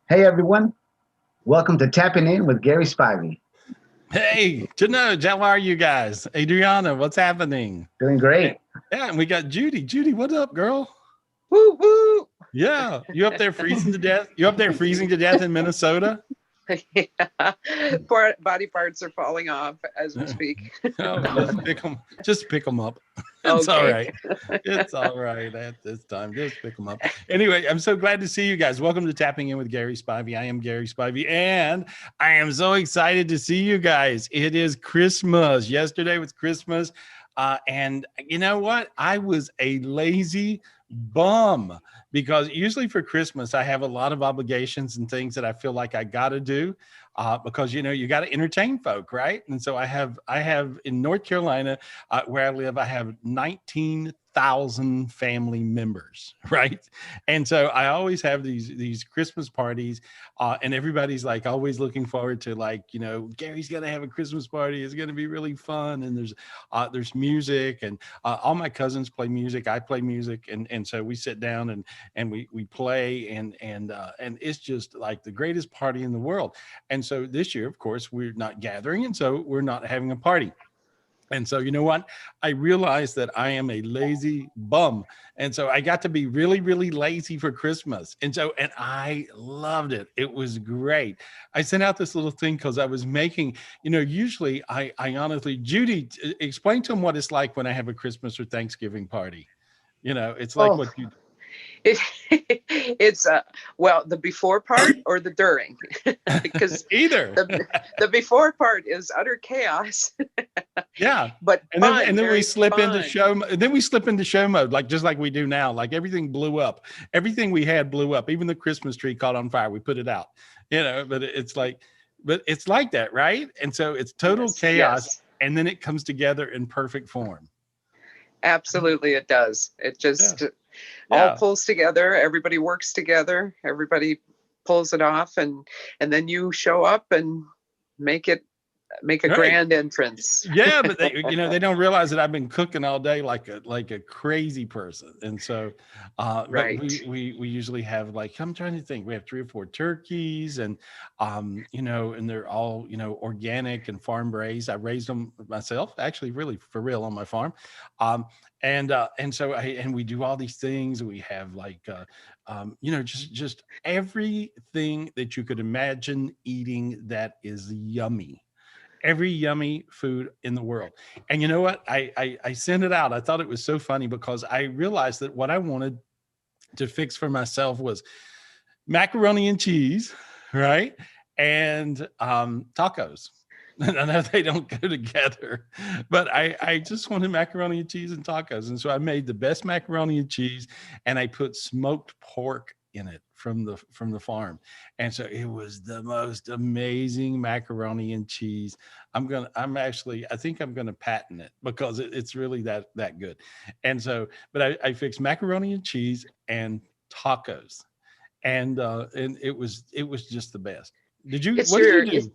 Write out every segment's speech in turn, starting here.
Hey everyone, welcome to Tapping In with Gary Spivey. Hey, Janoj, how are you guys? Adriana, what's happening? Doing great. Yeah, and we got Judy. Judy, what up, girl? Woo woo. Yeah, you up there freezing to death? You up there freezing to death in Minnesota? Yeah. Body parts are falling off as we speak. Oh, just pick them up. It's all Okay. right. It's all right at this time. Just pick them up. Anyway, I'm so glad to see you guys. Welcome to Tapping In with Gary Spivey. I am Gary Spivey, and I am so excited to see you guys. It is Christmas. Yesterday was Christmas. And you know what? I was a lazy bum because usually for Christmas, I have a lot of obligations and things that I feel like I got to do. Because you got to entertain folk, right? And so I have in North Carolina, where I live, I have 19,000 family members, right? And so I always have these Christmas parties, and everybody's like always looking forward to Gary's gonna have a Christmas party. It's gonna be really fun, and there's music, and all my cousins play music. I play music, and so we sit down and we play, and it's just like the greatest party in the world. And so this year, of course, we're not gathering, and so we're not having a party. And so, you know what? I realized that I am a lazy bum. And so I got to be really, really lazy for Christmas. And I loved it. It was great. I sent out this little thing because I was making, usually I honestly, Judy, explain to them what it's like when I have a Christmas or Thanksgiving party. It's like what you It, it's well, the before part or the during, because either. the before part is utter chaos. Yeah, But and fun, then we slip fun. into show. Then we slip into show mode, like just like we do now. Like everything blew up. Everything we had blew up. Even the Christmas tree caught on fire. We put it out. But it's like that, right? And so it's total chaos, Yes. and then it comes together in perfect form. Absolutely, it does. It just all Yeah. pulls together. Everybody works together. Everybody pulls it off, and then you show up and make a Right. grand entrance. Yeah, but they don't realize that I've been cooking all day like a crazy person, and so, but Right. we usually have I'm trying to think, we have 3 or 4 turkeys, and and they're all organic and farm raised. I raised them myself, actually, really for real on my farm, and so we do all these things. We have just everything that you could imagine eating that is yummy, every yummy food in the world. And you know what? I sent it out. I thought it was so funny because I realized that what I wanted to fix for myself was macaroni and cheese, right? And tacos. I know they don't go together, but I just wanted macaroni and cheese and tacos. And so I made the best macaroni and cheese, and I put smoked pork in it from the farm. And so it was the most amazing macaroni and cheese. I think I'm gonna patent it because it's really that good. And so, but I fixed macaroni and cheese and tacos, and it was just the best. It's What did your you do?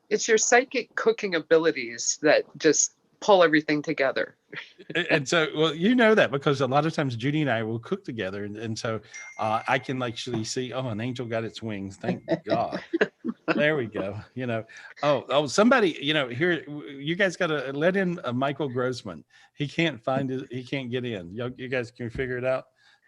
it's your psychic cooking abilities that just pull everything together. And so, well, that because a lot of times Judy and I will cook together, and so I can actually see, oh, an angel got its wings, thank God. There we go. Somebody, here, you guys got to let in Michael Grossman. He can't find it. He can't get in. You guys can figure it out.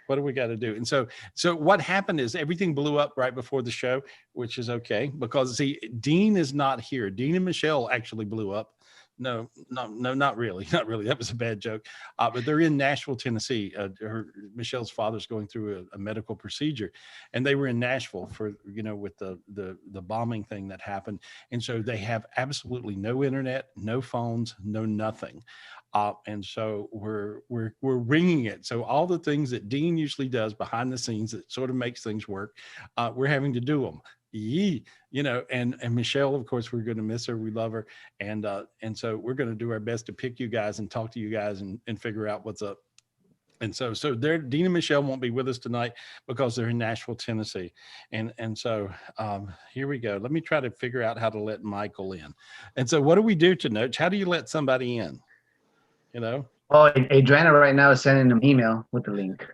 What do we got to do? And so what happened is everything blew up right before the show, which is okay because see, Dean is not here. Dean and Michelle actually blew up. No, not really. Not really. That was a bad joke. But they're in Nashville, Tennessee. Michelle's father's going through a medical procedure, and they were in Nashville for with the bombing thing that happened, and so they have absolutely no internet, no phones, no nothing. And so we're ringing it. So all the things that Dean usually does behind the scenes that sort of makes things work, we're having to do them. And Michelle, of course, we're going to miss her. We love her. And so we're going to do our best to pick you guys and talk to you guys and figure out what's up. And so Dean and Michelle won't be with us tonight because they're in Nashville, Tennessee. And so here we go. Let me try to figure out how to let Michael in. And so what do we do tonight? How do you let somebody in? Oh, Adriana right now is sending him email with the link.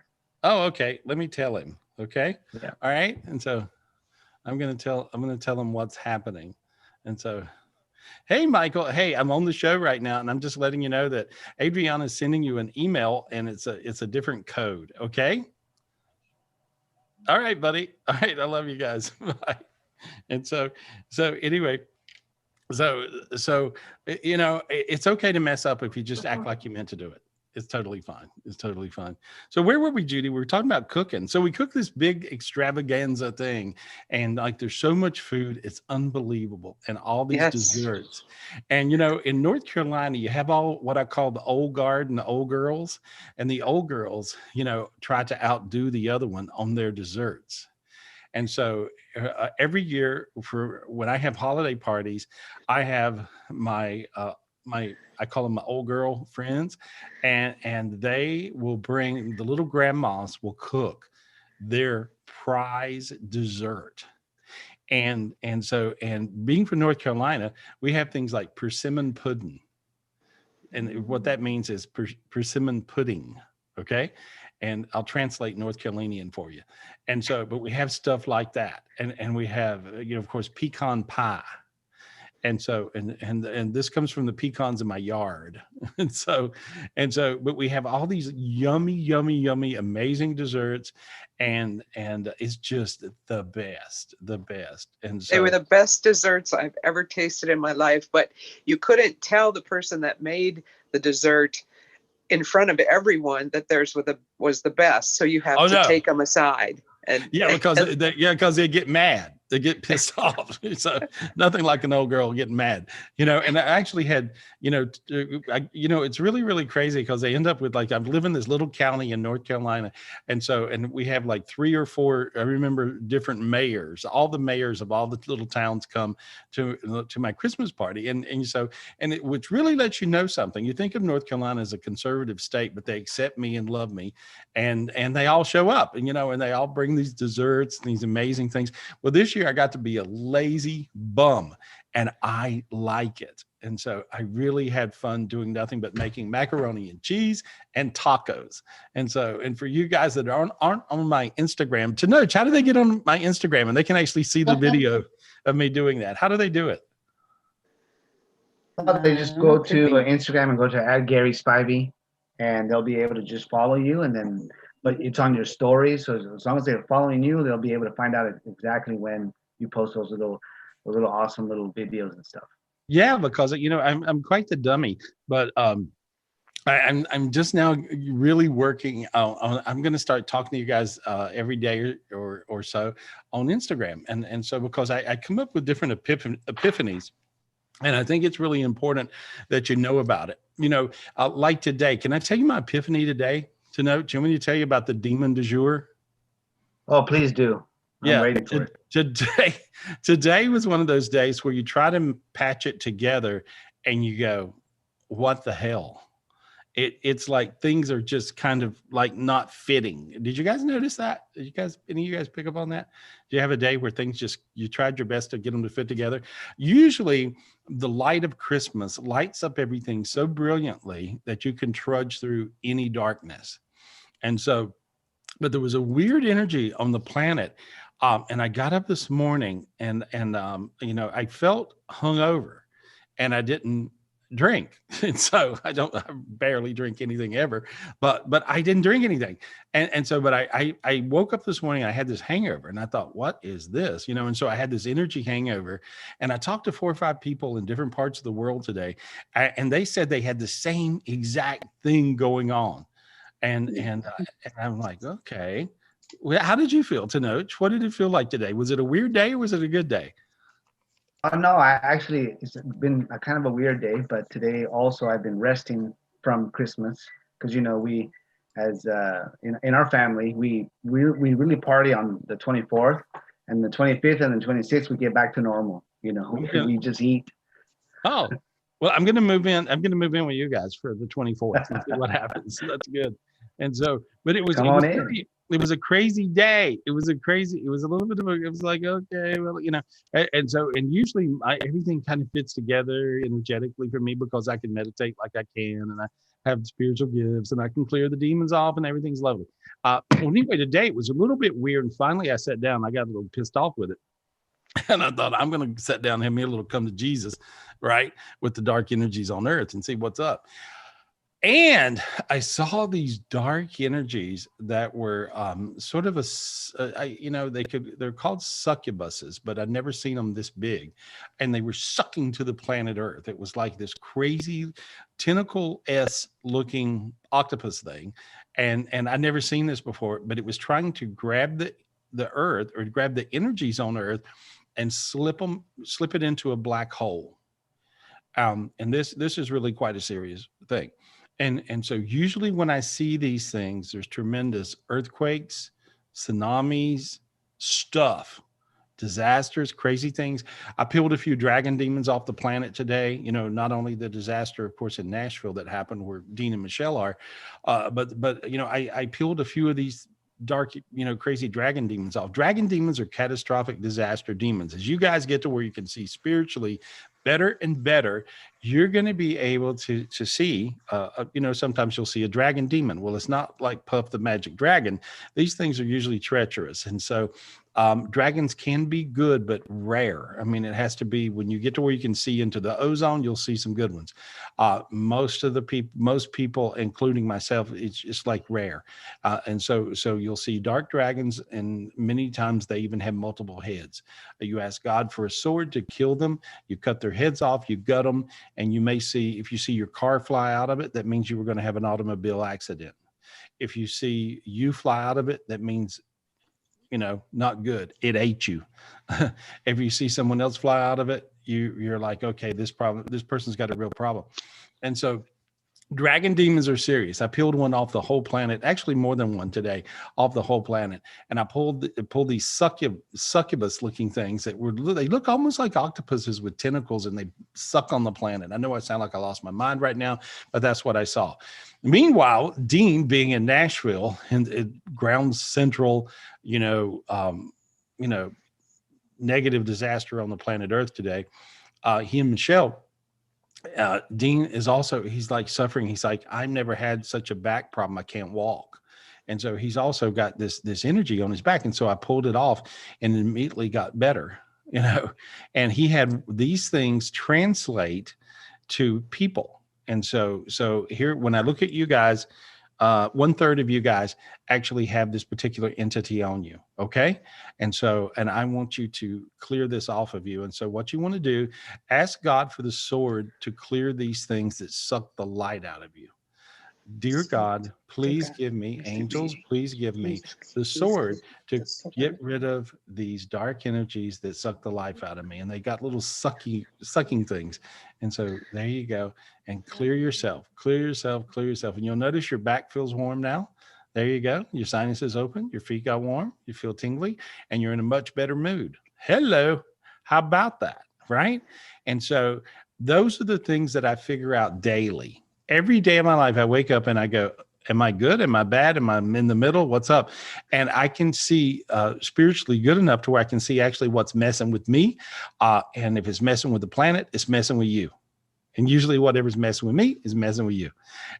Oh, okay. Let me tell him. Okay. Yeah. All right. And so I'm gonna tell them what's happening. And so, hey, Michael. Hey, I'm on the show right now, and I'm just letting you know that Adriana is sending you an email, and it's a different code. Okay. All right, buddy. All right. I love you guys. Bye. And so anyway, so it's okay to mess up if you just act like you meant to do it. It's totally fine. It's totally fine. So where were we, Judy? We were talking about cooking. So we cook this big extravaganza thing, and like there's so much food, it's unbelievable, and all these Yes. desserts. And in North Carolina, you have all what I call the old guard and the old girls, and the old girls, try to outdo the other one on their desserts. And so every year for when I have holiday parties, I have my I call them my old girl friends, and they will bring the little grandmas will cook their prize dessert. And being from North Carolina, we have things like persimmon pudding. And what that means is persimmon pudding. Okay. And I'll translate North Carolinian for you. And so, but we have stuff like that. And we have, of course, pecan pie. And so, and this comes from the pecans in my yard. And so, but we have all these yummy, amazing desserts. And it's just the best. And so they were the best desserts I've ever tasted in my life, but you couldn't tell the person that made the dessert in front of everyone that theirs was the best. So you have to take them aside. And because they get mad. They get pissed off. So nothing like an old girl getting mad, and I actually had, it's really, really crazy because they end up with I live in this little county in North Carolina. And we have like 3 or 4, I remember, different mayors. All the mayors of all the little towns come to my Christmas party. Which really lets you know something. You think of North Carolina as a conservative state, but they accept me and love me. And they all show up and they all bring these desserts, these amazing things. Well, this year I got to be a lazy bum, and I like it. And so I really had fun doing nothing but making macaroni and cheese and tacos. And for you guys that aren't on my Instagram, to know, how do they get on my Instagram and they can actually see the video of me doing that? How do they do it? They just go to Instagram and go to @GarySpivey, and they'll be able to just follow you. But it's on your stories, so as long as they're following you, they'll be able to find out exactly when you post those little awesome little videos and stuff. Yeah, because I'm quite the dummy, but I'm just now really working on. I'm going to start talking to you guys every day or so on Instagram, and so because I come up with different epiphanies. And I think it's really important that you know about it. Like today, can I tell you my epiphany today? Do you want me to tell you about the demon du jour? Oh, please do. I'm waiting for it. Today was one of those days where you try to patch it together and you go, what the hell? It's like things are just kind of like not fitting. Did you guys notice that? Any of you guys pick up on that? Do you have a day where things you tried your best to get them to fit together? Usually the light of Christmas lights up everything so brilliantly that you can trudge through any darkness. And so, but there was a weird energy on the planet. And I got up this morning and I felt hungover and I didn't drink. And so I barely drink anything ever, but I didn't drink anything. But I woke up this morning, I had this hangover and I thought, what is this? And so I had this energy hangover, and I talked to 4 or 5 people in different parts of the world today. And they said they had the same exact thing going on. And I'm like, okay, well, how did you feel, Tanoch? What did it feel like today? Was it a weird day or was it a good day? No, it's been a kind of a weird day, but today also I've been resting from Christmas because we, as in our family, we really party on the 24th, and the 25th and the 26th we get back to normal. We just eat. Oh, well, I'm gonna move in. I'm gonna move in with you guys for the 24th and see what happens. So that's good. And so, but it was a crazy day. It was a little bit of it was like, okay, well, and usually everything kind of fits together energetically for me because I can meditate like I can, and I have spiritual gifts, and I can clear the demons off, and everything's lovely. Well, anyway, today it was a little bit weird, and finally I sat down. I got a little pissed off with it. And I thought, I'm going to sit down and have me a little come to Jesus, right, with the dark energies on earth and see what's up. And I saw these dark energies that were sort of they're called succubuses, but I'd never seen them this big. And they were sucking to the planet Earth. It was like this crazy tentacle-s looking octopus thing. And I'd never seen this before, but it was trying to grab the Earth, or grab the energies on Earth and slip it into a black hole. And this is really quite a serious thing. And so usually when I see these things, there's tremendous earthquakes, tsunamis, stuff, disasters, crazy things. I peeled a few dragon demons off the planet today. You know, not only the disaster, of course, in Nashville that happened where Dean and Michelle are, but you know, I peeled a few of these dark, you know, crazy dragon demons off. Dragon demons are catastrophic disaster demons. As you guys get to where you can see spiritually better and better, you're going to be able to see, you know, sometimes you'll see a dragon demon. Well, it's not like Puff the Magic Dragon. These things are usually treacherous. And so dragons can be good, but rare. I mean, it has to be when you get to where you can see into the ozone, you'll see some good ones. Most people, including myself, it's like rare. And so you'll see dark dragons, and many times they even have multiple heads. You ask God for a sword to kill them. You cut their heads off, you gut them, and you may see, if you see your car fly out of it, that means you were going to have an automobile accident. If you see you fly out of it, that means, you know, not good. It ate you. If you see someone else fly out of it, you're like, okay, this person's got a real problem. And so dragon demons are serious. I peeled one off the whole planet, actually more than one today, off the whole planet. And I pulled these succubus looking things they look almost like octopuses with tentacles, and they suck on the planet. I know I sound like I lost my mind right now, but that's what I saw. Meanwhile, Dean, being in Nashville and ground central, negative disaster on the planet Earth today, he and Michelle, Dean is also, he's like suffering. He's like, I've never had such a back problem. I can't walk. And so he's also got this energy on his back. And so I pulled it off and immediately got better, you know, and he had these things translate to people. And so here, when I look at you guys, 1/3 of you guys actually have this particular entity on you. Okay. And I want you to clear this off of you. And so what you want to do, ask God for the sword to clear these things that suck the light out of you. Dear God, please give me angels. Please give me the sword to get rid of these dark energies that suck the life out of me. And they got little sucking things. And so there you go. And clear yourself. And you'll notice your back feels warm now. There you go. Your sinuses open. Your feet got warm. You feel tingly, and you're in a much better mood. Hello. How about that? Right? And so those are the things that I figure out daily. Every day of my life, I wake up and I go, am I good? Am I bad? Am I in the middle? What's up? And I can see spiritually good enough to where I can see actually what's messing with me. And if it's messing with the planet, it's messing with you. And usually whatever's messing with me is messing with you.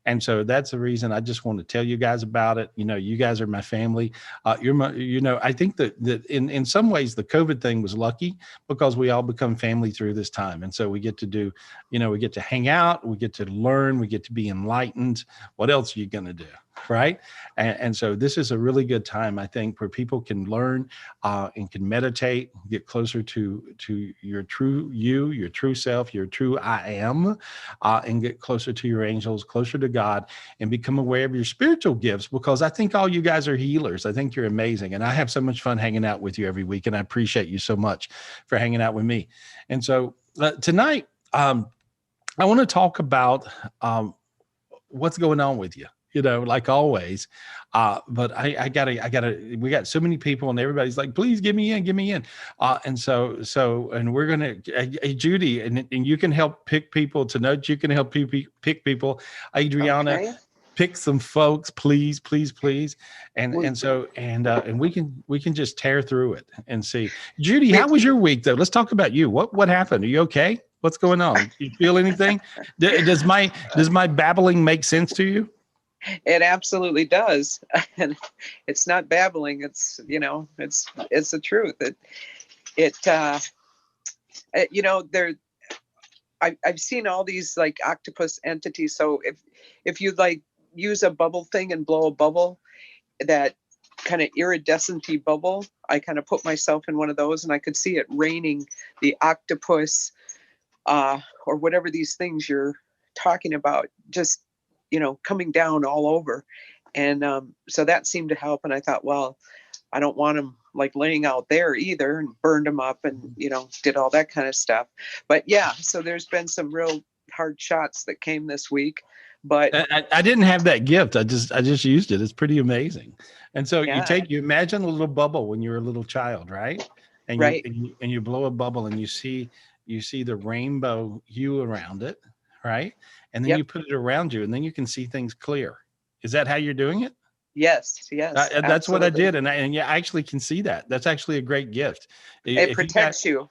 And so that's the reason I just want to tell you guys about it. You know, you guys are my family. I think that in some ways the COVID thing was lucky because we all become family through this time. And so we get to do, we get to hang out, we get to learn, we get to be enlightened. What else are you going to do? Right. And so this is a really good time, I think, where people can learn and can meditate, get closer to your true you, your true self, your true I am, and get closer to your angels, closer to God, and become aware of your spiritual gifts, because I think all you guys are healers. I think you're amazing. And I have so much fun hanging out with you every week. And I appreciate you so much for hanging out with me. And so tonight, I want to talk about what's going on with you. Like always. But I gotta, we got so many people and everybody's like, please give me in. And we're going to, Judy, and you can help pick people to note. You can help pick people. Adriana, okay. Pick some folks, please. And we can just tear through it and see. Judy, how was your week though? Let's talk about you. What happened? Are you okay? What's going on? Do you feel anything? Does my babbling make sense to you? It absolutely does. And it's not babbling. It's, it's the truth. you know, I've seen all these like octopus entities. So if you like use a bubble thing and blow a bubble, that kind of iridescent-y bubble, I kind of put myself in one of those, and I could see it raining the octopus or whatever these things you're talking about, just, you know, coming down all over. And so that seemed to help. And I thought, well, I don't want them like laying out there either, and burned them up and, you know, did all that kind of stuff. But yeah, so there's been some real hard shots that came this week. But I didn't have that gift. I just used it. It's pretty amazing. And so yeah. you imagine a little bubble when you're a little child, right? And right. you blow a bubble and you see the rainbow hue around it, right? And then Yep. you put it around you, and then you can see things clear. Is that how you're doing it? Yes. That's what I did, and you actually can see that. That's actually a great gift. It protects you.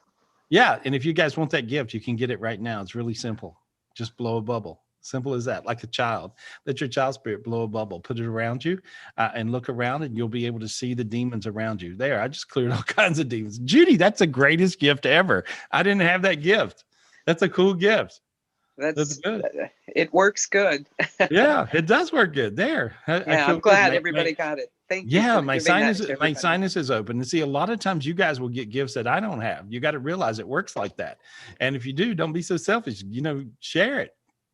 Yeah, and if you guys want that gift, you can get it right now. It's really simple. Just blow a bubble. Simple as that. Like a child. Let your child spirit blow a bubble. Put it around you and look around, and you'll be able to see the demons around you. There, I just cleared all kinds of demons. Judy, that's the greatest gift ever. I didn't have that gift. That's a cool gift. That's good. It works good. Yeah, it does work good. There. I'm glad everybody got it. Thank you. Yeah, my sinus is open. And see, a lot of times you guys will get gifts that I don't have. You got to realize it works like that. And if you do, don't be so selfish. You know, share it.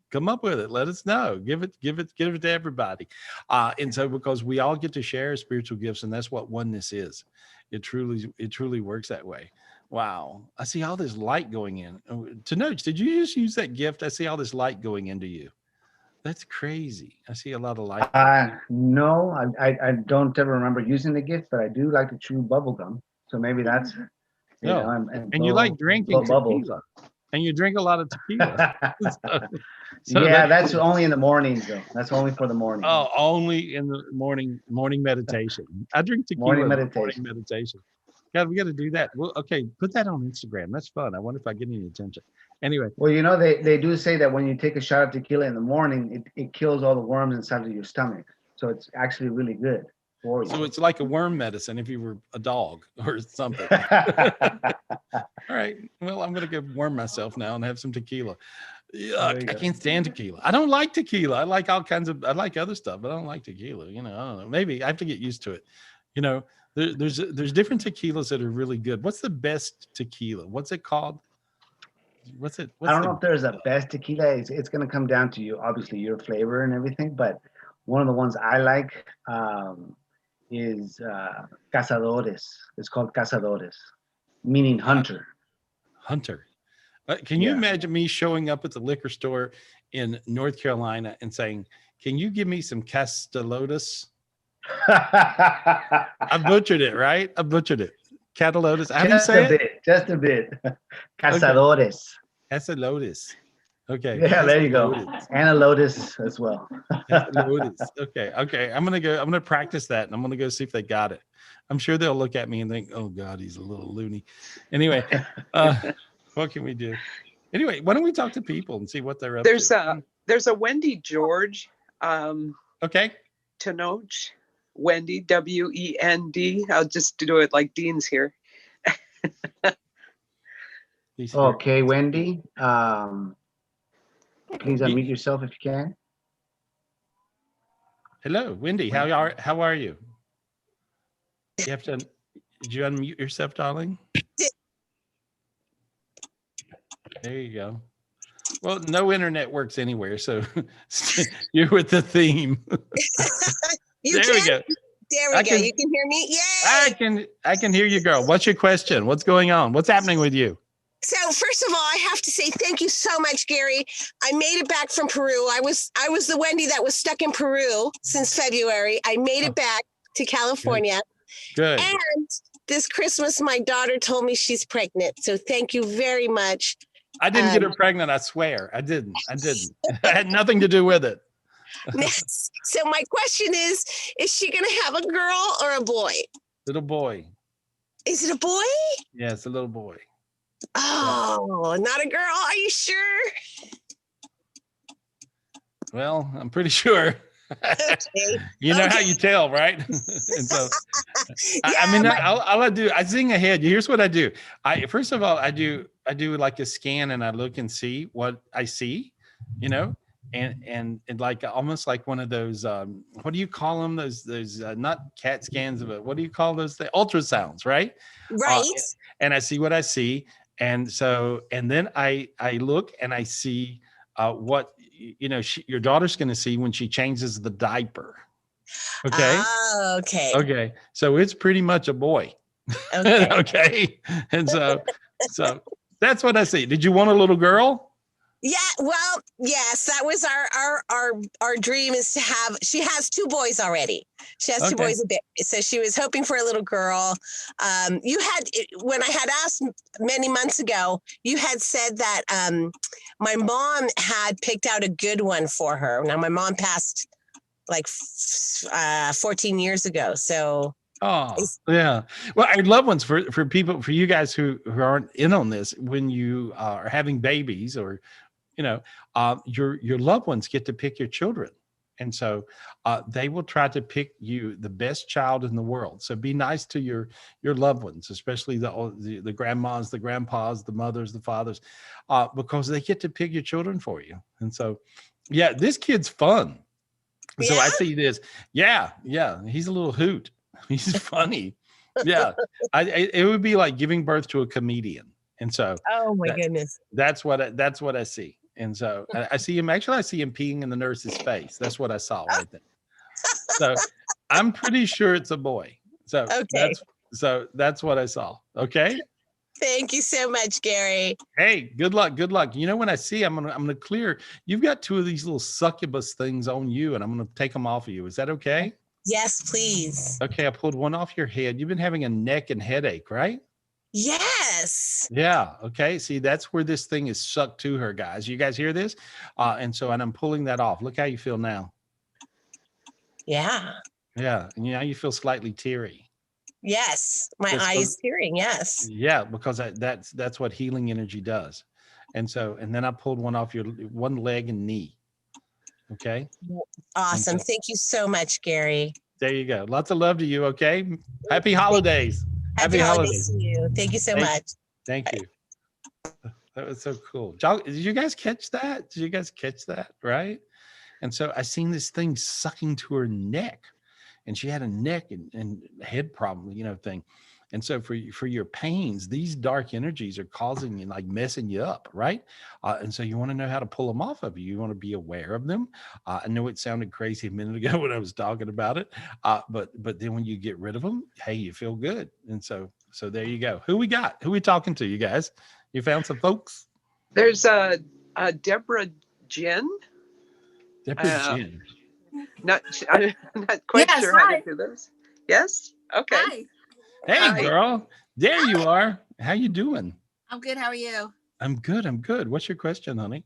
Come up with it. Let us know. Give it to everybody. And so, because we all get to share spiritual gifts, and that's what oneness is. It truly works that way. Wow. I see all this light going in. Tanoch, did you just use that gift? I see all this light going into you. That's crazy. I see a lot of light. No, I don't ever remember using the gift, but I do like to chew bubble gum. So maybe that's, you know, and you like drinking tequila. And you drink a lot of tequila. So yeah, that's only in the mornings, though. That's only for the morning. Oh, only in the morning meditation. I drink tequila morning meditation. God, we got to do that. Well, okay, put that on Instagram. That's fun. I wonder if I get any attention. Anyway. Well, you know, they do say that when you take a shot of tequila in the morning, it kills all the worms inside of your stomach. So it's actually really good for you. So it's like a worm medicine if you were a dog or something. All right. Well, I'm going to go worm myself now and have some tequila. Yuck, I can't stand tequila. I don't like tequila. I like I like other stuff, but I don't like tequila. You know, I don't know. Maybe I have to get used to it. You know, there's different tequilas that are really good. What's the best tequila? What's it called? I don't know if there's a best tequila. It's going to come down to you, obviously, your flavor and everything. But one of the ones I like is Cazadores. It's called Cazadores, meaning hunter. Hunter. Can you imagine me showing up at the liquor store in North Carolina and saying, "Can you give me some Castelotus?" I butchered it, right? I butchered it. Catalotus. How do you say it? Just a bit. Cazadores. Castelotus. Okay. Yeah, there you go. And a lotus as well. Lotus. Okay. I'm gonna practice that, and I'm gonna go see if they got it. I'm sure they'll look at me and think, "Oh God, he's a little loony." Anyway, what can we do? Anyway, why don't we talk to people and see what they're up to? There's a Wendy George. Okay. Tanoch. Wendy, W-E-N-D. I'll just do it like Dean's here. Okay, Wendy. Please unmute yourself if you can. Hello, Wendy. How are you? You have to. Did you unmute yourself, darling? There you go. Well, no internet works anywhere, so you're with the theme. There we go. You can hear me? Yay! I can hear you, girl. What's your question? What's going on? What's happening with you? So first of all, I have to say thank you so much, Gary. I made it back from Peru. I was the Wendy that was stuck in Peru since February. I made it back to California. Good. And this Christmas, my daughter told me she's pregnant. So thank you very much. I didn't get her pregnant. I swear. I didn't. I had nothing to do with it. So my question is she going to have a girl or a boy? Little boy. Is it a boy? Yeah, it's a little boy. Oh, not a girl. Are you sure? Well, I'm pretty sure. Okay. You know how Okay. you tell, right? And so, I Yeah, mean, all I do, I sing ahead. Here's what I do. First of all, I do like a scan, and I look and see what I see, you know, and like almost like one of those, what do you call them? Those not CAT scans, but what do you call those? The ultrasounds, right? Uh, right. and I see what I see, and so, and then I look and I see what your daughter's going to see when she changes the diaper. Okay. Oh, okay. Okay. So it's pretty much a boy. Okay. Okay. And so that's what I see. Did you want a little girl? Yeah, well, yes, that was our dream is to have. She has 2 boys already. She has 2 Okay. boys a bit, so she was hoping for a little girl. You had when I had asked many months ago, you had said that my mom had picked out a good one for her. Now my mom passed like 14 years ago, so. Oh, yeah. Well, our loved ones, for people, for you guys who aren't in on this, when you are having babies, or your loved ones get to pick your children, and so they will try to pick you the best child in the world. So be nice to your loved ones, especially the grandmas, the grandpas, the mothers, the fathers, because they get to pick your children for you. And so, yeah, this kid's fun. So Yeah? I see this. Yeah, he's a little hoot. He's funny. Yeah, it would be like giving birth to a comedian. And so, Oh my goodness. that's what I see. And so I see him. Actually, I see him peeing in the nurse's face. That's what I saw right there. So I'm pretty sure it's a boy. So Okay. that's what I saw. Okay. Thank you so much, Gary. Hey, good luck. Good luck. You know, when I see, I'm gonna clear. You've got 2 of these little succubus things on you, and I'm gonna take them off of you. Is that okay? Yes, please. Okay, I pulled one off your head. You've been having a neck and headache, right? Yes. Yeah. Okay. See, that's where this thing is sucked to her, guys. You guys hear this? And I'm pulling that off. Look how you feel now. Yeah. Yeah. And now you feel slightly teary. Yes. My eye is tearing. Yes. Yeah, because that's what healing energy does. And then I pulled one off your one leg and knee. Okay. Awesome. Thank you so much, Gary. There you go. Lots of love to you. Okay. Happy holidays. Happy holidays to you. Thank you so much. Thank you. That was so cool. Did you guys catch that? Right? And so I seen this thing sucking to her neck, and she had a neck and head problem, thing. And so for your pains, these dark energies are causing you, like messing you up, right? And so you want to know how to pull them off of you. You want to be aware of them. I know it sounded crazy a minute ago when I was talking about it, but then when you get rid of them, hey, you feel good. And so there you go. Who we got? Who we talking to, you guys? You found some folks? There's Deborah Jen. Deborah Jen. I'm not quite sure how to do this. Yes. Okay. Hi. Hey, Hi. girl. There you are. How you doing? I'm good. How are you? I'm good. What's your question, honey?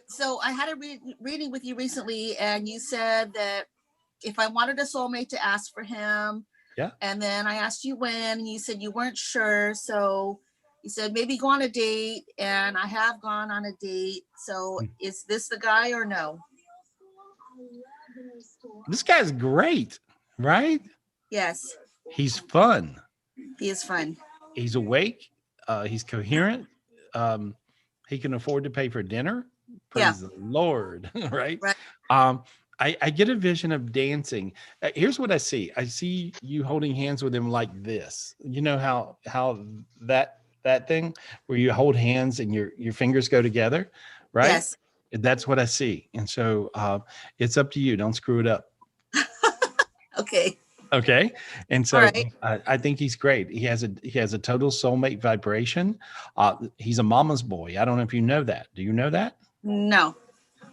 So I had a reading with you recently, and you said that if I wanted a soulmate to ask for him. Yeah. And then I asked you when, and you said you weren't sure. So you said maybe go on a date, and I have gone on a date. So is this the guy or no? This guy's great, right? Yes. He's fun. He is fun. He's awake. He's coherent. He can afford to pay for dinner. Praise the Lord, right? Right. I get a vision of dancing. Here's what I see. I see you holding hands with him like this. You know how that thing where you hold hands and your fingers go together, right? Yes. That's what I see. And so it's up to you. Don't screw it up. Okay. Okay. And so Right. I think he's great. He has a total soulmate vibration. He's a mama's boy. I don't know if you know that. Do you know that? No.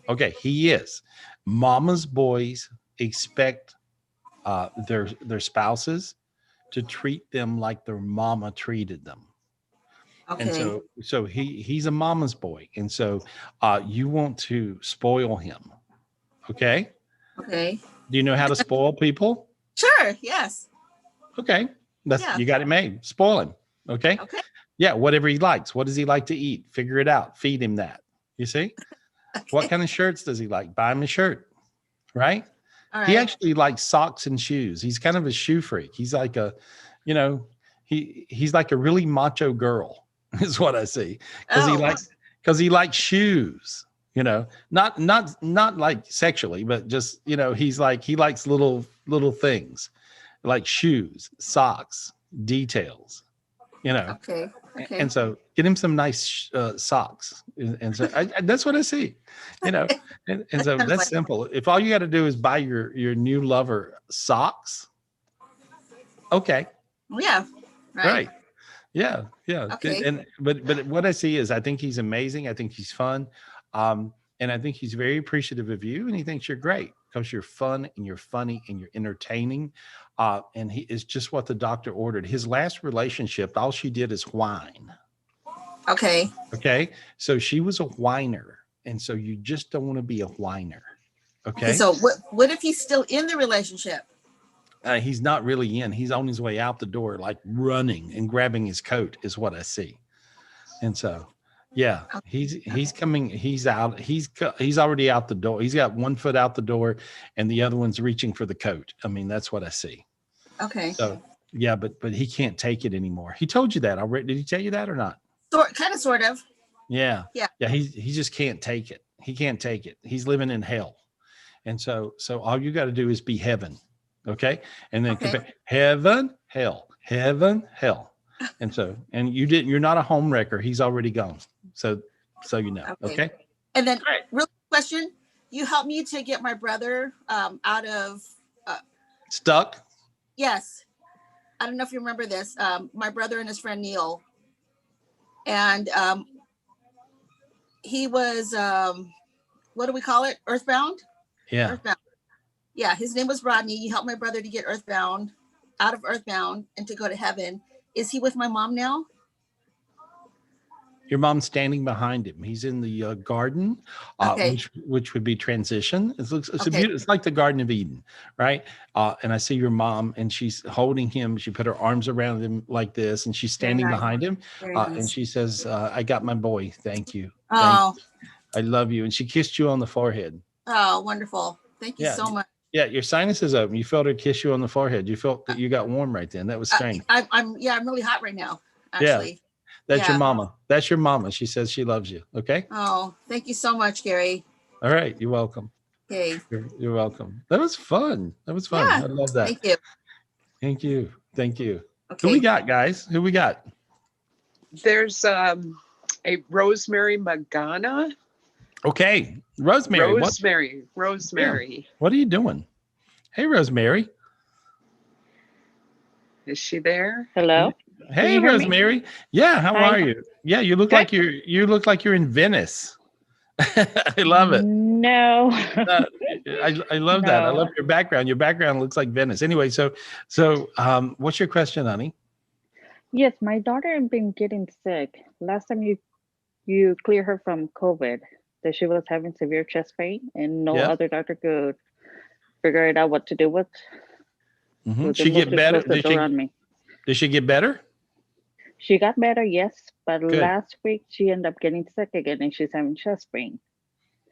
Okay. He is. Mama's boys expect their spouses to treat them like their mama treated them. Okay. And so he's a mama's boy. And so you want to spoil him. Okay. Okay. Do you know how to spoil people? Sure. Yes. Okay. You got it made. Spoil him. Okay. Okay. Yeah. Whatever he likes. What does he like to eat? Figure it out. Feed him that. You see? Okay. What kind of shirts does he like? Buy him a shirt. Right? All right. He actually likes socks and shoes. He's kind of a shoe freak. He's like a, you know, he's like a really macho girl is what I see. Because he likes shoes, not like sexually, but just, he likes little things like shoes, socks, details, Okay. And so get him some nice socks. And so that's what I see, and so that's simple. If all you got to do is buy your new lover socks. Okay. Yeah. Right. Yeah. Okay. But what I see is I think he's amazing. I think he's fun. And I think he's very appreciative of you, and he thinks you're great because you're fun and you're funny and you're entertaining. And he is just what the doctor ordered. His last relationship, all she did is whine. Okay. Okay. So she was a whiner. And so you just don't want to be a whiner. Okay. So what if he's still in the relationship? He's not really in. He's on his way out the door, like running and grabbing his coat is what I see. And so, yeah, he's coming. He's out. He's already out the door. He's got one foot out the door and the other one's reaching for the coat. I mean, that's what I see. Okay. So, yeah, but he can't take it anymore. He told you that already. Did he tell you that or not? Sort of. Yeah. Yeah. Yeah. He just can't take it. He can't take it. He's living in hell. And so all you got to do is be heaven. Okay. And then compare heaven, hell. And you're not a home wrecker. He's already gone. So okay. And then real question, you helped me to get my brother out of stuck. Yes. I don't know if you remember this. My brother and his friend Neil. And he was what do we call it? Earthbound? Yeah. Earthbound. Yeah, his name was Rodney. He helped my brother to get out of Earthbound and to go to heaven. Is he with my mom now? Your mom's standing behind him. He's in the garden, which would be transition. It's like the Garden of Eden, right? And I see your mom, and she's holding him. She put her arms around him like this, and she's standing behind him. And she says, "I got my boy. Thank you. Thank you. I love you." And she kissed you on the forehead. Oh, wonderful! Thank you so much. Yeah, your sinuses open. You felt her kiss you on the forehead. You felt that you got warm right then. That was strange. I'm really hot right now, actually. Yeah. That's your mama. That's your mama. She says she loves you. Okay. Oh, thank you so much, Gary. All right. You're welcome. Okay. You're welcome. That was fun. Yeah, I love that. Thank you. Thank you. Okay. Who we got, guys? Who we got? There's a Rosemary Magana. Okay. Rosemary. Rosemary. What are you doing? Hey, Rosemary. Is she there? Hello. Hey, Rosemary. Me? Yeah. How are you? Yeah. You look like you're in Venice. I love it. No. I love that. I love your background. Your background looks like Venice. Anyway, so what's your question, honey? Yes, my daughter has been getting sick. Last time you cleared her from COVID, that she was having severe chest pain, and no other doctor could figure it out what to do with. Mm-hmm. She get better? Did she get better? She got better, yes. But last week she ended up getting sick again, and she's having chest pain.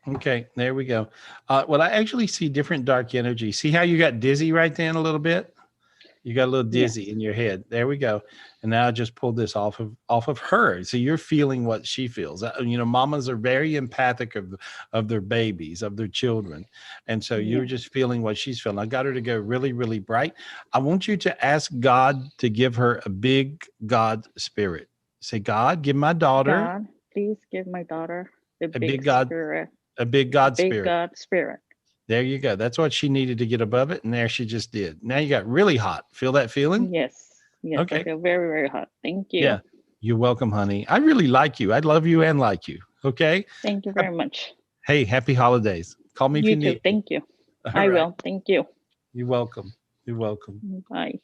Okay, there we go. Well, I actually see different dark energy. See how you got dizzy right then a little bit? You got a little dizzy in your head. There we go. And now I just pulled this off of her. So you're feeling what she feels. Mamas are very empathic of their babies, of their children. And so you're just feeling what she's feeling. I got her to go really, really bright. I want you to ask God to give her a big God spirit. Say, God, give my daughter. God, please give my daughter a big God spirit. A big God spirit. Big God spirit. There you go. That's what she needed to get above it. And there she just did. Now you got really hot. Feel that feeling? Yes. Okay. I feel very, very hot. Thank you. Yeah. You're welcome, honey. I really like you. I love you and like you. Okay. Thank you very much. Hey, happy holidays. Call me if you need. Thank you. I will. Thank you. You're welcome. You're welcome. Bye.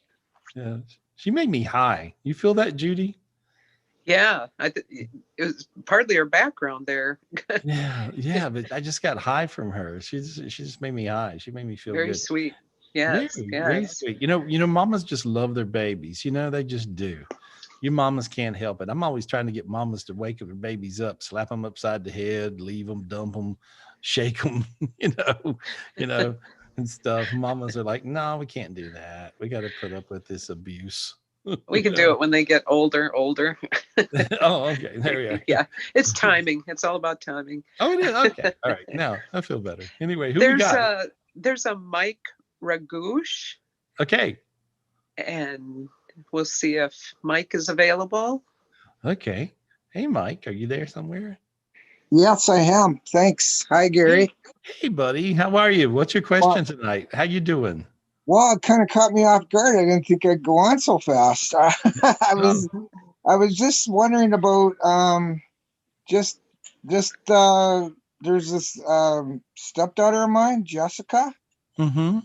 Yeah. She made me high. You feel that, Judy? Yeah, it was partly her background there. yeah, but I just got high from her. She just made me high. She made me feel very good. Sweet. Yes, very sweet. Mamas just love their babies. They just do. You mamas can't help it. I'm always trying to get mamas to wake their babies up, slap them upside the head, leave them, dump them, shake them. and stuff. Mamas are like, no, we can't do that. We got to put up with this abuse. We can do it when they get older. Oh, okay. There we are. Yeah, it's timing. It's all about timing. Oh, it is. Okay. All right. Now I feel better. Anyway, who we got? There's a Mike Ragouche. Okay. And we'll see if Mike is available. Okay. Hey, Mike, are you there somewhere? Yes, I am. Thanks. Hi, Gary. Hey, buddy. How are you? What's your question tonight? How you doing? Well, it kind of caught me off guard. I didn't think I'd go on so fast. I was just wondering about just there's this stepdaughter of mine, Jessica, and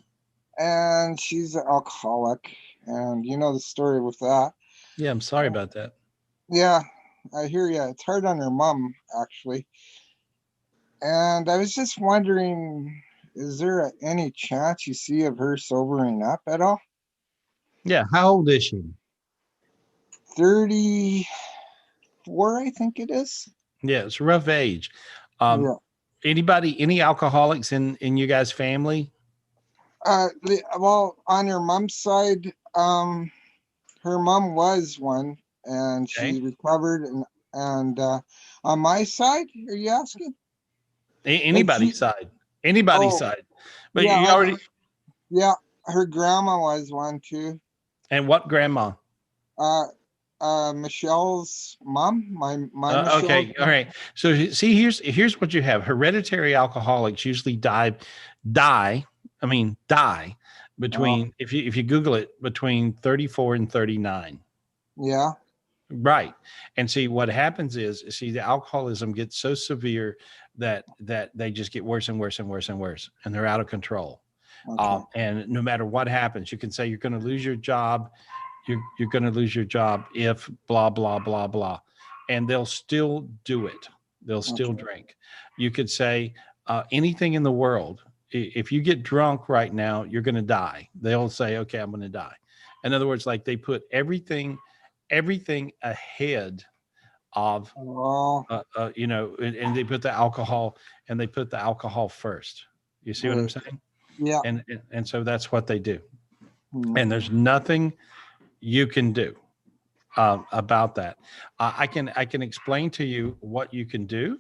she's an alcoholic, and you know the story with that. Yeah, I'm sorry about that. Yeah, I hear you. It's hard on her mom, actually. And I was just wondering, is there any chance you see of her sobering up at all? Yeah. How old is she? 34, I think it is. Yeah, it's a rough age. Any alcoholics in you guys' family? Well, on her mom's side, her mom was one, and she recovered. And on my side, are you asking? Anybody's side. Anybody's side. But yeah, you already. Yeah, her grandma was one too. And what grandma? Michelle's mom. My Michelle. Okay, all right. So see, here's what you have. Hereditary alcoholics usually die between if you Google it, between 34 and 39. Yeah. Right. And see, what happens is, the alcoholism gets so severe that they just get worse and worse and worse and worse, and they're out of control. Okay. And no matter what happens, you can say you're going to lose your job. You're going to lose your job if blah, blah, blah, blah. And they'll still do it. They'll still drink. You could say anything in the world. If you get drunk right now, you're going to die. They'll say, okay, I'm going to die. In other words, like they put everything ahead of, and they put the alcohol first. You see what I'm saying? Yeah. And so that's what they do. And there's nothing you can do about that. I can explain to you what you can do.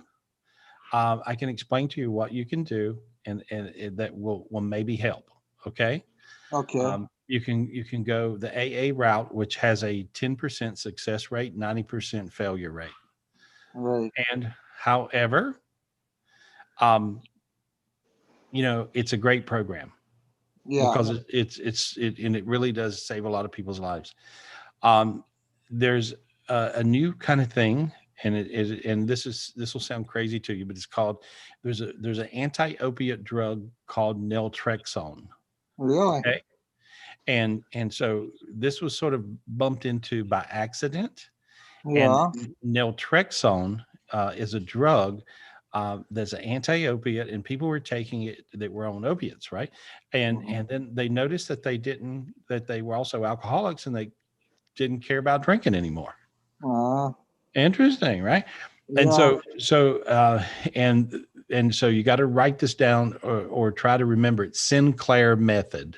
And that will maybe help. Okay. Okay. You can go the AA route, which has a 10% success rate, 90% failure rate. Right. And however, it's a great program. Yeah. Because it really does save a lot of people's lives. There's a new kind of thing, and this will sound crazy to you, but it's called there's an anti-opiate drug called naltrexone. Really? Okay. And so this was sort of bumped into by accident. Yeah. And naltrexone is a drug that's an anti-opiate, and people were taking it that were on opiates, right? And then they noticed that they were also alcoholics, and they didn't care about drinking anymore. Interesting, right? Yeah. And so you got to write this down or try to remember it. Sinclair method.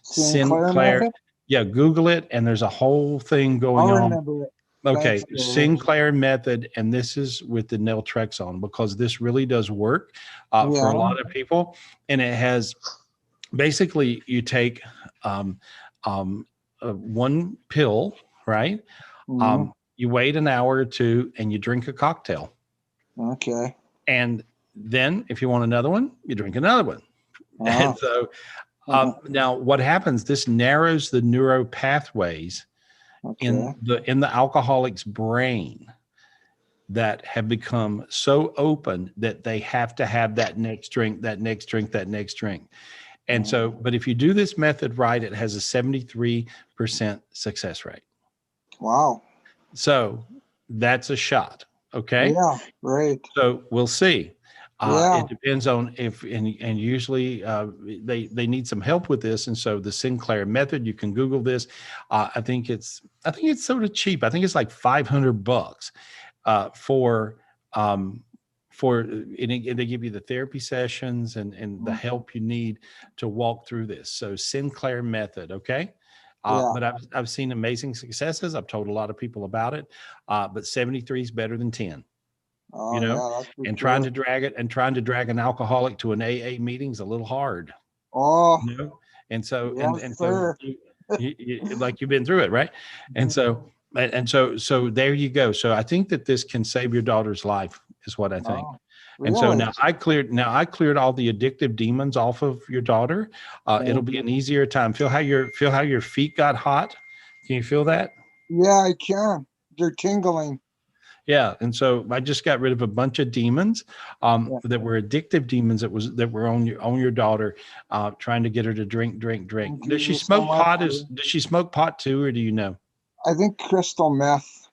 Sinclair method? Yeah, Google it, and there's a whole thing going on. Remember it. Okay, Sinclair method, and this is with the naltrexone, because this really does work for a lot of people. And it has basically, you take one pill, right? You wait an hour or two, and you drink a cocktail. Okay. And then, if you want another one, you drink another one. And so, now what happens? This narrows the neuro pathways in the alcoholic's brain that have become so open that they have to have that next drink. And so, but if you do this method right, it has a 73% success rate. Wow. So that's a shot. Okay. Yeah. Right. So we'll see. It depends on and usually they need some help with this. And so the Sinclair method, you can Google this. I think it's sort of cheap. I think it's like $500 for they give you the therapy sessions and the help you need to walk through this. So Sinclair method. Okay. But I've seen amazing successes. I've told a lot of people about it. But 73 is better than 10. Oh, yeah, that's for and sure. trying to drag an alcoholic to an AA meeting is a little hard. Oh, and so yes, and sir. so like you've been through it, right? And so there you go. So I think that this can save your daughter's life, is what I think. Oh, And so really? now I cleared all the addictive demons off of your daughter. It'll be an easier time. Feel how your feet got hot. Can you feel that? Yeah, I can. They're tingling. Yeah, and so I just got rid of a bunch of demons that were addictive demons that were on your daughter, trying to get her to drink. Thank Does she you smoke so much, pot? dude. Does she smoke pot too, or do you know? I think crystal meth.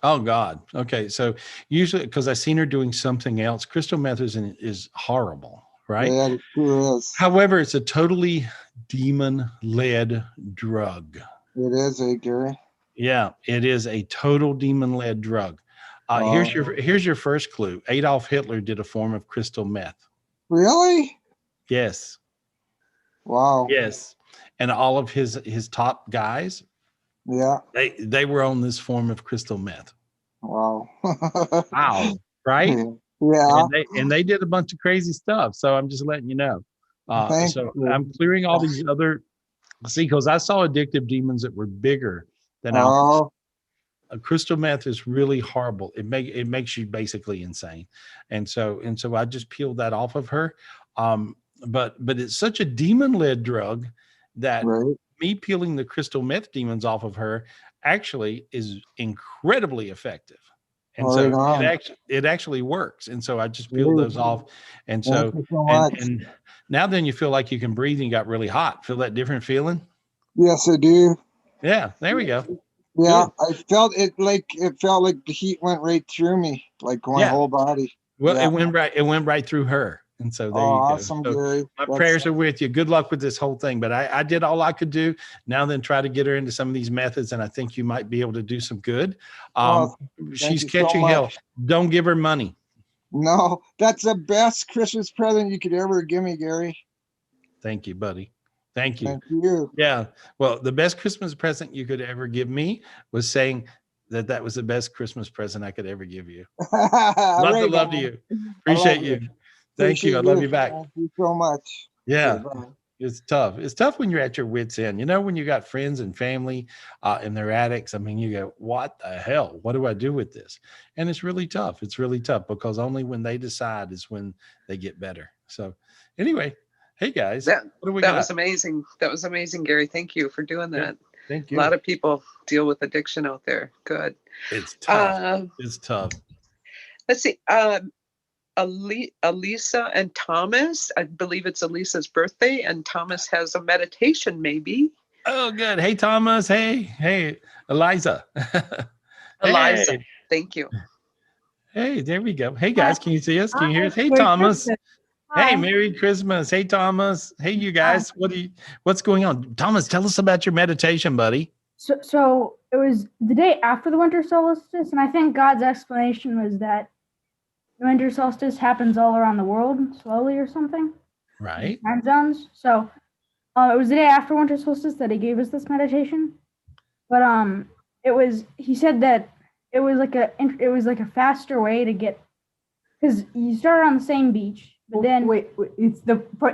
Oh God. Okay, so usually because I've seen her doing something else, crystal meth is horrible, right? Yeah, it sure is. However, it's a totally demon-led drug. It is, Gary? Yeah, it is a total demon-led drug. Here's your first clue. Adolf Hitler did a form of crystal meth. Really? Yes. Wow. Yes. And all of his top guys, Yeah. they were on this form of crystal meth. Wow. Wow. Right? Yeah. And they did a bunch of crazy stuff. So I'm just letting you know. Thank you. I'm clearing all these other, because I saw addictive demons that were bigger than alcohol. Crystal meth is really horrible. It makes you basically insane. And so I just peeled that off of her. But it's such a demon-led drug that me peeling the crystal meth demons off of her actually is incredibly effective. And it actually works. And so I just peeled those off. And so, and now then you feel like you can breathe and you got really hot. Feel that different feeling? Yes, I do. Yeah, there we go. Yeah, good. I felt it like the heat went right through me, like my whole body. Well, it went right through her. And so there you go. Awesome, Gary. My prayers are with you. Good luck with this whole thing. But I did all I could do. Now then try to get her into some of these methods, and I think you might be able to do some good. She's catching hell. Don't give her money. No, that's the best Christmas present you could ever give me, Gary. Thank you, buddy. Thank you. Thank you. Yeah. Well, the best Christmas present you could ever give me was saying that was the best Christmas present I could ever give you. Lots of love to you. Appreciate you. Thank you. I love you back. Thank you so much. Yeah. It's tough. It's tough when you're at your wit's end. You know, when you got friends and family and they're addicts, I mean, you go, what the hell? What do I do with this? And it's really tough. It's really tough because only when they decide is when they get better. So anyway, hey guys, what do we got? That was amazing. That was amazing, Gary. Thank you for doing that. Thank you. A lot of people deal with addiction out there. Good. It's tough. It's tough. Let's see. Elisa and Thomas. I believe it's Elisa's birthday, and Thomas has a meditation, maybe. Oh, good. Hey, Thomas. Hey, Eliza. Eliza. Hey. Thank you. Hey, there we go. Hey, guys, can you see us? Can you hear us? Hey, Thomas. Hey, Merry Christmas. Hey, Thomas. Hey, you guys. What's going on? Thomas, tell us about your meditation, buddy. So it was the day after the winter solstice, and I think God's explanation was that the winter solstice happens all around the world slowly or something. Right. Time zones. So it was the day after winter solstice that he gave us this meditation. But he said that it was like a faster way to get, because you start on the same beach, but then wait, it's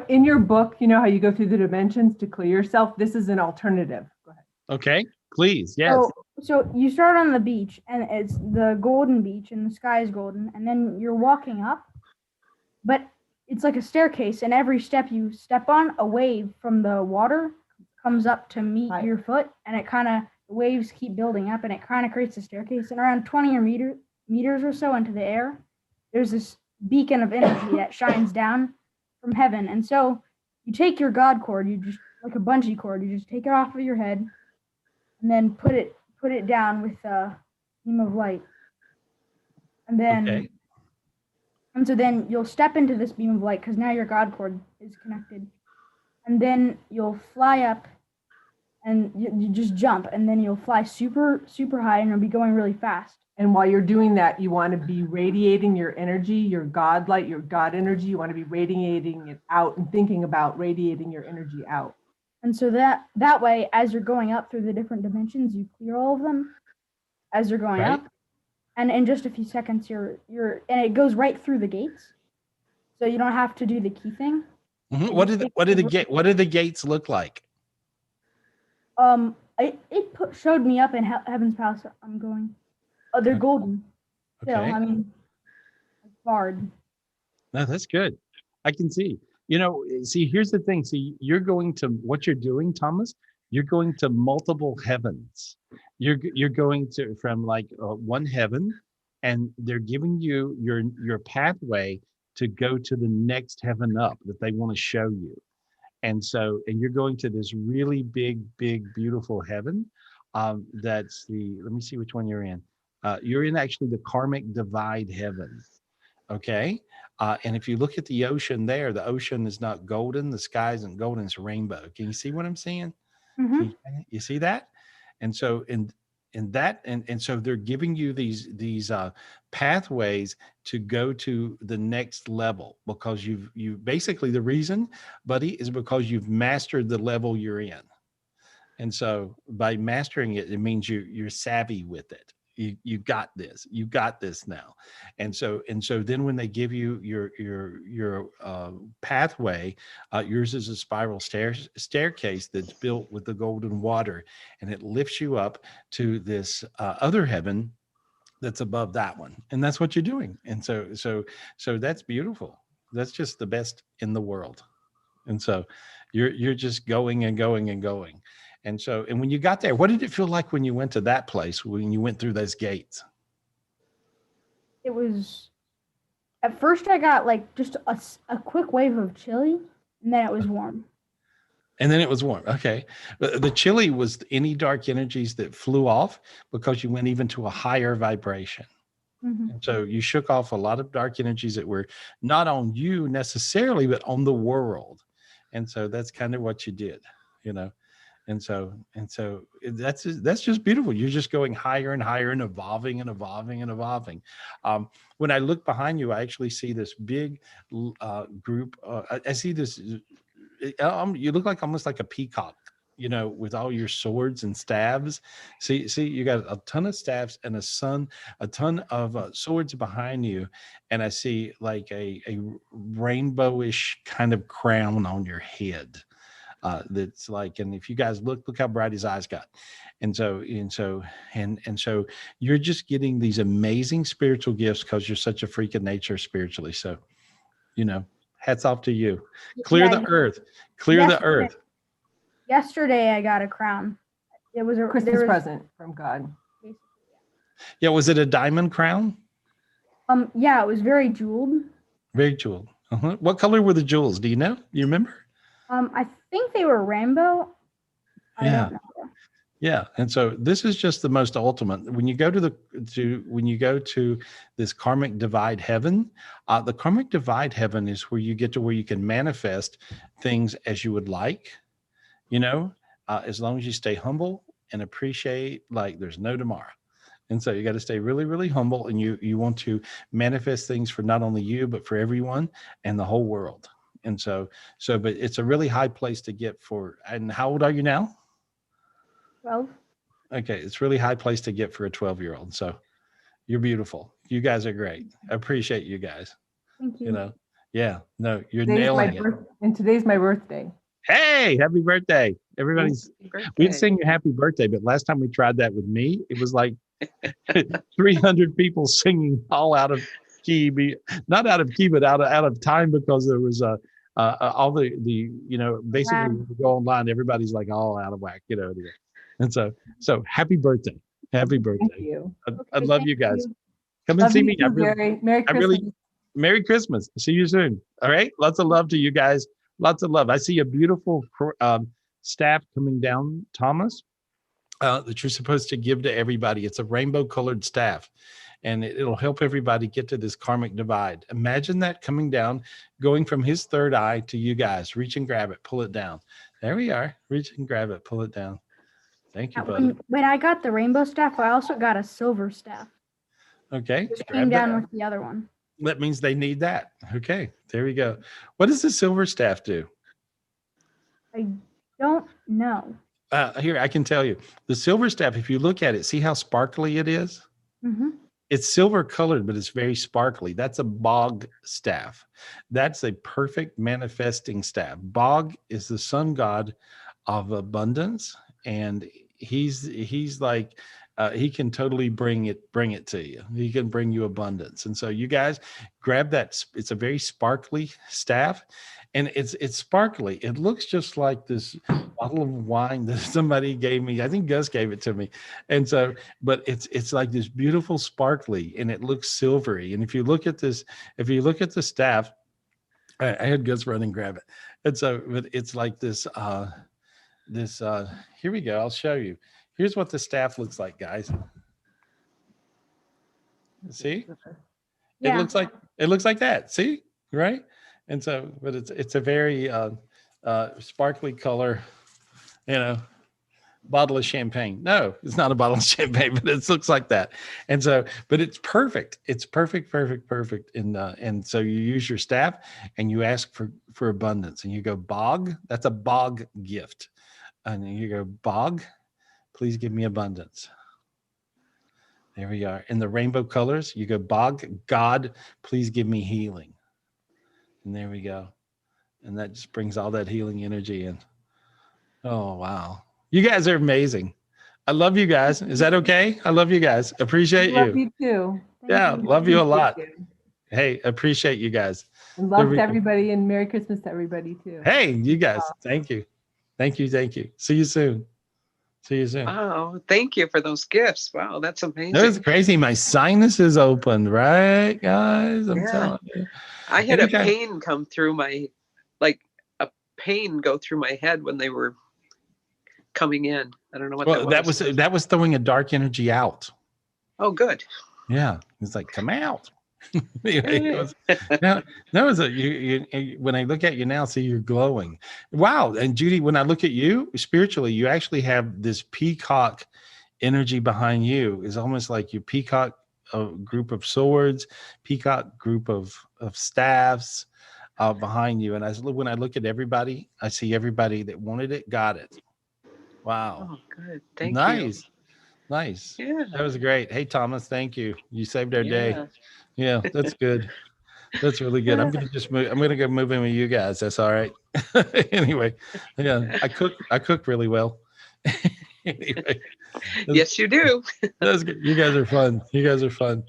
in your book, you know how you go through the dimensions to clear yourself? This is an alternative. Go ahead. Okay, please. Yes. So you start on the beach, and it's the golden beach, and the sky is golden, and then you're walking up, but it's like a staircase, and every step you step on, a wave from the water comes up to meet your foot, and the waves keep building up, and it kind of creates a staircase, and around 20 meters or so into the air, there's this beacon of energy that shines down from heaven. And so you take your God cord, you just, like a bungee cord, you just take it off of your head, and then put it down with a beam of light. And then, and so then you'll step into this beam of light because now your God cord is connected. And then you'll fly up and you just jump, and then you'll fly super, super high, and you'll be going really fast. And while you're doing that, you want to be radiating your energy, your God light, your God energy. You want to be radiating it out and thinking about radiating your energy out. And so that way, as you're going up through the different dimensions, you clear all of them as you're going up. And in just a few seconds, and it goes right through the gates. So you don't have to do the key thing. Mm-hmm. What do the gates look like? Showed me up in Heaven's Palace. I'm going. Oh, they're golden. Okay. So, I mean, barred. No, that's good. I can see. See, here's the thing. See, what you're doing, Thomas, you're going to multiple heavens. You're going to from like one heaven, and they're giving you your pathway to go to the next heaven up that they want to show you. And you're going to this really big, beautiful heaven. Let me see which one you're in. You're in actually the karmic divide heaven. Okay. And if you look at the ocean there, the ocean is not golden. The sky isn't golden. It's rainbow. Can you see what I'm seeing? Mm-hmm. You see that? And so so they're giving you these pathways to go to the next level, because you basically, the reason, buddy, is because you've mastered the level you're in. And so by mastering it, it means you're savvy with it. You got this. You got this now. And so then when they give you your pathway, yours is a spiral staircase that's built with the golden water, and it lifts you up to this other heaven that's above that one. And that's what you're doing. And so that's beautiful. That's just the best in the world. And so you're just going and going and going. And when you got there, what did it feel like when you went to that place, when you went through those gates? It was, at first I got like just a quick wave of chilly, and then it was warm. And then it was warm. Okay. But the chilly was any dark energies that flew off because you went even to a higher vibration. Mm-hmm. And so you shook off a lot of dark energies that were not on you necessarily, but on the world. And so that's kind of what you did, And so that's just beautiful. You're just going higher and higher and evolving and evolving and evolving. When I look behind you, I actually see this big group. I see this. You look like almost like a peacock, with all your swords and staves. See, you got a ton of staves and a ton of swords behind you, and I see like a rainbowish kind of crown on your head. That's like, and if you guys look how bright his eyes got. And so you're just getting these amazing spiritual gifts because you're such a freak of nature spiritually. So, hats off to you. Clear the earth. Yesterday I got a crown. It was a Christmas present from God. Yeah. Was it a diamond crown? Yeah, it was very jeweled. Very jeweled. Uh-huh. What color were the jewels? Do you know? Do you remember? I think they were rainbow. I don't know. Yeah. And so this is just the most ultimate. When you go to this karmic divide heaven, the karmic divide heaven is where you get to where you can manifest things as you would like, as long as you stay humble and appreciate like there's no tomorrow. And so you got to stay really, really humble, and you want to manifest things for not only you, but for everyone and the whole world. And but it's a really high place to get for, and how old are you now? 12. Okay. It's really high place to get for a 12-year-old. So you're beautiful. You guys are great. I appreciate you guys. Thank you. Yeah, no, you're nailing it. And today's my birthday. Hey, happy birthday. We'd sing you happy birthday, but last time we tried that with me, it was like 300 people singing all out of key, not out of key, but out of time, because there was all the basically when you go online, everybody's like all out of whack, and so happy birthday. Thank you. I love you guys. Come and see me. Merry Christmas. Merry Christmas. See you soon. All right. Lots of love to you guys. Lots of love. I see a beautiful staff coming down, Thomas, that you're supposed to give to everybody. It's a rainbow colored staff, and it'll help everybody get to this karmic divide. Imagine that coming down, going from his third eye to you guys. Reach and grab it, pull it down. There we are. Reach and grab it, pull it down. Thank you, buddy. When I got the rainbow staff, I also got a silver staff. Okay. It came down with the other one. That means they need that. Okay, there we go. What does the silver staff do? I don't know. Here, I can tell you. The silver staff, if you look at it, see how sparkly it is? Mm-hmm. It's silver colored, but it's very sparkly. That's a bog staff. That's a perfect manifesting staff. Bog is the sun god of abundance, and he's like he can totally bring it to you. He can bring you abundance. And so you guys grab that. It's a very sparkly staff, and it's sparkly. It looks just like this bottle of wine that somebody gave me. I think Gus gave it to me. And so, but it's like this beautiful sparkly, and it looks silvery. And if you look at this, if you look at the staff, I had Gus run and grab it. And so, but it's like this, here we go. I'll show you. Here's what the staff looks like, guys. See? Yeah. It looks like that. See? Right? And so, but it's a very sparkly color, bottle of champagne. No, it's not a bottle of champagne, but it looks like that. And so, but it's perfect. It's perfect. And so you use your staff and you ask for abundance, and you go bog. That's a bog gift. And then you go bog, please give me abundance. There we are. In the rainbow colors, you go bog, God, please give me healing. And there we go. And that just brings all that healing energy in. Oh, wow. You guys are amazing. I love you guys. Is that okay? I love you guys. Appreciate you. Love you too. Yeah, love you a lot. Hey, appreciate you guys. And love to everybody, and Merry Christmas to everybody too. Hey, you guys. Thank you. Thank you. See you soon. Wow, thank you for those gifts. Wow, that's amazing. That was crazy. My sinuses opened, right, guys? I'm telling you. I had a pain come through a pain go through my head when they were coming in. I don't know what that was. That was throwing a dark energy out. Oh, good. Yeah, it's like, come out. When I look at you now, see, you're glowing. Wow. And Judy, when I look at you spiritually, you actually have this peacock energy behind you. It's almost like your peacock group of swords, peacock group of staffs behind you. And when I look at everybody, I see everybody that wanted it got it. Wow. Oh, good. Thank you. Nice. Yeah. That was great. Hey, Thomas, thank you. You saved our day. Yeah, that's good. That's really good. I'm gonna go move in with you guys. That's all right. Anyway, yeah, I cook really well. Anyway, yes, you do. That's good. You guys are fun.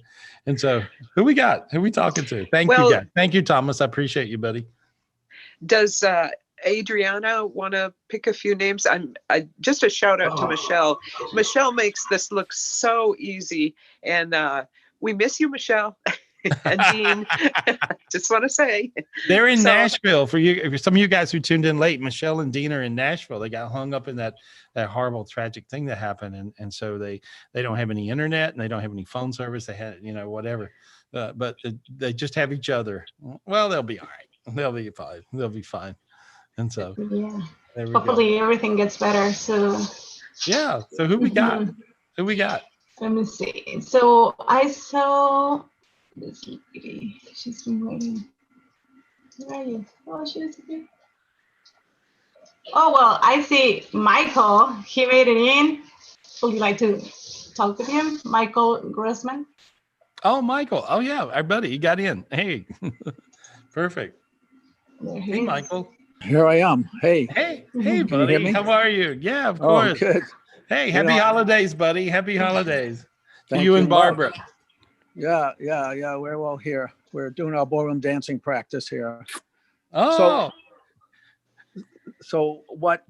And so, who we got? Who we talking to? Thank you, guys. Thank you, Thomas. I appreciate you, buddy. Does Adriana want to pick a few names? I just a shout out to Michelle. Michelle makes this look so easy, and we miss you, Michelle. And Dean, just want to say they're in Nashville. For some of you guys who tuned in late, Michelle and Dean are in Nashville. They got hung up in that horrible, tragic thing that happened, and so they don't have any internet and they don't have any phone service. They had whatever, but they just have each other. Well, they'll be all right. They'll be fine. They'll be fine. And so hopefully everything gets better soon. Yeah. So who we got? Who we got? Let me see. So I saw this lady. She's been waiting. Where are you? Oh, she disappeared. Oh, well, I see Michael. He made it in. Would you like to talk to him? Michael Grossman. Oh, Michael. Oh, yeah. Our buddy. He got in. Hey. Perfect. Hey, Michael. Here I am. Hey. Hey, buddy. How are you? Yeah, of course. Good. Hey, happy holidays, buddy. Happy holidays. To you and Barbara. Much. Yeah. We're well here. We're doing our ballroom dancing practice here. Oh. So what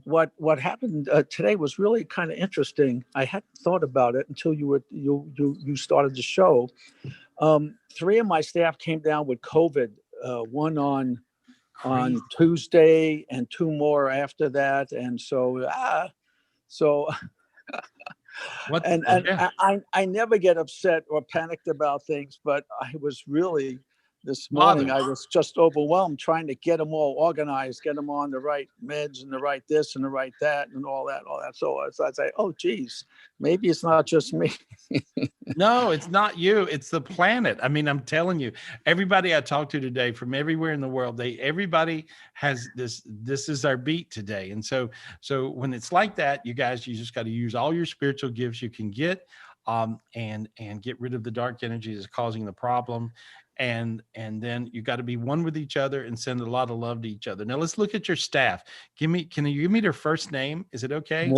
happened today was really kind of interesting. I hadn't thought about it until you started the show. 3 of my staff came down with COVID. One on Tuesday and 2 more after that, and so I never get upset or panicked about things, but I was really this morning. I was just overwhelmed trying to get them all organized, get them on the right meds and the right this and the right that and all that. So I'd say, oh, geez, maybe it's not just me. No, it's not you. It's the planet. I mean, I'm telling you, everybody I talked to today from everywhere in the world, everybody has this. This is our beat today. And so when it's like that, you guys, you just got to use all your spiritual gifts you can get, and get rid of the dark energy that's causing the problem. And then you got to be one with each other and send a lot of love to each other. Now let's look at your staff. Can you give me their first name? Is it okay?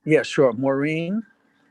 Yeah, sure. Maureen.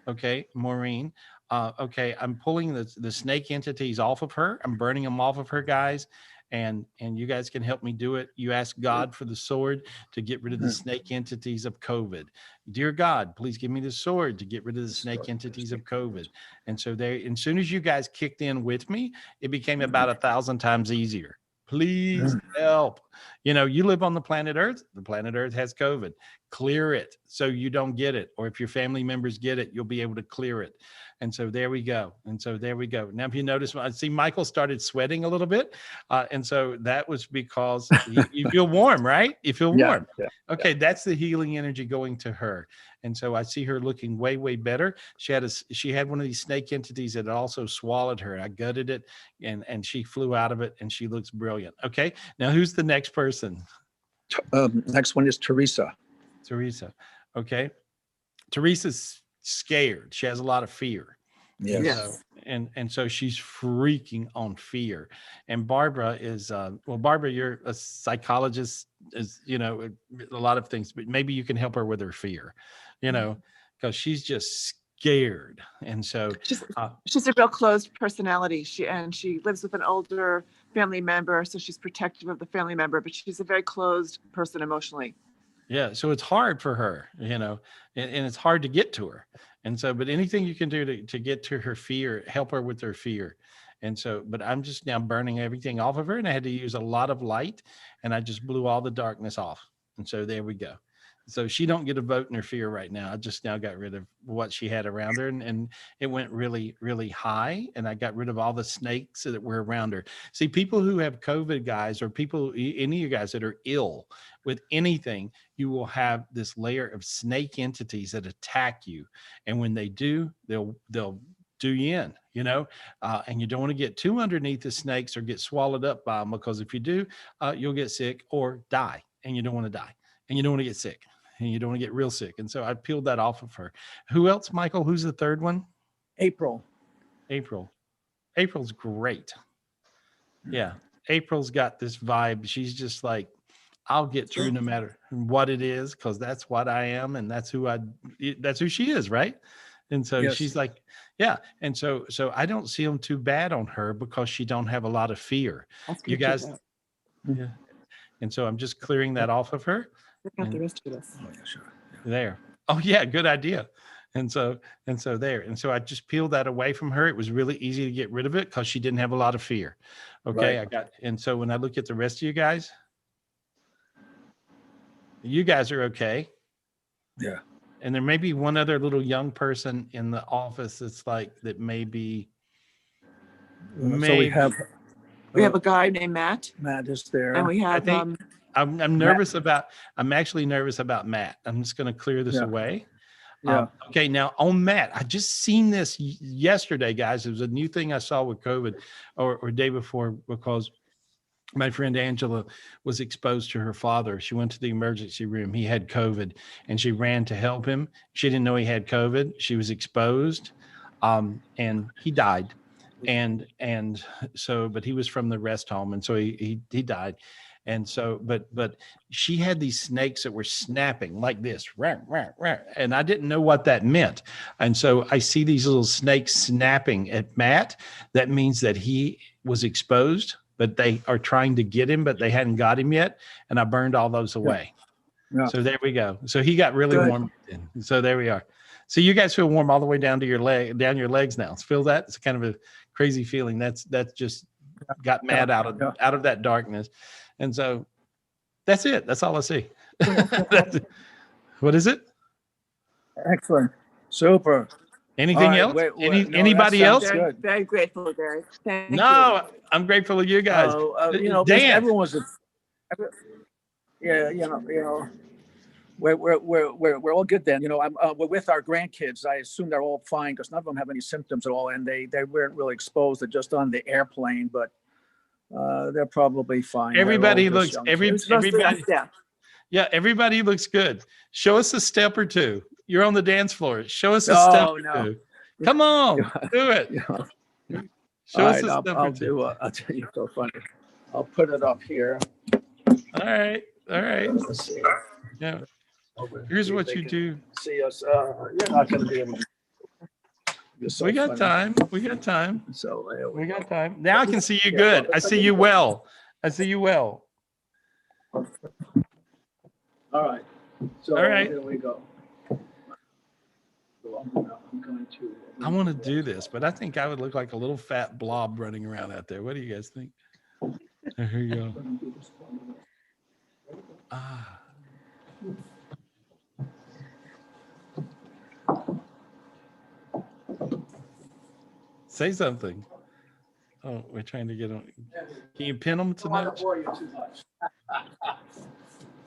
Okay, Maureen. Okay, I'm pulling the snake entities off of her. I'm burning them off of her, guys. And you guys can help me do it. You ask God for the sword to get rid of the snake entities of COVID. Dear God, please give me the sword to get rid of the snake entities of COVID. And so as soon as you guys kicked in with me, it became about 1,000 times easier. Please help. You know, you live on the planet Earth. The planet Earth has COVID. Clear it so you don't get it. Or if your family members get it, you'll be able to clear it. And so there we go. Now, if you notice, I see Michael started sweating a little bit. And so that was because you feel warm, right? You feel warm. Yeah, okay. That's the healing energy going to her. And so I see her looking way, way better. She had one of these snake entities that also swallowed her. I gutted it and she flew out of it and she looks brilliant. Okay. Now who's the next person? Next one is Teresa. Okay. Teresa's scared. She has a lot of fear. Yes. And so she's freaking on fear. And Barbara is Barbara, you're a psychologist, is, you know, a lot of things, but maybe you can help her with her fear, you know, because she's just scared. And so she's a real closed personality. She lives with an older family member, so she's protective of the family member, but she's a very closed person emotionally. Yeah. So it's hard for her, you know, and it's hard to get to her. And so, but anything you can do to get to her fear, help her with her fear. And so, but I'm just now burning everything off of her, and I had to use a lot of light, and I just blew all the darkness off. And so there we go. So she don't get a vote in her fear right now. I just now got rid of what she had around her, and it went really, really high. And I got rid of all the snakes that were around her. See, people who have COVID, guys, or any of you guys that are ill with anything, you will have this layer of snake entities that attack you. And when they do, they'll do you in, you know, and you don't want to get too underneath the snakes or get swallowed up by them, because if you do, you'll get sick or die, and you don't want to die, and you don't want to get sick, and you don't want to get real sick. And so I peeled that off of her. Who else, Michael? Who's the third one? April's great. Yeah. April's got this vibe. She's just like, I'll get through no matter what it is, because that's what I am, and that's who she is, right? And so yes. She's like, yeah. And so I don't see them too bad on her, because she don't have a lot of fear. You guys, yeah. And so I'm just clearing that off of her. Got the rest of this. Oh, yeah, sure. Yeah. There. Oh yeah, good idea. And so there. And so I just peeled that away from her. It was really easy to get rid of it because she didn't have a lot of fear. Okay. Right. And so when I look at the rest of you guys are okay. Yeah. And there may be one other little young person in the office that's like, that may be. So we have a guy named Matt. Matt is there. And we have, I'm nervous I'm actually nervous about Matt. I'm just going to clear this away. Yeah. Okay. Now on Matt, I just seen this yesterday, guys. It was a new thing I saw with COVID or day before, because my friend Angela was exposed to her father. She went to the emergency room. He had COVID, and she ran to help him. She didn't know he had COVID. She was exposed, and he died. And so, but he was from the rest home. And so he died. And so, but she had these snakes that were snapping like this, and I didn't know what that meant. And so I see these little snakes snapping at Matt. That means that he was exposed, but they are trying to get him, but they hadn't got him yet. And I burned all those away. Yeah. So there we go. So he got really warm. So there we are. So you guys feel warm all the way down to your legs now. Feel that? It's kind of a crazy feeling. That's just got Matt out of that darkness. And so that's it. That's all I see. What is it? Excellent. Super. Anything else? Anybody else? Very, very grateful, Gary. Thank No, you. I'm grateful to you guys. Dan, everyone's we're all good then. We're with our grandkids. I assume they're all fine because none of them have any symptoms at all, and they weren't really exposed. They're just on the airplane, but they're probably fine. Everybody looks everybody looks good. Show us a step or two. You're on the dance floor. Show us a step or two. Come on, do it. Show us a step or two. I'll tell you, so funny. I'll put it up here. All right. Let's see. Yeah. Here's what you do. See us. You're not going to be able to. We got time. We got time. So we got time. Now I can see you good. I see you well. All right. So here we go. I want to do this, but I think I would look like a little fat blob running around out there. What do you guys think? Here you go. Say something. Oh, we're trying to get them. Can you pin them too much?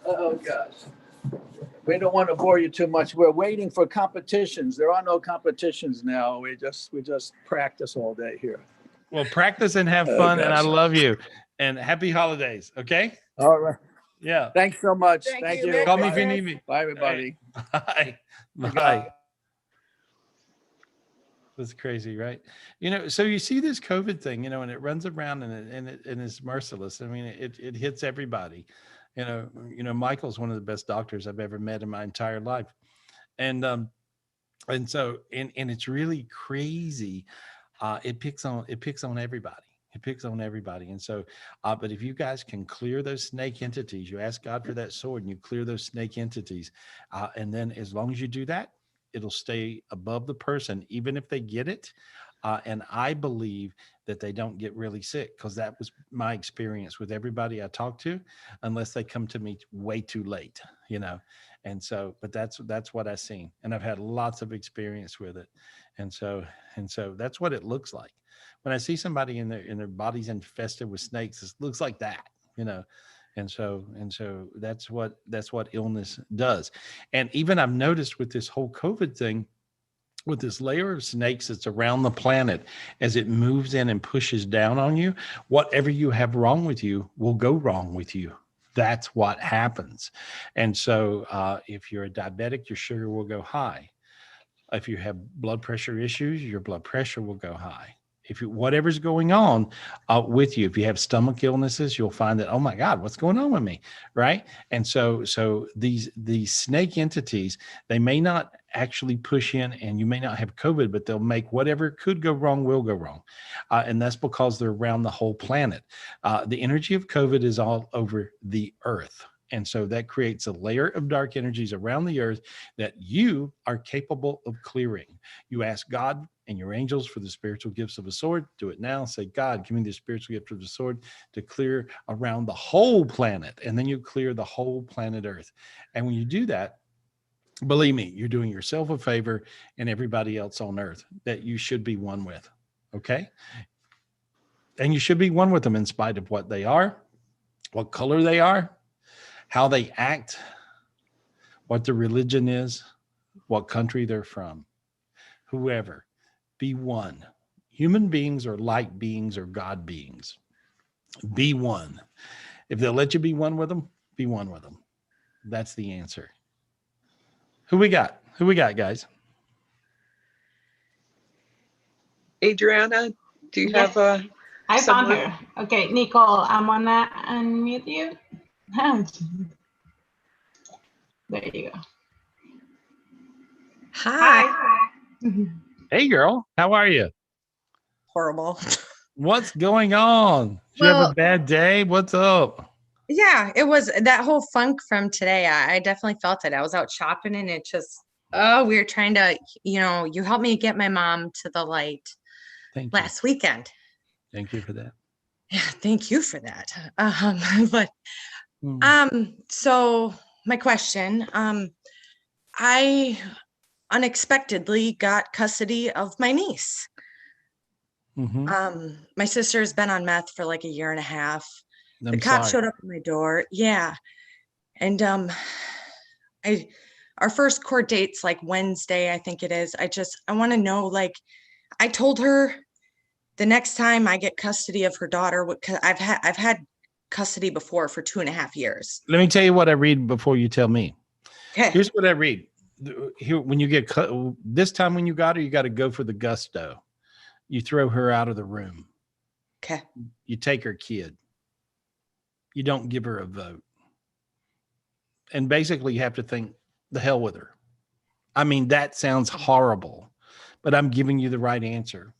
Oh gosh. We don't want to bore you too much. We're waiting for competitions. There are no competitions now. We just practice all day here. Well, practice and have fun, and I love you. And happy holidays, okay? All right. Yeah. Thanks so much. Thank you. Call me if you need me. Bye, everybody. Right. Bye. That's crazy, right? So you see this COVID thing, and it runs around and it's merciless. I mean, it hits everybody. Michael's one of the best doctors I've ever met in my entire life. And so it's really crazy. It picks on everybody. It picks on everybody. And so, but if you guys can clear those snake entities, you ask God for that sword and you clear those snake entities. And then as long as you do that, it'll stay above the person, even if they get it. And I believe that they don't get really sick, because that was my experience with everybody I talked to, unless they come to me way too late, And so, but that's what I've seen. And I've had lots of experience with it. And so that's what it looks like. When I see somebody in their bodies infested with snakes, it looks like that, And so that's what illness does. And even I've noticed with this whole COVID thing, with this layer of snakes that's around the planet, as it moves in and pushes down on you, whatever you have wrong with you will go wrong with you. That's what happens. And so if you're a diabetic, your sugar will go high. If you have blood pressure issues, your blood pressure will go high. Whatever's going on with you, if you have stomach illnesses, you'll find that, oh my God, what's going on with me, right? And so these snake entities, they may not actually push in, and you may not have COVID, but they'll make whatever could go wrong will go wrong, and that's because they're around the whole planet. The energy of COVID is all over the earth. And so that creates a layer of dark energies around the earth that you are capable of clearing. You ask God and your angels for the spiritual gifts of a sword. Do it now. Say, God, give me the spiritual gift of the sword to clear around the whole planet. And then you clear the whole planet Earth. And when you do that, believe me, you're doing yourself a favor and everybody else on earth that you should be one with. Okay? And you should be one with them in spite of what they are, what color they are, how they act, what their religion is, what country they're from, whoever. Be one. Human beings are light beings or God beings. Be one. If they'll let you be one with them, be one with them. That's the answer. Who we got, guys? Adriana, do you have a... I found her. Okay, Nicole, I'm gonna unmute you. There you go. Hi. Hey, girl. How are you? Horrible. What's going on? Did you have a bad day? What's up? Yeah, it was that whole funk from today. I definitely felt it. I was out shopping and it just, we were trying to, you helped me get my mom to the light last weekend. Thank you for that. Yeah, thank you for that. So my question, unexpectedly got custody of my niece. Mm-hmm. My sister's been on meth for like a year and a half. The I'm cop sorry. showed up at my door. Yeah. And our first court date's like Wednesday, I think it is. I want to know, like, I told her the next time I get custody of her daughter, because I've had custody before for 2.5 years. Let me tell you what I read before you tell me. Okay. Here's what I read. Here, when you get this time when you got her, you got to go for the gusto. You throw her out of the room. Okay. You take her kid. You don't give her a vote. And basically, you have to think, the hell with her. I mean, that sounds horrible, but I'm giving you the right answer.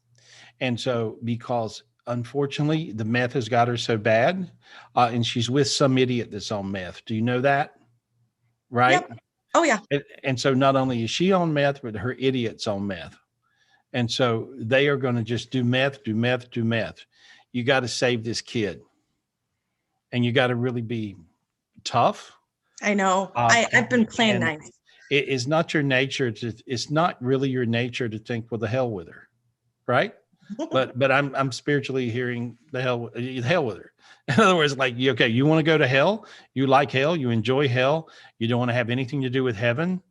And so, because unfortunately, the meth has got her so bad, and she's with some idiot that's on meth. Do you know that? Right? Yep. Oh, yeah. And so, not only is she on meth, but her idiot's on meth. And so, they are going to just do meth, do meth, do meth. You got to save this kid. And you got to really be tough. I know. I've been playing nice. It is not your nature it's not really your nature to think, well, the hell with her. Right. but I'm spiritually hearing the hell with her. In other words, like, okay, you want to go to hell? You like hell? You enjoy hell? You don't want to have anything to do with heaven?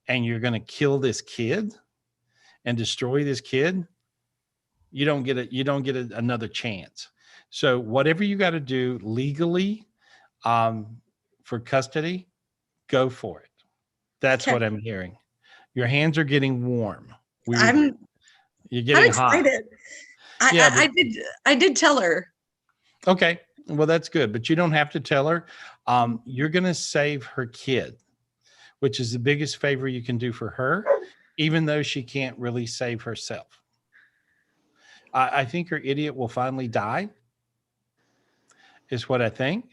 And you're going to kill this kid and destroy this kid? You don't get another chance. So whatever you got to do legally, for custody, go for it. That's what I'm hearing. Your hands are getting warm. You're getting hot. I did tell her. Okay. Well, that's good, but you don't have to tell her. You're going to save her kid, which is the biggest favor you can do for her, even though she can't really save herself. I think her idiot will finally die, is what I think.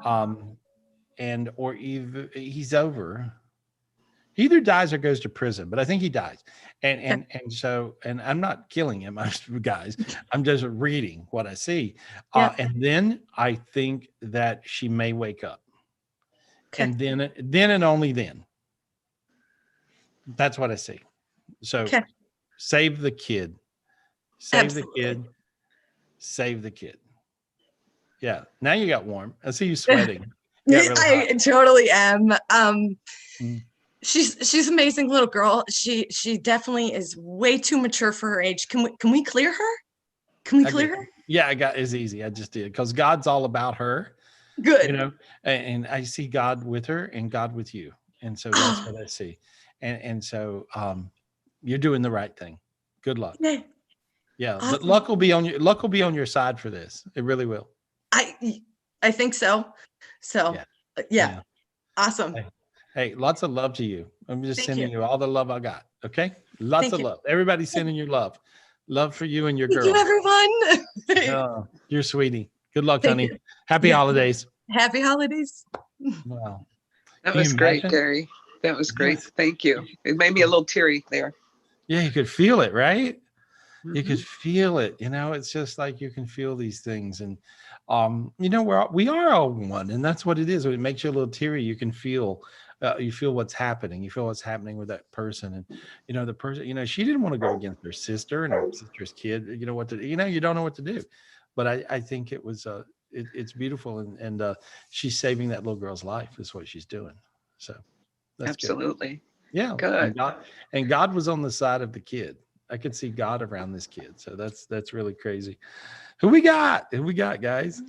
Or either he's over. He either dies or goes to prison, but I think he dies. And I'm not killing him, guys. I'm just reading what I see. And then I think that she may wake up. Okay. And then and only then. That's what I see. So save the kid. Save the kid. Save the kid. Yeah. Now you got warm. I see you sweating. Really I totally am. She's an amazing little girl. She definitely is way too mature for her age. Can we clear her? Can we clear her? Yeah, it's easy. I just did, because God's all about her. Good. You know, and I see God with her and God with you. And so that's what I see. And so you're doing the right thing. Good luck. Yeah. Awesome. But luck will be on your side for this. It really will. I think so. So yeah. Awesome. Hey, lots of love to you. I'm just sending you all the love I got. Okay. Lots of love. Everybody's sending you love. Love for you and your girl. Thank you, everyone. You're sweetie. Good luck, honey. Happy holidays. Happy holidays. Wow. That was great, Gary. That was great. Yes. Thank you. It made me a little teary there. Yeah, you could feel it, right? Mm-hmm. You could feel it. You know, it's just like you can feel these things. And, you know, we are all one. And that's what it is. When it makes you a little teary, you can feel you feel what's happening. You feel what's happening with that person. And, you know, the person, you know, she didn't want to go against her sister and her sister's kid. You know what to do. You know, you don't know what to do. But I think it was, it's beautiful. And she's saving that little girl's life is what she's doing. So that's absolutely. Good. Yeah. Good. And God was on the side of the kid. I could see God around this kid. So that's really crazy. Who we got, guys?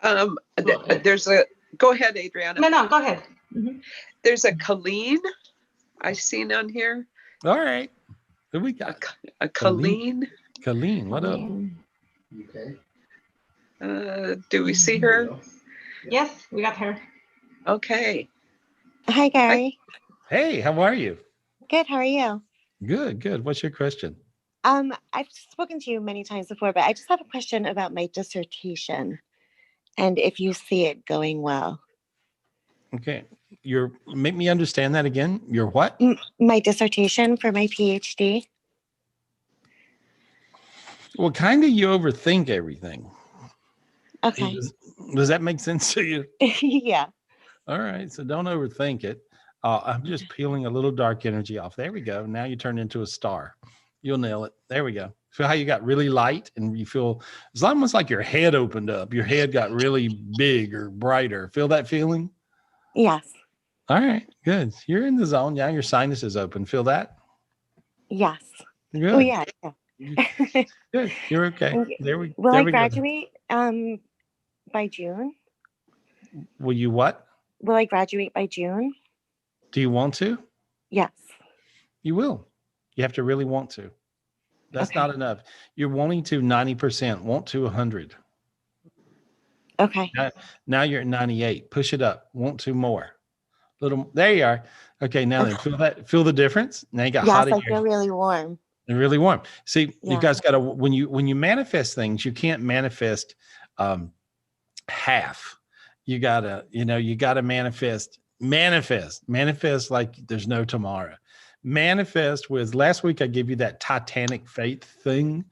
There's go ahead, Adriana. No, go ahead. Mm-hmm. There's a Colleen I seen on here. All right. Who we got? A Colleen. Colleen, what up? Okay. Do we see her? Yes, we got her. Okay. Hi, Gary. Hey, how are you? Good. How are you? Good. What's your question? I've spoken to you many times before, but I just have a question about my dissertation and if you see it going well. Okay. Make me understand that again. Your what? My dissertation for my PhD. Well, kind of you overthink everything. Okay. Does that make sense to you? Yeah. All right. So don't overthink it. I'm just peeling a little dark energy off. There we go. Now you turn into a star. You'll nail it. There we go. Feel how you got really light and you feel it's almost like your head opened up. Your head got really big or brighter. Feel that feeling? Yes. All right, good. You're in the zone. Yeah, your sinus is open. Feel that? Yes. Good. Oh yeah. Good. You're okay. Will there I we graduate by June? Will you what? Will I graduate by June? Do you want to? Yes. You will. You have to really want to. That's not enough. You're wanting to 90%, want to 100. Okay. Now you're at 98. Push it up. Want to more. Little. There you are. Okay. Now then, feel that. Feel the difference. Now you got hot Yes, in I feel really warm. And really warm. See, Yeah. you guys got to when you manifest things, you can't manifest half. You gotta manifest like there's no tomorrow. Manifest with last week I gave you that Titanic faith thing,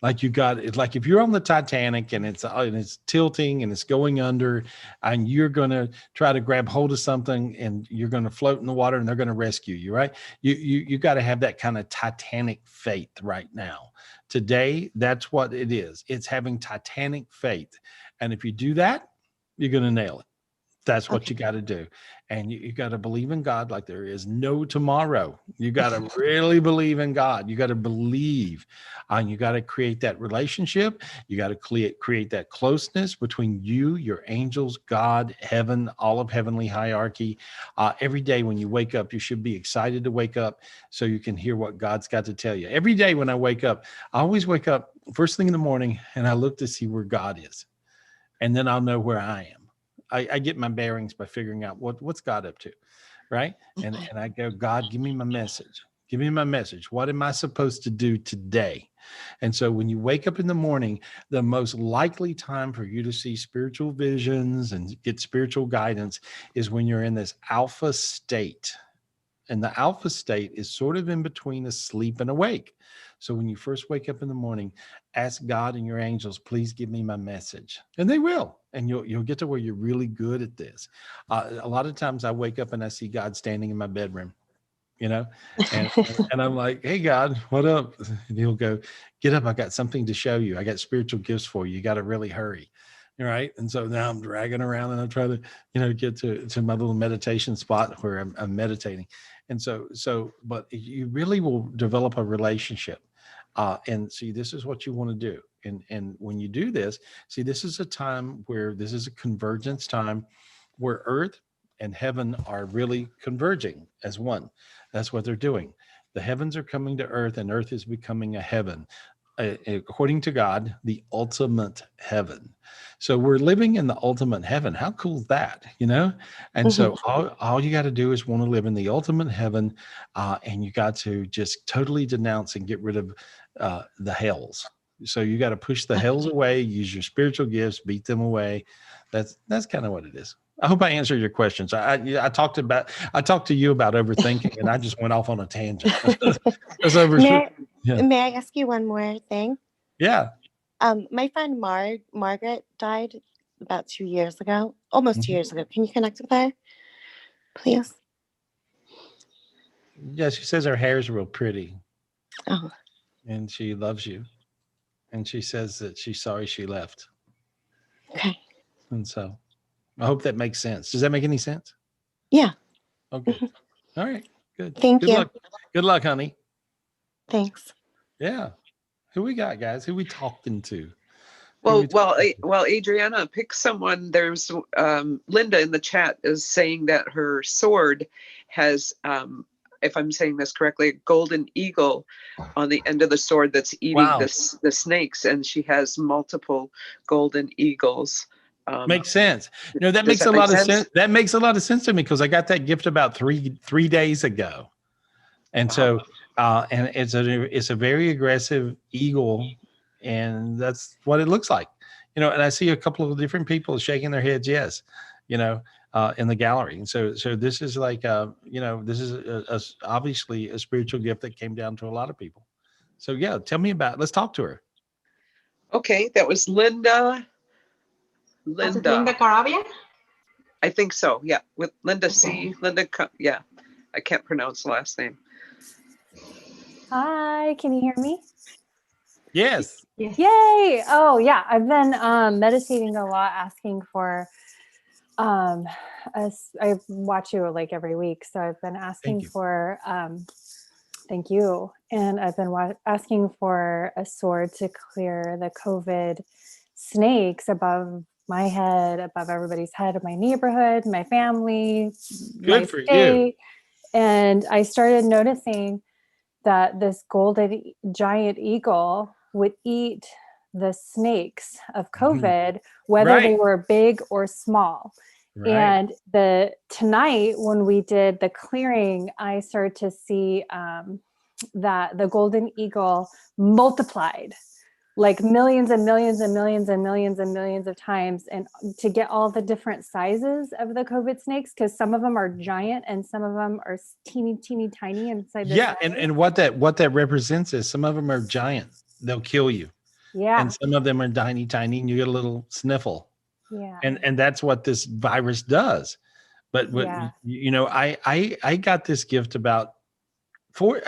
like you got it. Like if you're on the Titanic and it's tilting and it's going under, and you're gonna try to grab hold of something and you're gonna float in the water and they're gonna rescue you, right? You got to have that kind of Titanic faith right now. Today, that's what it is. It's having Titanic faith, and if you do that, you're gonna nail it. That's what you got to do. And you got to believe in God like there is no tomorrow. You got to really believe in God. You got to believe. And you got to create that relationship. You got to create that closeness between you, your angels, God, heaven, all of heavenly hierarchy. Every day when you wake up, you should be excited to wake up so you can hear what God's got to tell you. Every day when I wake up, I always wake up first thing in the morning and I look to see where God is. And then I'll know where I am. I get my bearings by figuring out what's God up to, right? And I go, God, give me my message. Give me my message. What am I supposed to do today? And so when you wake up in the morning, the most likely time for you to see spiritual visions and get spiritual guidance is when you're in this alpha state. And the alpha state is sort of in between asleep and awake. So when you first wake up in the morning, ask God and your angels, please give me my message. And they will. And you'll get to where you're really good at this. A lot of times I wake up and I see God standing in my bedroom, and I'm like, hey, God, what up? And he'll go, get up. I got something to show you. I got spiritual gifts for you. You got to really hurry. Right. And so now I'm dragging around and I'm trying to, get to my little meditation spot where I'm meditating. And but you really will develop a relationship. And see, this is what you want to do. And when you do this, see, this is a time where this is a convergence time where earth and heaven are really converging as one. That's what they're doing. The heavens are coming to earth and earth is becoming a heaven. According to God, the ultimate heaven. So we're living in the ultimate heaven. How cool is that? And so all you got to do is want to live in the ultimate heaven, and you got to just totally denounce and get rid of the hells. So you got to push the hells away, use your spiritual gifts, beat them away. That's kind of what it is. I hope I answered your questions. I talked to you about overthinking, and I just went off on a tangent. May I ask you one more thing? Yeah. My friend Margaret died about 2 years ago, almost 2 years ago. Can you connect with her, please? Yeah, she says her hair is real pretty. Oh. And she loves you. And she says that she's sorry she left. Okay. And so I hope that makes sense. Does that make any sense? Yeah. Okay. All right. Good. Thank you. Good luck, honey. Thanks. Yeah. Who we got, guys? Who we talking to? Well, Adriana, pick someone. There's Linda in the chat is saying that her sword has, if I'm saying this correctly, a golden eagle on the end of the sword that's eating the snakes, and she has multiple golden eagles. Makes sense. That makes a lot of sense. That makes a lot of sense to me because I got that gift about three days ago, and so and it's a very aggressive eagle, and that's what it looks like. And I see a couple of different people shaking their heads, yes, in the gallery. And so this is like this is obviously a spiritual gift that came down to a lot of people. So yeah, let's talk to her. Okay, that was Linda. Linda Carabia? I think so. Yeah, with Linda C. Yeah, I can't pronounce the last name. Hi, can you hear me? Yes. Yay! Oh yeah, I've been meditating a lot, asking for I watch you like every week, so I've been asking for thank you, and I've been asking for a sword to clear the COVID snakes above my head, above everybody's head of my neighborhood, my family, Good my for state. you. And I started noticing that this golden giant eagle would eat the snakes of COVID, whether they were big or small. Right. And tonight when we did the clearing, I started to see that the golden eagle multiplied like millions and millions and millions and millions and millions of times, and to get all the different sizes of the COVID snakes, because some of them are giant and some of them are teeny tiny inside the Yeah, and what that represents is some of them are giant, they'll kill you. Yeah. And some of them are tiny and you get a little sniffle. Yeah. And that's what this virus does. But you know, I got this gift about 4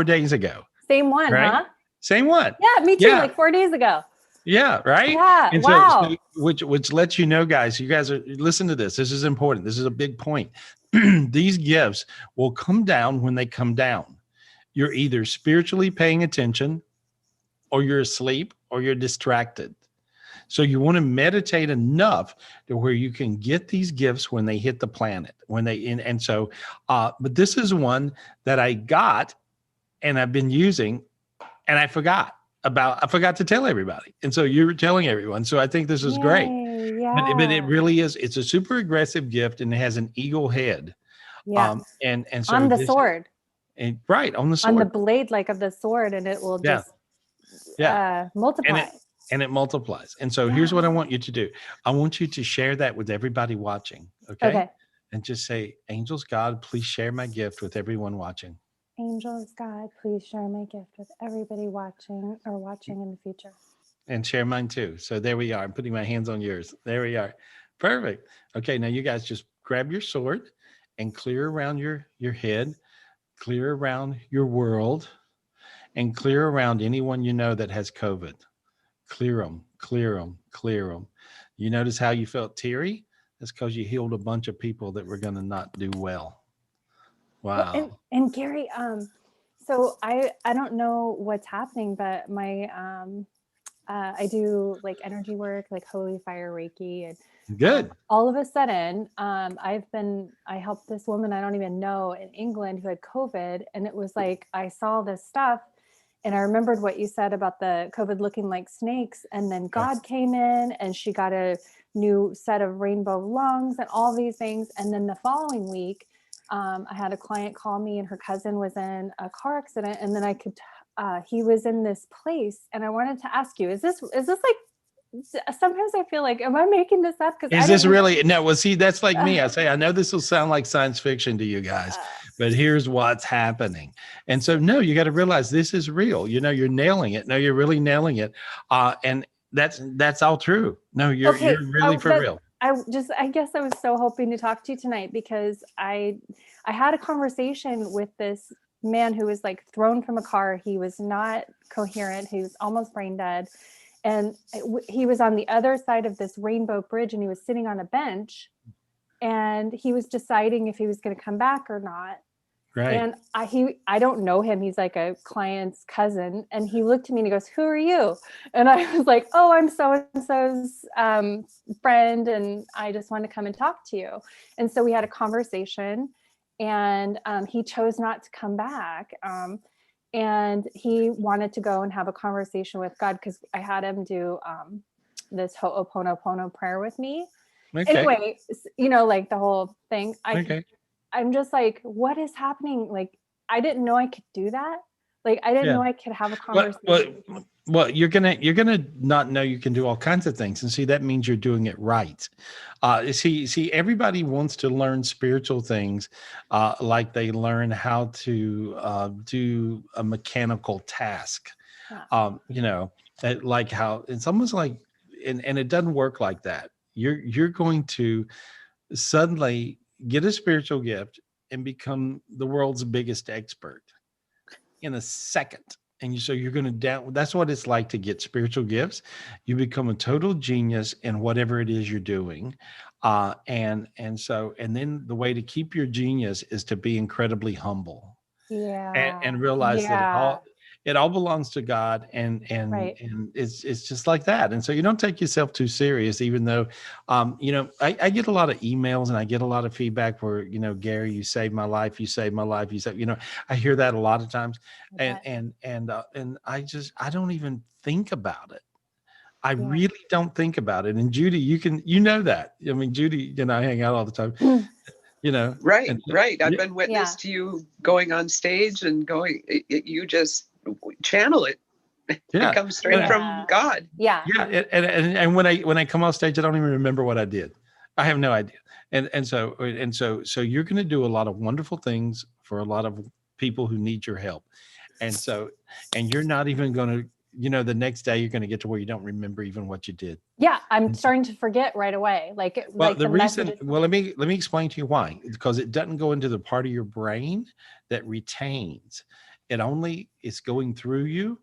days ago. Same one, right? huh? Same one. Yeah, me too. Like 4 days ago. Yeah, right. Yeah. And wow. So which lets you know, guys, you guys are listen to this. This is important. This is a big point. These gifts will come down when they come down. You're either spiritually paying attention, or you're asleep, or you're distracted. So you want to meditate enough to where you can get these gifts when they hit the planet, but this is one that I got and I've been using, and I forgot to tell everybody. And so you were telling everyone. So I think this is great. Yeah. But it really is. It's a super aggressive gift, and it has an eagle head. Yeah. And so on the sword. Right. On the sword. On the blade, like of the sword, and it will just multiply. And it multiplies. And so here's what I want you to do. I want you to share that with everybody watching. Okay. And just say, angels, God, please share my gift with everyone watching. Angels, God, please share my gift with everybody watching in the future. And share mine too. So there we are. I'm putting my hands on yours. There we are. Perfect. Okay. Now you guys just grab your sword and clear around your head, clear around your world, and clear around anyone you know that has COVID. Clear them, clear them, clear them. You notice how you felt teary? That's because you healed a bunch of people that were going to not do well. Wow. Well, and Gary, so I don't know what's happening, but my I do like energy work, like holy fire Reiki, and good. All of a sudden, I helped this woman I don't even know in England who had COVID, and it was like I saw this stuff. And I remembered what you said about the COVID looking like snakes. And then God came in and she got a new set of rainbow lungs and all these things. And then the following week, I had a client call me and her cousin was in a car accident. And then he was in this place. And I wanted to ask you, is this like, sometimes I feel like, am I making this up? Is this really? No, well, see, that's like me. I say, I know this will sound like science fiction to you guys, but here's what's happening. And so, no, you got to realize this is real. You know, you're nailing it. No, you're really nailing it. And that's all true. No, you're really for real. I guess I was so hoping to talk to you tonight because I had a conversation with this man who was like thrown from a car. He was not coherent. He was almost brain dead. And he was on the other side of this rainbow bridge and he was sitting on a bench and he was deciding if he was going to come back or not. Right. And I don't know him. He's like a client's cousin. And he looked at me and he goes, "Who are you?" And I was like, "Oh, I'm so-and-so's friend. And I just want to come and talk to you." And so we had a conversation and he chose not to come back. And he wanted to go and have a conversation with God because I had him do this Ho'oponopono prayer with me. Okay. Anyway, you know, like the whole thing. I'm just like, what is happening? Like, I didn't know I could do that. Like, I didn't know I could have a conversation. Well, you're gonna not know you can do all kinds of things, and see that means you're doing it right. See, everybody wants to learn spiritual things, like they learn how to do a mechanical task. You know, like how it's almost like, and it doesn't work like that. You're going to suddenly get a spiritual gift and become the world's biggest expert in a second. And so you're going to down. That's what it's like to get spiritual gifts. You become a total genius in whatever it is you're doing. And then the way to keep your genius is to be incredibly humble and realize that it all belongs to God, and it's just like that. And so you don't take yourself too serious, even though, I get a lot of emails and I get a lot of feedback where, Gary, you saved my life, you saved my life, you saved, I hear that a lot of times, and I don't even think about it. I really don't think about it. And Judy, you know that. I mean, Judy and I hang out all the time. Right. I've been witness to you going on stage and you just channel it. Yeah. It comes straight from God. Yeah. And when I come off stage, I don't even remember what I did. I have no idea. And so you're going to do a lot of wonderful things for a lot of people who need your help. And you're not even going to, the next day you're going to get to where you don't remember even what you did. Yeah. I'm starting to forget right away. Let me explain to you why. Because it doesn't go into the part of your brain that retains. It's going through you.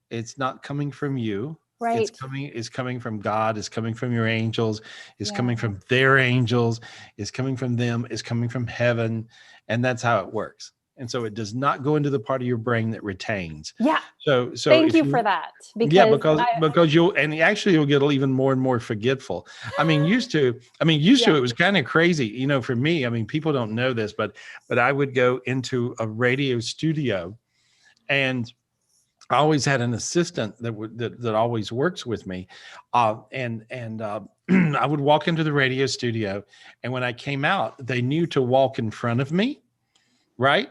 It's not coming from you. Right. It's coming from God. It's coming from your angels. It's coming from their angels. It's coming from them. It's coming from heaven. And that's how it works. And so it does not go into the part of your brain that retains. Yeah. So thank you for that. Because you'll get even more and more forgetful. Used to it was kind of crazy, for me. People don't know this, but I would go into a radio studio, and I always had an assistant that always works with me. I would walk into the radio studio, and when I came out, they knew to walk in front of me. Right.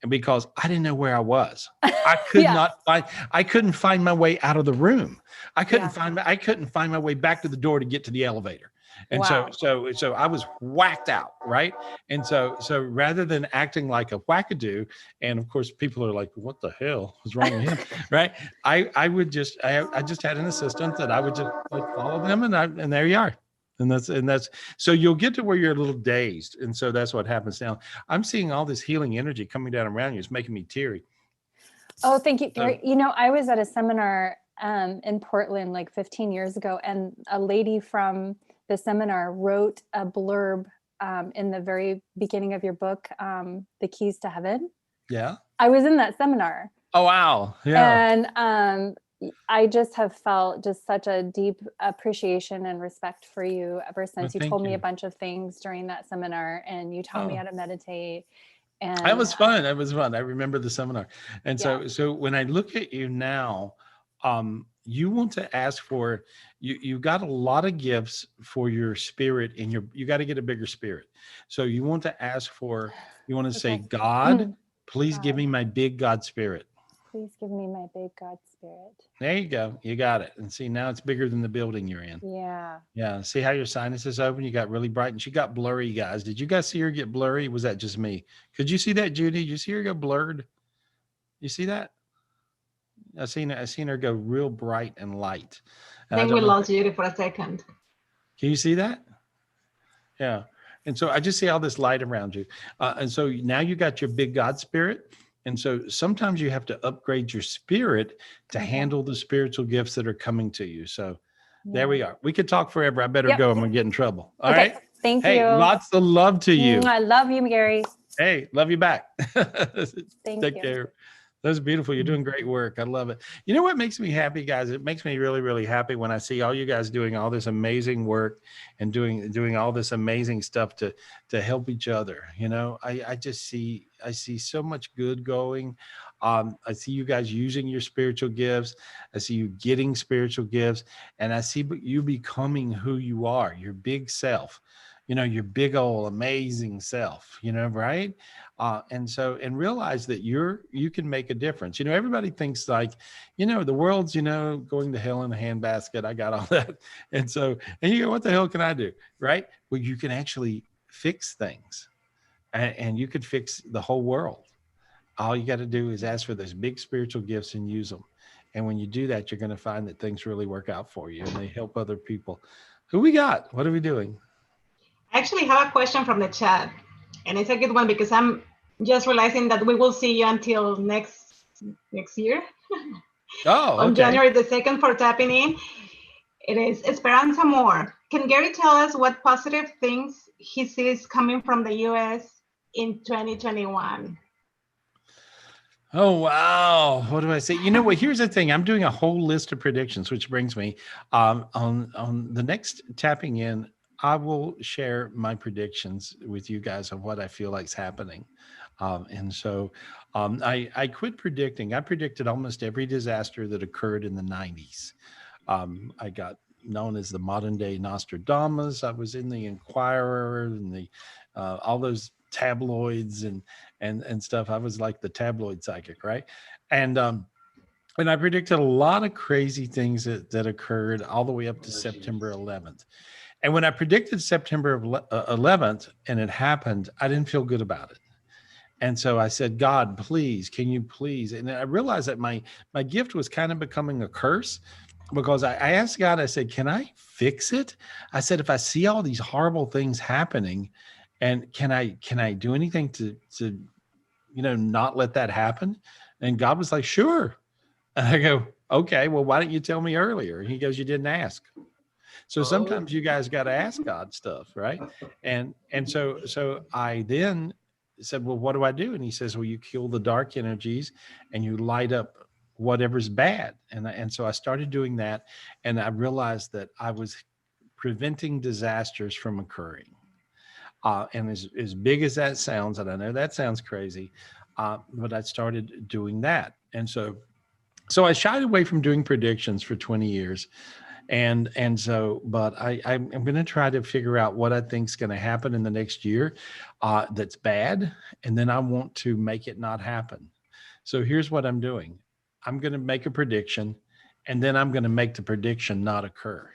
And because I didn't know where I was, I couldn't find my way out of the room. I couldn't find my way back to the door to get to the elevator. And so I was whacked out. Right. And so rather than acting like a wackadoo, and of course people are like, what the hell was wrong with him? Right. I just had an assistant that I would just follow them, and there you are. And that's so you'll get to where you're a little dazed. And so that's what happens now. I'm seeing all this healing energy coming down around you. It's making me teary. Oh, thank you, Gary. I was at a seminar in Portland like 15 years ago, and a lady from the seminar wrote a blurb in the very beginning of your book, The Keys to Heaven. Yeah. I was in that seminar. Oh, wow. Yeah. And I just have felt just such a deep appreciation and respect for you ever since. You told me a bunch of things during that seminar, and you taught me how to meditate. And that was fun. That was fun. I remember the seminar. And so when I look at you now, you want to ask for, you've got a lot of gifts for your spirit, and you got to get a bigger spirit. So you want to ask for, you want to say, God, please give me my big God spirit. Please give me my big God spirit. There you go. You got it. And see, now it's bigger than the building you're in. Yeah. Yeah. See how your sinuses open? You got really bright, and she got blurry, guys. Did you guys see her get blurry? Was that just me? Could you see that, Judy? Did you see her go blurred? You see that? I seen her go real bright and light. I think we lost Judy for a second. Can you see that? Yeah. And so I just see all this light around you. And so now you got your big God spirit. And so sometimes you have to upgrade your spirit to handle the spiritual gifts that are coming to you. So there we are. We could talk forever. I better go. I'm going to get in trouble. All right. Thank you. Hey, lots of love to you. I love you, Gary. Hey, love you back. Take care. That's beautiful. You're doing great work. I love it. You know what makes me happy, guys? It makes me really, really happy when I see all you guys doing all this amazing work and doing all this amazing stuff to help each other. I see so much good going. I see you guys using your spiritual gifts. I see you getting spiritual gifts, and I see you becoming who you are, your big self. Your big old amazing self, right? And realize that you can make a difference. Everybody thinks like, the world's, going to hell in a handbasket. I got all that. And you go, what the hell can I do? Right? Well, you can actually fix things, and you could fix the whole world. All you got to do is ask for those big spiritual gifts and use them. And when you do that, you're going to find that things really work out for you, and they help other people. Who we got? What are we doing? I actually have a question from the chat, and it's a good one because I'm just realizing that we will see you until next year. Oh, On okay. January the 2nd for tapping in. It is Esperanza Moore. Can Gary tell us what positive things he sees coming from the U.S. in 2021? Oh, wow. What do I say? You know what? Here's the thing. I'm doing a whole list of predictions, which brings me on the next tapping in. I will share my predictions with you guys of what I feel like is happening. And so I quit predicting. I predicted almost every disaster that occurred in the 90s. I got known as the modern day Nostradamus. I was in the Inquirer and the all those tabloids and stuff. I was like the tabloid psychic, right? And I predicted a lot of crazy things that occurred all the way up to September 11th. And when I predicted September 11th and it happened, I didn't feel good about it. And so I said, God, please, can you please? And I realized that my gift was kind of becoming a curse, because I asked God, I said, can I fix it? I said, if I see all these horrible things happening, and can I do anything to not let that happen? And God was like, sure. And I go, okay, well, why didn't you tell me earlier? And he goes, you didn't ask. So sometimes you guys got to ask God stuff, right? And so I then said, well, what do I do? And he says, well, you kill the dark energies and you light up whatever's bad. And so I started doing that, and I realized that I was preventing disasters from occurring. And as big as that sounds, and I know that sounds crazy, but I started doing that. And so I shied away from doing predictions for 20 years. And so, but I'm going to try to figure out what I think is going to happen in the next year that's bad. And then I want to make it not happen. So here's what I'm doing. I'm going to make a prediction, and then I'm going to make the prediction not occur.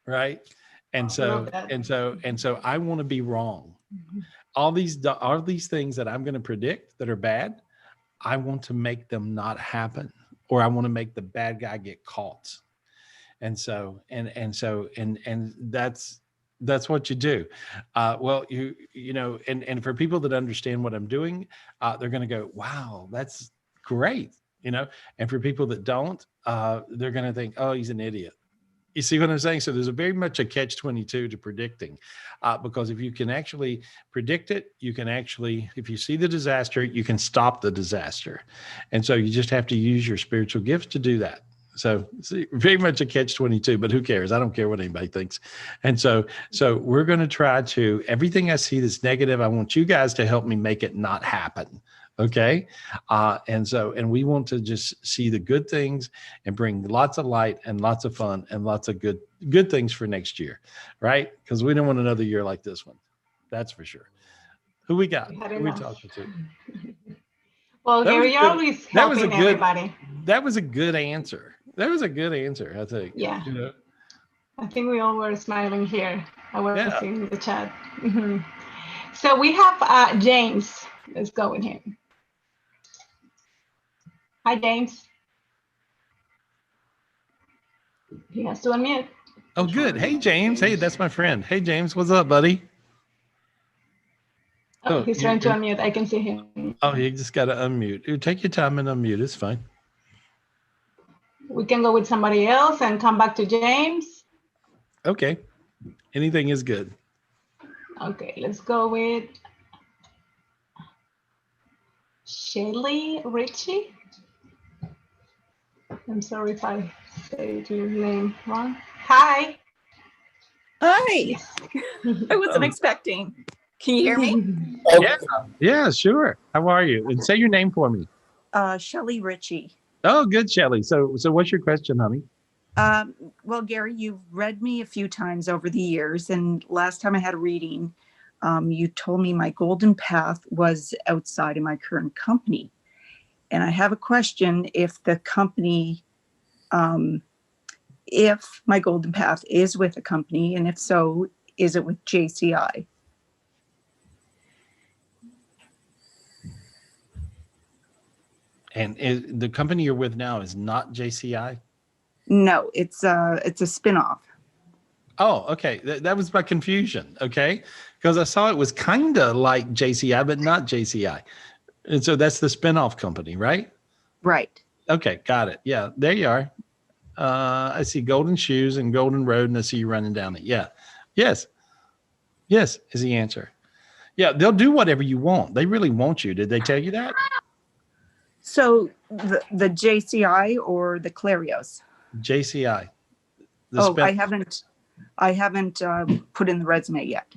Right. And so I want to be wrong. Mm-hmm. All these things that I'm going to predict that are bad, I want to make them not happen, or I want to make the bad guy get caught. And so that's what you do. Well, and for people that understand what I'm doing, they're going to go, wow, that's great. And for people that don't, they're going to think, oh, he's an idiot. You see what I'm saying? So there's very much a catch-22 to predicting, because if you can actually predict it, you can actually, if you see the disaster, you can stop the disaster. And so you just have to use your spiritual gifts to do that. So very much a catch-22, but who cares? I don't care what anybody thinks. And so we're going to try to, everything I see that's negative, I want you guys to help me make it not happen. Okay. And we want to just see the good things and bring lots of light and lots of fun and lots of good things for next year. Right. Because we don't want another year like this one. That's for sure. Who we got? Who we talking to? Well, Gary, you're always helping everybody. That was a good answer. That was a good answer, I think. Yeah. I think we all were smiling here. I was seeing the chat. Mm-hmm. So we have James. Let's go with him. Hi, James. He has to unmute. Oh, good. Hey, James. Hey, that's my friend. Hey, James. What's up, buddy? Oh, he's trying to unmute. I can see him. Oh, you just got to unmute. Take your time and unmute. It's fine. We can go with somebody else and come back to James. Okay. Anything is good. Okay, let's go with Shelly Richie. I'm sorry if I say your name wrong. Hi. Hi. I wasn't expecting. Can you hear me? Yeah, sure. How are you? And say your name for me. Shelly Richie. Oh, good, Shelly. So what's your question, honey? Well, Gary, you've read me a few times over the years, and last time I had a reading, you told me my golden path was outside of my current company. And I have a question: if the company, if my golden path is with a company, and if so, is it with JCI? And the company you're with now is not JCI? No, it's a spinoff. Oh, okay. That was my confusion. Okay. Because I saw it was kind of like JCI, but not JCI. And so that's the spinoff company, right? Right. Okay. Got it. Yeah. There you are. I see Golden Shoes and Golden Road, and I see you running down it. Yeah. Yes. Yes is the answer. Yeah. They'll do whatever you want. They really want you. Did they tell you that? So the JCI or the Clarios? JCI. I haven't put in the resume yet.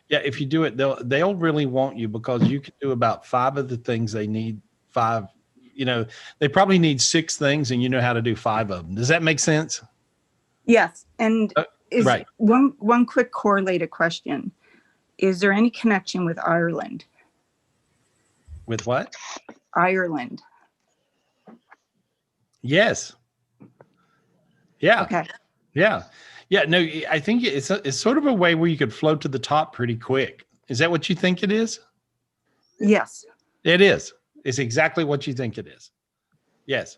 Yeah, if you do it, they'll really want you because you can do about 5 of the things they need. 5, they probably need 6 things, and you know how to do 5 of them. Does that make sense? Yes, and is right. One quick correlated question: is there any connection with Ireland? With what? Ireland. Yes. Yeah. Okay. Yeah. Yeah. No, I think it's sort of a way where you could float to the top pretty quick. Is that what you think it is? Yes. It is. It's exactly what you think it is. Yes.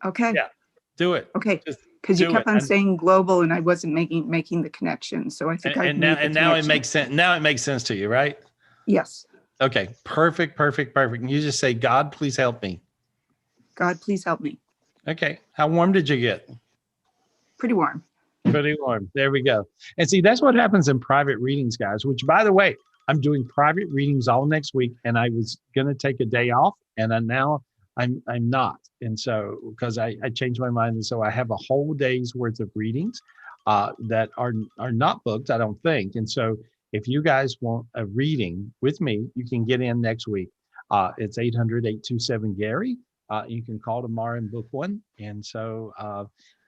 Okay. Yeah. Do it. Okay. Because you kept on saying global, and I wasn't making the connection. So I think now it makes sense. Now it makes sense to you, right? Yes. Okay. Perfect. And you just say, God, please help me. God, please help me. Okay. How warm did you get? Pretty warm. Pretty warm. There we go. And see, that's what happens in private readings, guys, which, by the way, I'm doing private readings all next week, and I was going to take a day off, and now I'm not. And so, because I changed my mind. And so I have a whole day's worth of readings that are not booked, I don't think. And so if you guys want a reading with me, you can get in next week. It's 800-827-GARY. You can call tomorrow and book one. And so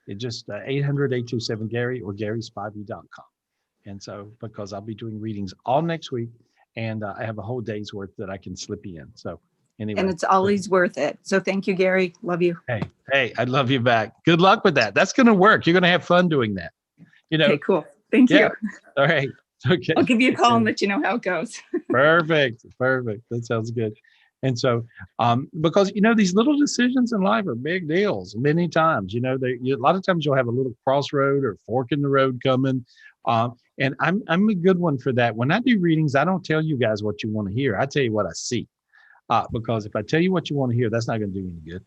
it just 800-827-GARY or GarySpivey.com. And so, because I'll be doing readings all next week, and I have a whole day's worth that I can slip you in. So anyway. And it's always worth it. So thank you, Gary. Love you. Hey, I love you back. Good luck with that. That's going to work. You're going to have fun doing that. Okay, cool. Thank you. All right. Okay. I'll give you a call and let you know how it goes. Perfect. That sounds good. And so, because, these little decisions in life are big deals many times, a lot of times you'll have a little crossroad or fork in the road coming. And I'm a good one for that. When I do readings, I don't tell you guys what you want to hear. I tell you what I see. Because if I tell you what you want to hear, that's not going to do any good.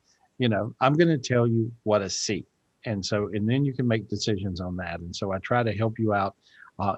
I'm going to tell you what I see. And then you can make decisions on that. And so I try to help you out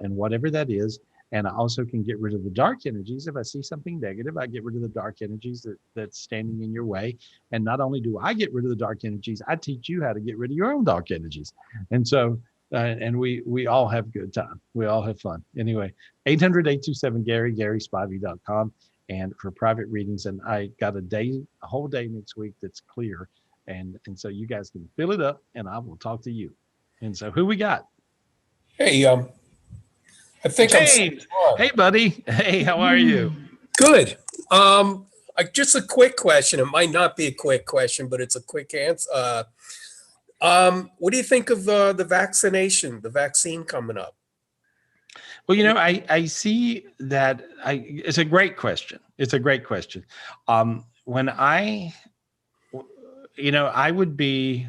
in whatever that is. And I also can get rid of the dark energies. If I see something negative, I get rid of the dark energies that's standing in your way. And not only do I get rid of the dark energies, I teach you how to get rid of your own dark energies. And so, and we all have good time. We all have fun. Anyway, 800-827-GARY, GarySpivey.com. And for private readings, and I got a whole day next week that's clear. And so you guys can fill it up, and I will talk to you. And so who we got? Hey, I think Hey, buddy. Hey, how are you? Good. Just a quick question. It might not be a quick question, but it's a quick answer. What do you think of the vaccine coming up? Well, I see that it's a great question. It's a great question. When I would be,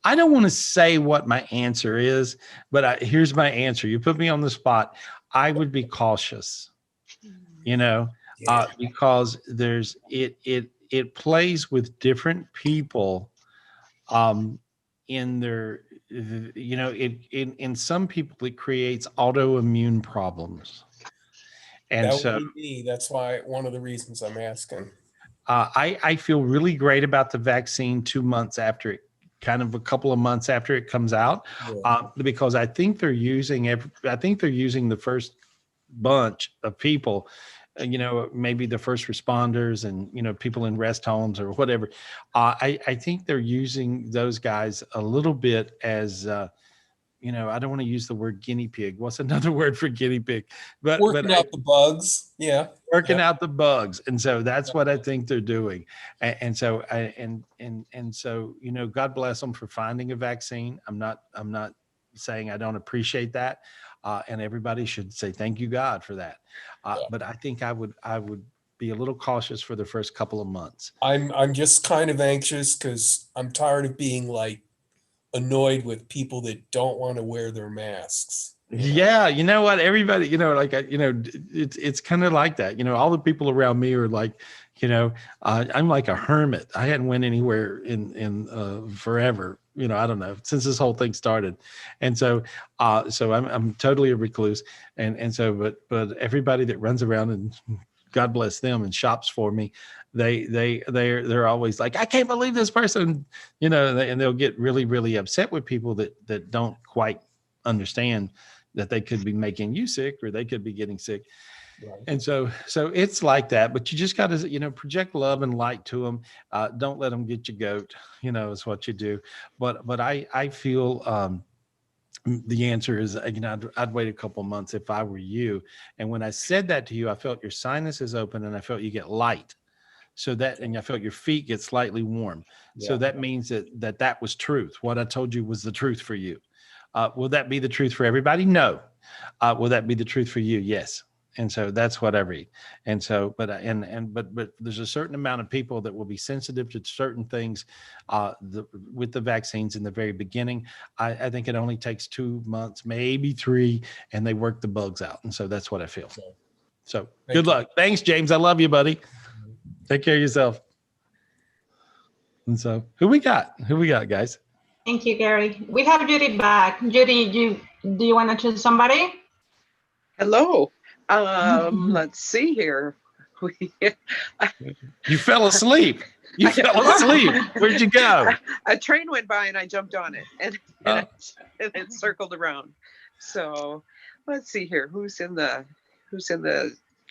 I don't want to say what my answer is, but here's my answer. You put me on the spot. I would be cautious, because it plays with different people in their, in some people, it creates autoimmune problems. And that would be me. That's why one of the reasons I'm asking. I feel really great about the vaccine 2 months after it, kind of a couple of months after it comes out, because I think they're using the first bunch of people, maybe the first responders and, people in rest homes or whatever. I think they're using those guys a little bit as, I don't want to use the word guinea pig. What's another word for guinea pig? But working out the bugs. Yeah. Working out the bugs. And so that's what I think they're doing. And so, God bless them for finding a vaccine. I'm not saying I don't appreciate that. And everybody should say, thank you, God, for that. But I think I would be a little cautious for the first couple of months. I'm just kind of anxious because I'm tired of being like annoyed with people that don't want to wear their masks. Yeah, you know what? Everybody, like, it's kind of like that. All the people around me are like, I'm like a hermit. I hadn't went anywhere in forever. I don't know, since this whole thing started, and so I'm totally a recluse, and so but everybody that runs around, and God bless them, and shops for me, they're always like, I can't believe this person, and they'll get really, really upset with people that don't quite understand that they could be making you sick, or they could be getting sick. Right. And so it's like that, but you just got to, project love and light to them. Don't let them get your goat, is what you do. But I feel, the answer is, I'd wait a couple months if I were you. And when I said that to you, I felt your sinuses open, and I felt you get light. And I felt your feet get slightly warm. Yeah. So that means that was truth. What I told you was the truth for you. Will that be the truth for everybody? No. Will that be the truth for you? Yes. And so that's what I read. And so, but there's a certain amount of people that will be sensitive to certain things with the vaccines in the very beginning. I think it only takes 2 months, maybe 3, and they work the bugs out. And so that's what I feel. So good luck. Thanks, James. I love you, buddy. Take care of yourself. And so who we got, guys? Thank you, Gary. We have Judy back. Judy, do you want to choose somebody? Hello. Let's see here. You fell asleep. You fell asleep. Where'd you go? A train went by and I jumped on it, and it circled around. So let's see here. Who's in the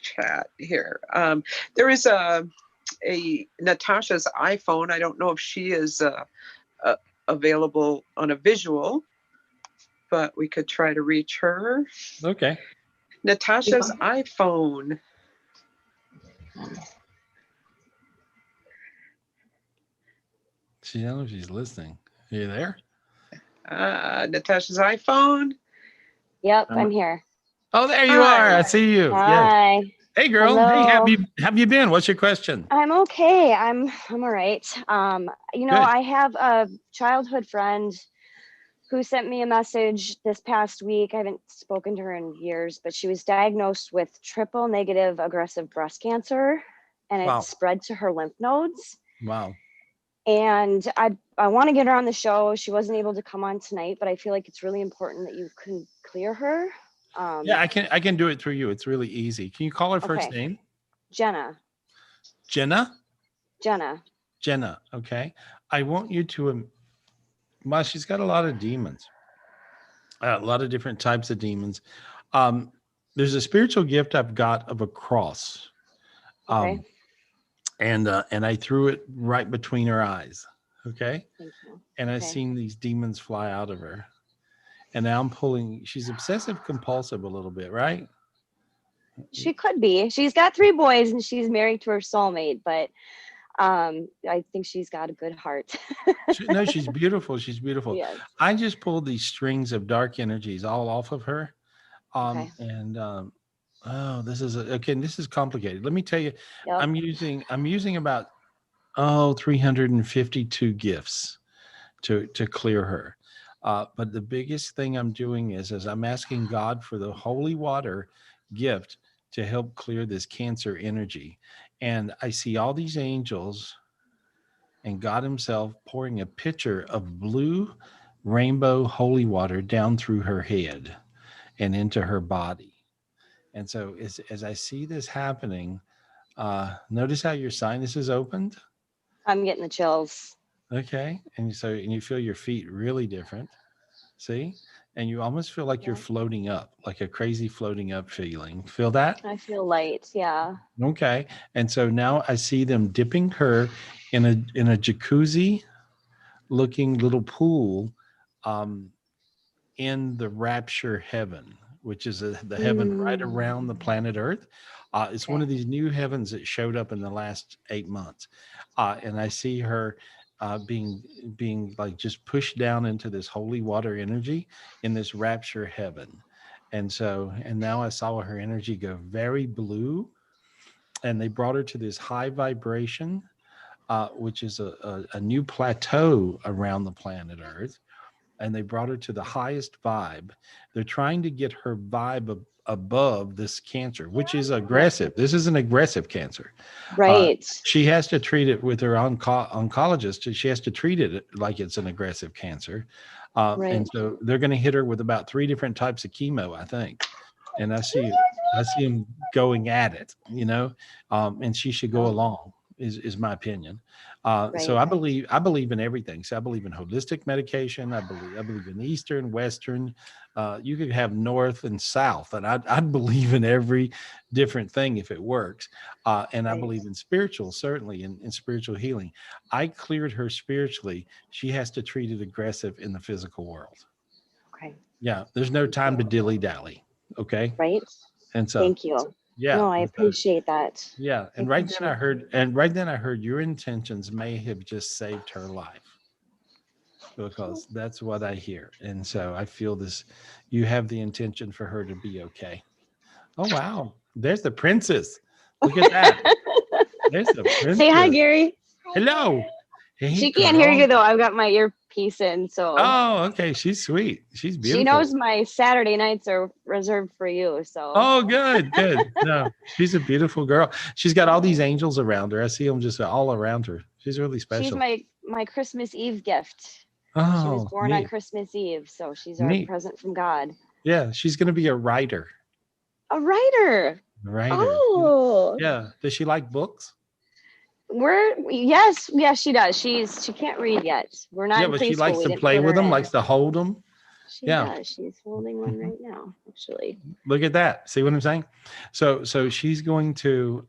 chat here? There is a Natasha's iPhone. I don't know if she is available on a visual, but we could try to reach her. Okay. Natasha's iPhone. I don't know if she's listening. Are you there? Natasha's iPhone. Yep, I'm here. Oh, there you are. I see you. Hi. Yes. Hey, girl. Hello. Hey, have you been? What's your question? I'm okay. I'm all right. Good. I have a childhood friend who sent me a message this past week. I haven't spoken to her in years, but she was diagnosed with triple negative aggressive breast cancer, and it spread to her lymph nodes. Wow. And I want to get her on the show. She wasn't able to come on tonight, but I feel like it's really important that you can clear her. Yeah, I can do it through you. It's really easy. Can you call her first name? Jenna. Jenna? Jenna. Okay. I want you to, well, she's got a lot of demons, a lot of different types of demons. There's a spiritual gift I've got of a cross. Okay. And I threw it right between her eyes. Okay. Thank you. And I've seen these demons fly out of her. And now I'm pulling, she's obsessive compulsive a little bit, right? She could be. She's got 3 boys and she's married to her soulmate, but I think she's got a good heart. No, she's beautiful. She's beautiful. Yes. I just pulled these strings of dark energies all off of her. Okay. And this is complicated. Let me tell you, Yep. I'm using about 352 gifts to clear her. But the biggest thing I'm doing is I'm asking God for the holy water gift to help clear this cancer energy. And I see all these angels and God himself pouring a pitcher of blue rainbow holy water down through her head and into her body. And so as I see this happening, notice how your sinuses opened. I'm getting the chills. Okay. And you feel your feet really different. See? And you almost feel like you're floating up, like a crazy floating up feeling. Feel that? I feel light. Yeah. Okay. And so now I see them dipping her in a jacuzzi looking little pool in the rapture heaven, which is the heaven right around the planet Earth. It's one of these new heavens that showed up in the last 8 months. And I see her being like just pushed down into this holy water energy in this rapture heaven. And now I saw her energy go very blue, and they brought her to this high vibration, which is a new plateau around the planet Earth. and they brought her to the highest vibe. They're trying to get her vibe above this cancer, which is aggressive. This is an aggressive cancer. Right. She has to treat it with her oncologist. She has to treat it like it's an aggressive cancer. Right. And so they're going to hit her with about 3 different types of chemo, I think. And I see him going at it, you know, and she should go along is my opinion. So I believe in everything. So I believe in holistic medication. I believe in Eastern, Western. You could have North and South, and I'd believe in every different thing if it works. And I believe in spiritual, certainly in spiritual healing. I cleared her spiritually. She has to treat it aggressive in the physical world. Okay. Yeah. There's no time to dilly dally. Okay. Right. And so, thank you. Yeah. No, I appreciate that. Yeah. And right then I heard your intentions may have just saved her life, because that's what I hear. And so I feel this, you have the intention for her to be okay. Oh, wow. There's the princess. Look at that. There's the princess. Say hi, Gary. Hello. Hey, She can't hear you though. I've got my earpiece in, so. Oh, okay. She's sweet. She's beautiful. She knows my Saturday nights are reserved for you. So. Oh, good. No, she's a beautiful girl. She's got all these angels around her. I see them just all around her. She's really special. She's my Christmas Eve gift. Oh, she was born neat. on Christmas Eve, so she's our Neat. present from God. Yeah, she's going to be a writer. A writer. Oh. Yeah. Does she like books? Yes, she does. She can't read yet. We're not. Yeah, in but she preschool. likes We to didn't play put with her them, in. likes to hold them. She does. She's holding one right now, actually. Look at that. See what I'm saying? So she's going to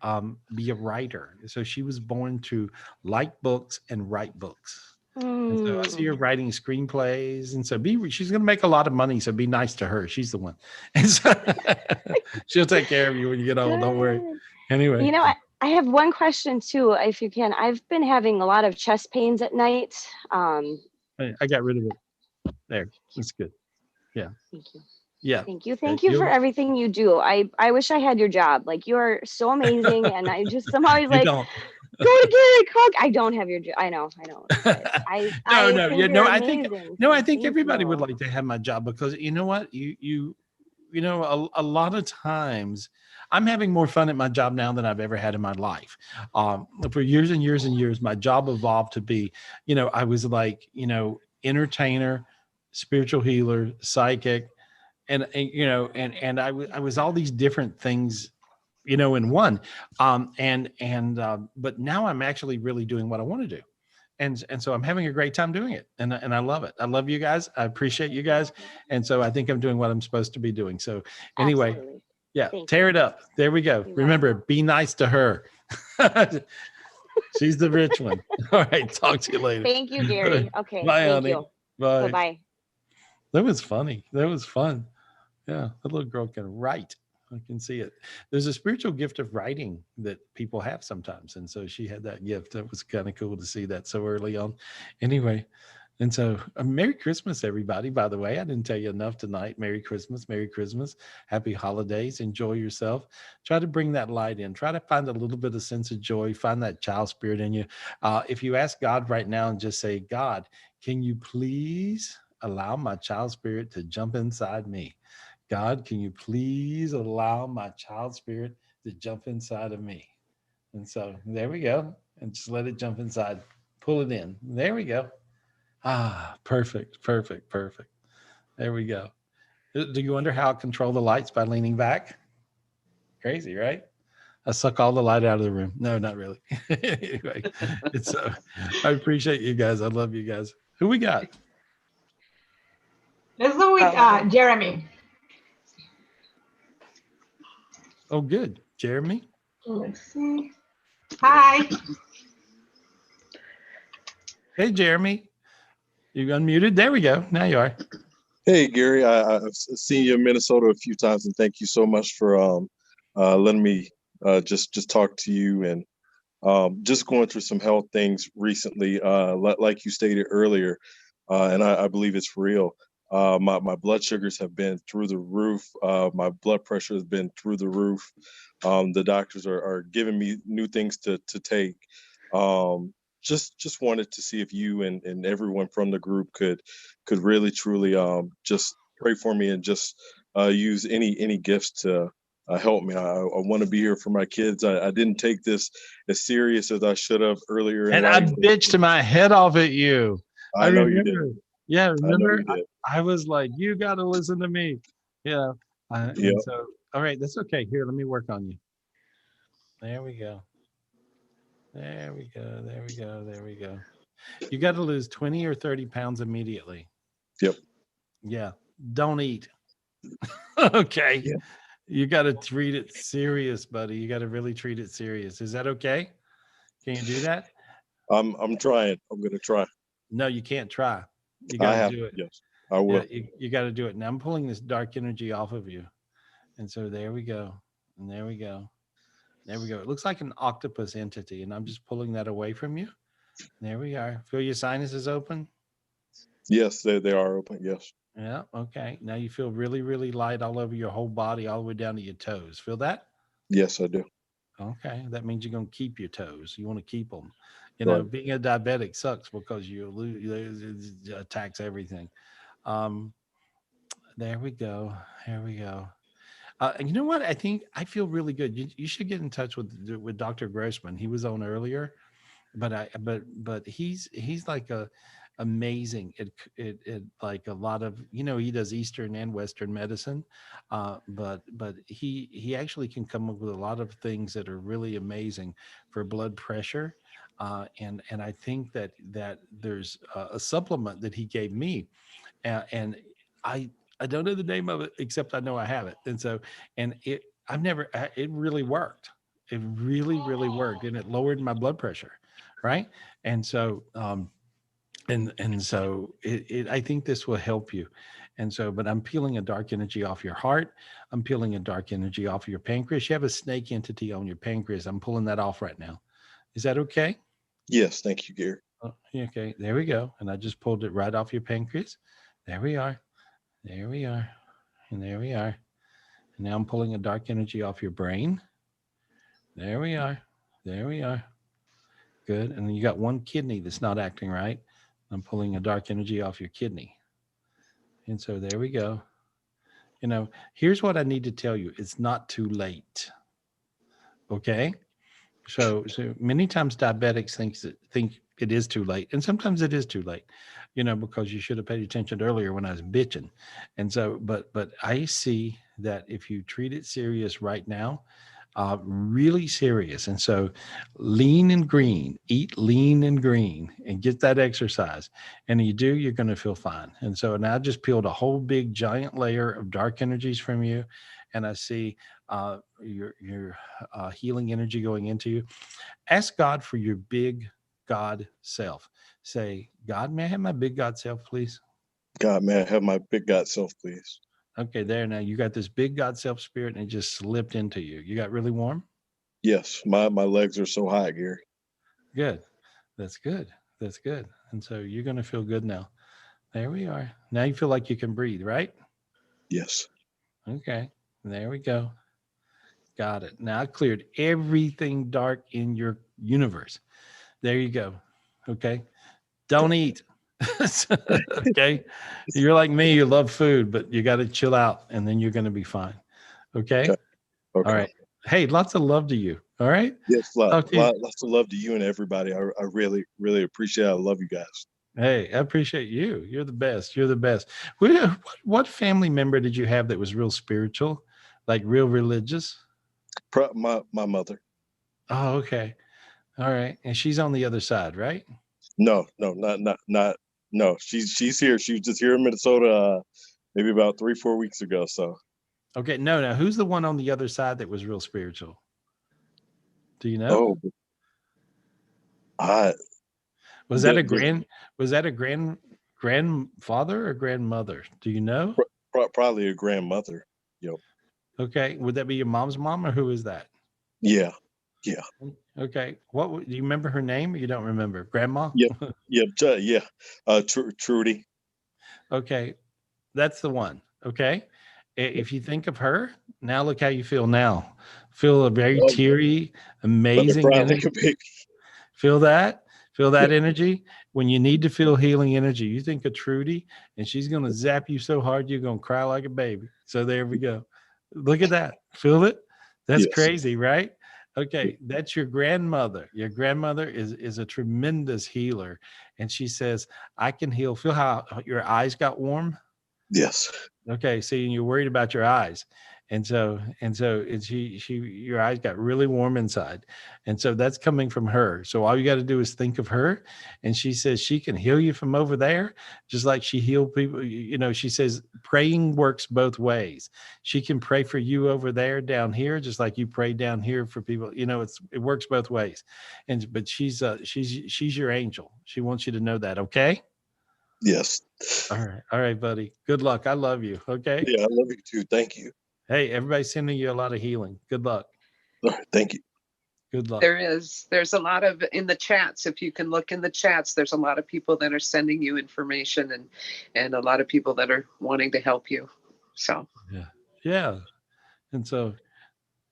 be a writer. So she was born to like books and write books. And so I see her writing screenplays, and so she's going to make a lot of money. So be nice to her. She's the one, and so she'll take care of you when you get old. Don't worry. Anyway, You know, I have one question too, if you can. I've been having a lot of chest pains at night. I got rid of it. There, that's good. Yeah. Thank you. Yeah. Thank you for everything you do. I wish I had your job. Like, you are so amazing, and I just somehow he's like, don't. go to Gary Cook. I don't have your job. I know. I think everybody would like to have my job, because you know what, you know, a lot of times I'm having more fun at my job now than I've ever had in my life. For years and years and years, my job evolved to be, you know, I was like, you know, entertainer, spiritual healer, psychic, and you know, and I was all these different things, you know, in one. But now I'm actually really doing what I want to do. And so I'm having a great time doing it. And I love it. I love you guys. I appreciate you guys. And so I think I'm doing what I'm supposed to be doing. So anyway, Absolutely. yeah, Thank tear it up. There we go. Remember, be nice to her. She's the rich one. All right. Talk to you later. Thank you, Gary. Okay. Bye, thank honey. you. Bye. Bye. That was funny. That was fun. Yeah. The little girl can write. I can see it. There's a spiritual gift of writing that people have sometimes. And so she had that gift. That was kind of cool to see that so early on. Anyway, and so Merry Christmas, everybody. By the way, I didn't tell you enough tonight. Merry Christmas. Merry Christmas. Happy holidays. Enjoy yourself. Try to bring that light in. Try to find a little bit of sense of joy. Find that child spirit in you. If you ask God right now and just say, God, can you please allow my child spirit to jump inside me? God, can you please allow my child spirit to jump inside of me? And so there we go. And just let it jump inside. Pull it in. There we go. Perfect. There we go. Do you wonder how I control the lights by leaning back? Crazy, right? I suck all the light out of the room. No, not really. Anyway, I appreciate you guys. I love you guys. Who we got? Let's go with Jeremy. Oh, good. Jeremy? Let's see. Hi. Hey, Jeremy. You unmuted? There we go. Now you are. Hey, Gary. I've seen you in Minnesota a few times, and thank you so much for letting me just talk to you. And just going through some health things recently, like you stated earlier, and I believe it's real. My blood sugars have been through the roof. My blood pressure has been through the roof. The doctors are giving me new things to take. just wanted to see if you and everyone from the group could really truly just pray for me and just use any gifts to help me. I want to be here for my kids. I didn't take this as serious as I should have earlier in And life. I bitched my head off at you. I know you did. Yeah, I know remember? you did. I was like, you got to listen to me. Yeah. Yep. And so, all right, that's okay. Here, let me work on you. There we go. There we go. There we go. There we go. You got to lose 20 or 30 pounds immediately. Yep. Yeah. Don't eat. Okay. Yeah. You got to treat it serious, buddy. You got to really treat it serious. Is that okay? Can you do that? I'm trying. I'm going to try. No, you can't try. You got to do it. Yes, I will. Yeah, you got to do it. Now I'm pulling this dark energy off of you. And so there we go. And there we go. There we go. It looks like an octopus entity, and I'm just pulling that away from you. There we are. Feel your sinuses open? Yes, they are open. Yes. Yeah. Okay. Now you feel really, really light all over your whole body, all the way down to your toes. Feel that? Yes, I do. Okay. That means you're going to keep your toes. You want to keep them. You Right. know, being a diabetic sucks because you lose, it attacks everything. There we go. There we go. You know what? I feel really good. You should get in touch with Dr. Grossman. He was on earlier, but he's like amazing. It like a lot of, he does Eastern and Western medicine, but he actually can come up with a lot of things that are really amazing for blood pressure. And I think that there's a supplement that he gave me, and I don't know the name of it, except I know I have it. And so, it really worked. It really, really worked. And it lowered my blood pressure. Right. And so, so I think this will help you. And so, but I'm peeling a dark energy off your heart. I'm peeling a dark energy off your pancreas. You have a snake entity on your pancreas. I'm pulling that off right now. Is that okay? Yes. Thank you, Gary. Oh, okay. There we go. And I just pulled it right off your pancreas. There we are. There we are. And there we are. And now I'm pulling a dark energy off your brain. There we are. There we are. Good. And then you got one kidney that's not acting right. I'm pulling a dark energy off your kidney. And so there we go. Here's what I need to tell you. It's not too late. Okay? So many times diabetics think it is too late. And sometimes it is too late, because you should have paid attention earlier when I was bitching. And so, but I see that if you treat it serious right now, really serious. And so lean and green, eat lean and green, and get that exercise. And you're going to feel fine. And so now I just peeled a whole big giant layer of dark energies from you. And I see your healing energy going into you. Ask God for your big God self. Say, God, may I have my big God self, please? God, may I have my big God self, please? Okay, there. Now you got this big God self spirit, and it just slipped into you. You got really warm? Yes. My legs are so hot, Gary. Good. That's good. That's good. And so you're going to feel good now. There we are. Now you feel like you can breathe, right? Yes. Okay. There we go. Got it. Now I cleared everything dark in your universe. There you go. Okay. Don't eat. Okay. You're like me. You love food, but you got to chill out, and then you're going to be fine. Okay. All right. Hey, lots of love to you. All right. Yes. Lots of love to you and everybody. I really, really appreciate it. I love you guys. Hey, I appreciate you. You're the best. You're the best. What family member did you have that was real spiritual, like real religious? My mother. Oh, okay. All right. And she's on the other side, right? No, not. No, she's here. She was just here in Minnesota, maybe about 3-4 weeks ago. So. Okay. No. Who's the one on the other side that was real spiritual? Do you know? Oh, was that a grandfather or grandmother? Do you know? Probably a grandmother. Yep. Okay. Would that be your mom's mom, or who is that? Yeah. Okay. Do you remember her name, or you don't remember? Grandma? Yeah. Trudy. Okay. That's the one. Okay. If you think of her, now look how you feel now. Feel a very teary, amazing energy. Feel that? Feel that energy? When you need to feel healing energy, you think of Trudy, and she's going to zap you so hard you're going to cry like a baby. So there we go. Look at that. Feel it? That's crazy, right? Okay, that's your grandmother. Your grandmother is a tremendous healer, and she says, I can heal. Feel how your eyes got warm? Yes. Okay, see, you're worried about your eyes. And so your eyes got really warm inside. And so that's coming from her. So all you got to do is think of her. And she says she can heal you from over there, just like she healed people. You know, she says praying works both ways. She can pray for you over there, down here, just like you pray down here for people. You know, it works both ways. But she's your angel. She wants you to know that. Okay. Yes. All right, buddy. Good luck. I love you. Okay. Yeah, I love you too. Thank you. Hey, everybody's sending you a lot of healing. Good luck. All right, thank you. Good luck. There's a lot of, in the chats, if you can look in the chats, there's a lot of people that are sending you information and a lot of people that are wanting to help you. So yeah. And so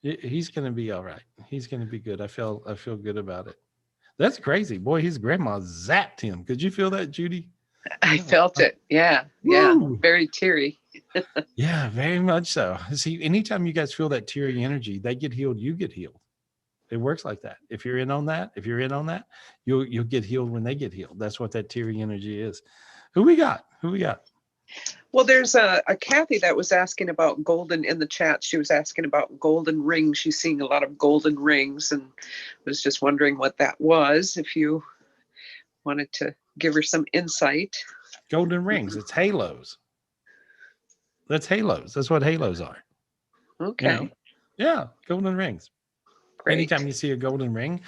he's going to be all right. He's going to be good. I feel good about it. That's crazy. Boy, his grandma zapped him. Could you feel that, Judy? I felt it. Yeah. Woo. Very teary. Yeah, very much so. See, anytime you guys feel that teary energy, they get healed, you get healed. It works like that. If you're in on that, you'll get healed when they get healed. That's what that teary energy is. Who we got? Well, there's a Kathy that was asking about golden in the chat. She was asking about golden rings. She's seeing a lot of golden rings and was just wondering what that was. If you wanted to give her some insight. Golden rings. It's halos. That's halos. That's what halos are. Okay. You know? Yeah, golden rings. Great. Anytime you see a golden ring,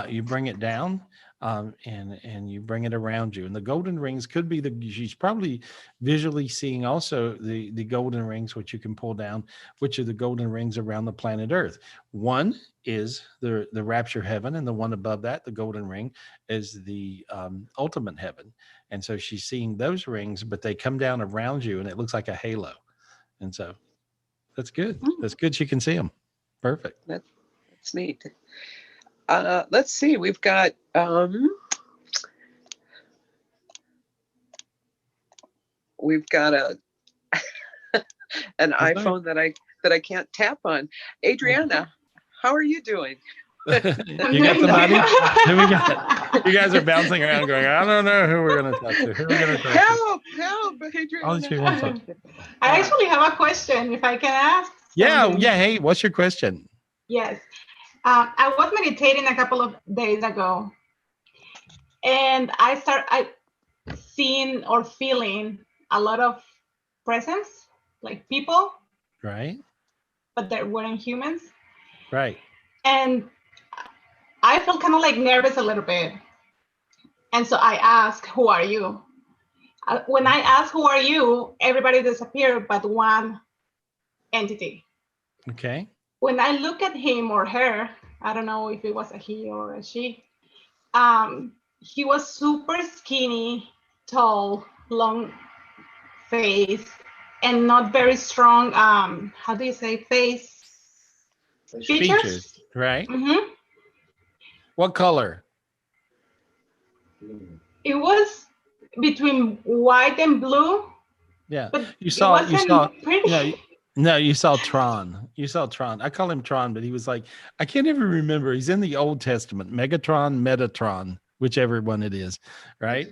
you bring it down and you bring it around you. And the golden rings could be she's probably visually seeing also the golden rings, which you can pull down, which are the golden rings around the planet Earth. One is the rapture heaven, and the one above that, the golden ring, is the ultimate heaven. And so she's seeing those rings, but they come down around you and it looks like a halo. And so that's good. That's good. She can see them. Perfect. That's neat. Let's see. We've got an iPhone that I can't tap on. Adriana, how are you doing? You got somebody? Who we got? You guys are bouncing around going, I don't know who we're going to talk to. Who are we going to talk to? Help, Adriana. I actually have a question, if I can ask. Yeah. Hey, what's your question? Yes. I was meditating a couple of days ago, and I seeing or feeling a lot of presence, like people. Right. But they weren't humans. Right. And I felt kind of like nervous a little bit. And so I asked, who are you? When I asked, who are you? Everybody disappeared but one entity. Okay. When I look at him or her, I don't know if it was a he or a she, he was super skinny, tall, long face, and not very strong, how do you say, face? Features? Right. Mm-hmm. What color? It was between white and blue. Yeah. But you saw pretty. No, you saw Tron. I call him Tron, but he was like, I can't even remember. He's in the Old Testament. Megatron, Metatron, whichever one it is, right?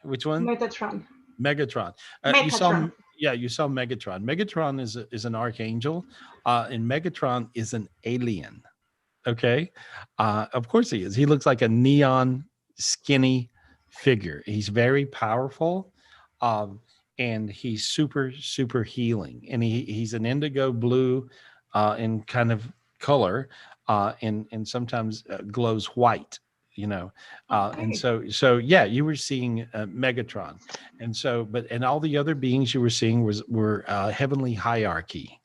Which one? Metatron. Megatron. You saw Megatron. Megatron is an archangel, and Megatron is an alien. Okay. Of course he is. He looks like a neon skinny figure. He's very powerful. And he's super, super healing. And he's an indigo blue in kind of color, and sometimes glows white, you know. And so yeah, you were seeing Megatron. And so, and all the other beings you were seeing were heavenly hierarchy.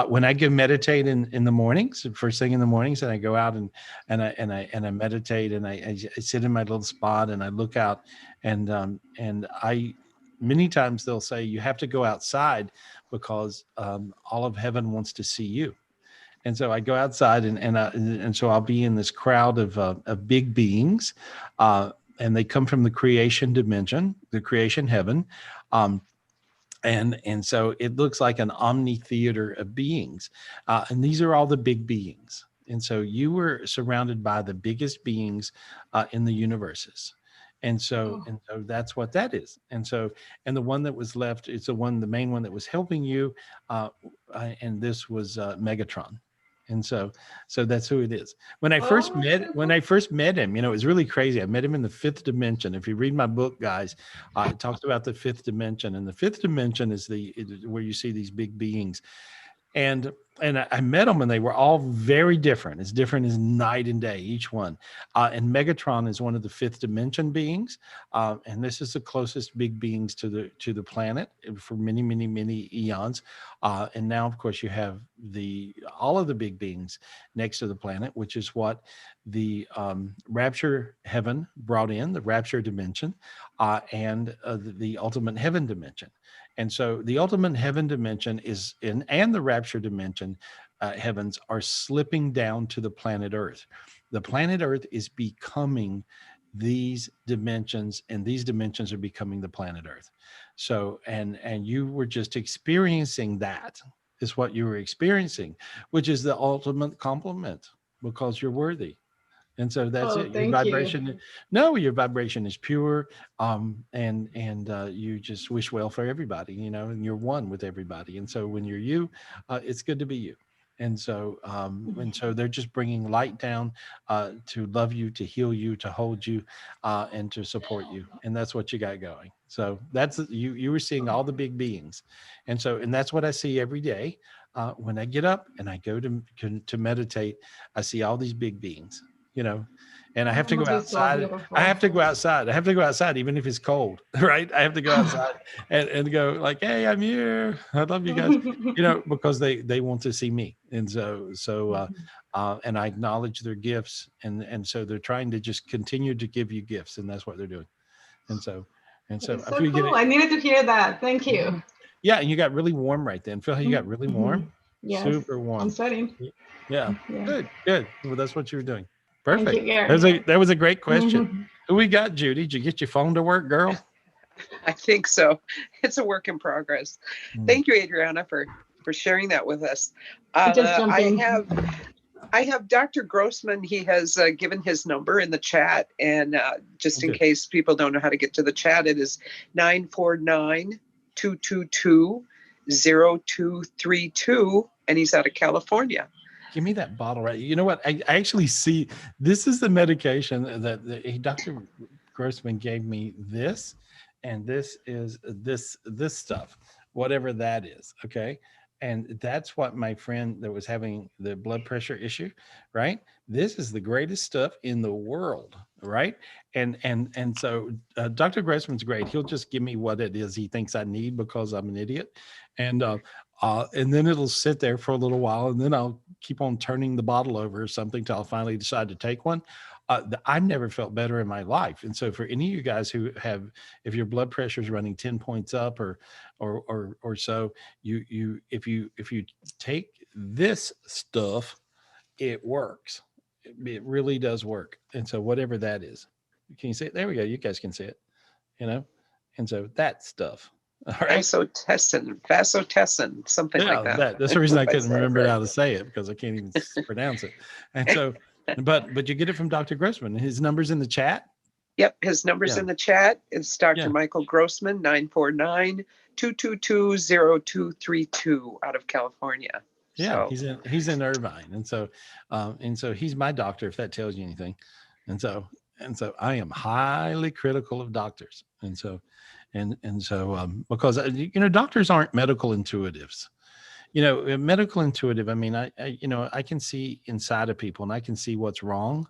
When I go meditate in the mornings, first thing in the mornings, and I go out and I meditate, and I sit in my little spot and I look out, and I many times they'll say you have to go outside because all of heaven wants to see you. And so I go outside and so I'll be in this crowd of big beings, they come from the creation dimension, the creation heaven. And so it looks like an omni theater of beings. And these are all the big beings. And so you were surrounded by the biggest beings in the universes. And so that's what that is. And the one that was left is the main one that was helping you. And this was Megatron. And so that's who it is. When I first met him, it was really crazy. I met him in the fifth dimension. If you read my book, guys, it talks about the fifth dimension, and the fifth dimension is where you see these big beings. And I met them, and they were all very different. It's different as night and day, each one. And Megatron is one of the fifth dimension beings, and this is the closest big beings to the planet for many, many, many eons. And now, of course, you have all of the big beings next to the planet, which is what the rapture heaven brought in, the rapture dimension, and the ultimate heaven dimension. And so the ultimate heaven dimension and the rapture dimension heavens are slipping down to the planet Earth. The planet Earth is becoming these dimensions, and these dimensions are becoming the planet Earth. So, and you were just experiencing that, is what you were experiencing, which is the ultimate compliment, because you're worthy. And so that's it. Your vibration, your vibration is pure. And you just wish well for everybody, and you're one with everybody. And so when you're you, it's good to be you. And so they're just bringing light down to love you, to heal you, to hold you, and to support you. And that's what you got going. So that's you were seeing all the big beings. And that's what I see every day. When I get up and I go to meditate, I see all these big beings. And I have to go outside. I have to go outside, even if it's cold, right? I have to go outside and go like, hey, I'm here. I love you guys, because they want to see me. And and I acknowledge their gifts. And so they're trying to just continue to give you gifts. And that's what they're doing. And so so cool. I needed to hear that. Thank you. Yeah. And you got really warm right then. Feel how you got really warm? Yes. Super warm. I'm sweating. Yeah. Good. Well, that's what you were doing. Perfect. Thank you, Gary. That was a great question. Who we got, Judy? Did you get your phone to work, girl? I think so. It's a work in progress. Thank you, Adriana, for sharing that with us. I have Dr. Grossman. He has given his number in the chat, and just in case people don't know how to get to the chat, it is 949-222-0232, and he's out of California. Give me that bottle, right? You know what? I actually see this is the medication that Dr. Grossman gave me this, and this is this stuff, whatever that is. Okay. And that's what my friend that was having the blood pressure issue, right? This is the greatest stuff in the world, right? And so Dr. Grossman's great. He'll just give me what it is he thinks I need because I'm an idiot. And then it'll sit there for a little while, and then I'll keep on turning the bottle over or something till I finally decide to take one. I've never felt better in my life. And so for any of you guys who if your blood pressure is running 10 points up or so, if you take this stuff, it works. It really does work. And so whatever that is, can you see it? There we go. You guys can see it, and so that stuff. All right. Vasotessin, something like that. That's the reason I couldn't remember how to say it, because I can't even pronounce it. And so, but you get it from Dr. Grossman. His number's in the chat. Yep, his number's in the chat. It's Dr. Michael Grossman, 949-222-0232 out of California. Yeah, he's in Irvine, and so he's my doctor, if that tells you anything. And so I am highly critical of doctors, and so because doctors aren't medical intuitives. Medical intuitive, I mean, I can see inside of people and I can see what's wrong.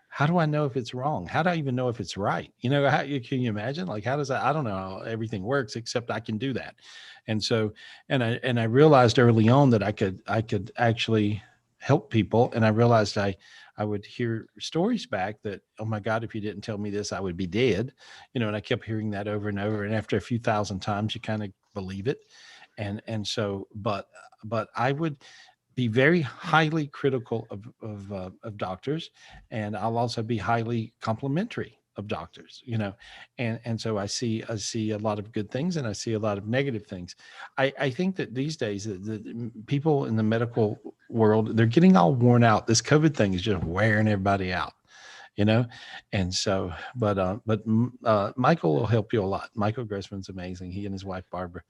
How do I know if it's wrong? How do I even know if it's right? Can you imagine? Like, how does that? I don't know how everything works, except I can do that. And so, and I realized early on that I could actually help people. And I realized I would hear stories back that, oh my God, if you didn't tell me this, I would be dead. And I kept hearing that over and over. And after a few thousand times, you kind of believe it. And so, but I would be very highly critical of doctors, and I'll also be highly complimentary of doctors, you know, and so I see a lot of good things and I see a lot of negative things. I think that these days the people in the medical world, they're getting all worn out. This COVID thing is just wearing everybody out, you know, and so but Michael will help you a lot. Michael Grossman's amazing. He and his wife Barbara,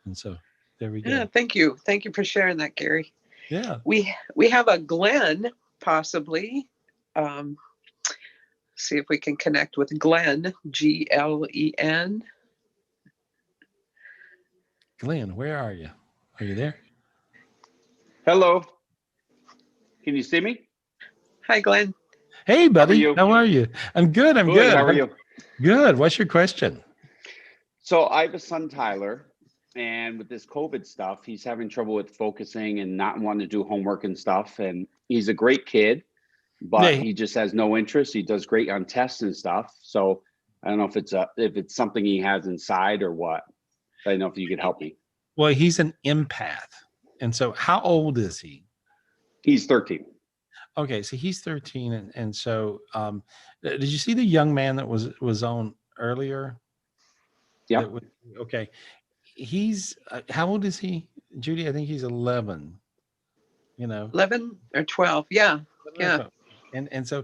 and so there we go. Yeah, thank you for sharing that, Gary. Yeah, we have a Glenn possibly. See if we can connect with Glenn, Glen. Glenn, where are you? Are you there? Hello. Can you see me? Hi, Glenn. Hey, buddy. How are you? I'm good. I'm good. How are you? Good. What's your question? So I have a son, Tyler, and with this COVID stuff, he's having trouble with focusing and not wanting to do homework and stuff. And he's a great kid, but he just has no interest. He does great on tests and stuff. So I don't know if it's something he has inside or what. I don't know if you could help me. Well, he's an empath. And so how old is he? He's 13. Okay, so he's 13. And so did you see the young man that was on earlier? Yeah. Okay. He's how old is he, Judy? I think he's 11. You know, 11 or 12. Yeah. Yeah. And so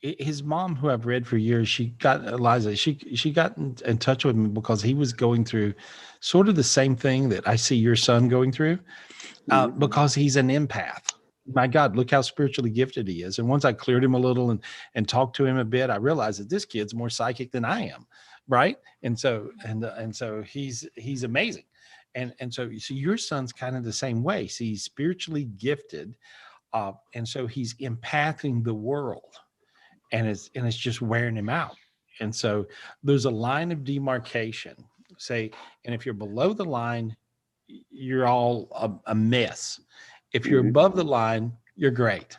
his mom, who I've read for years, she got in touch with me because he was going through sort of the same thing that I see your son going through, because he's an empath. My God, look how spiritually gifted he is. And once I cleared him a little and talked to him a bit, I realized that this kid's more psychic than I am. Right. And so he's amazing. And so your son's kind of the same way. See, he's spiritually gifted. And so he's empathing the world, and it's just wearing him out. And so there's a line of demarcation, say, and if you're below the line, you're all a mess. If you're above the line, you're great.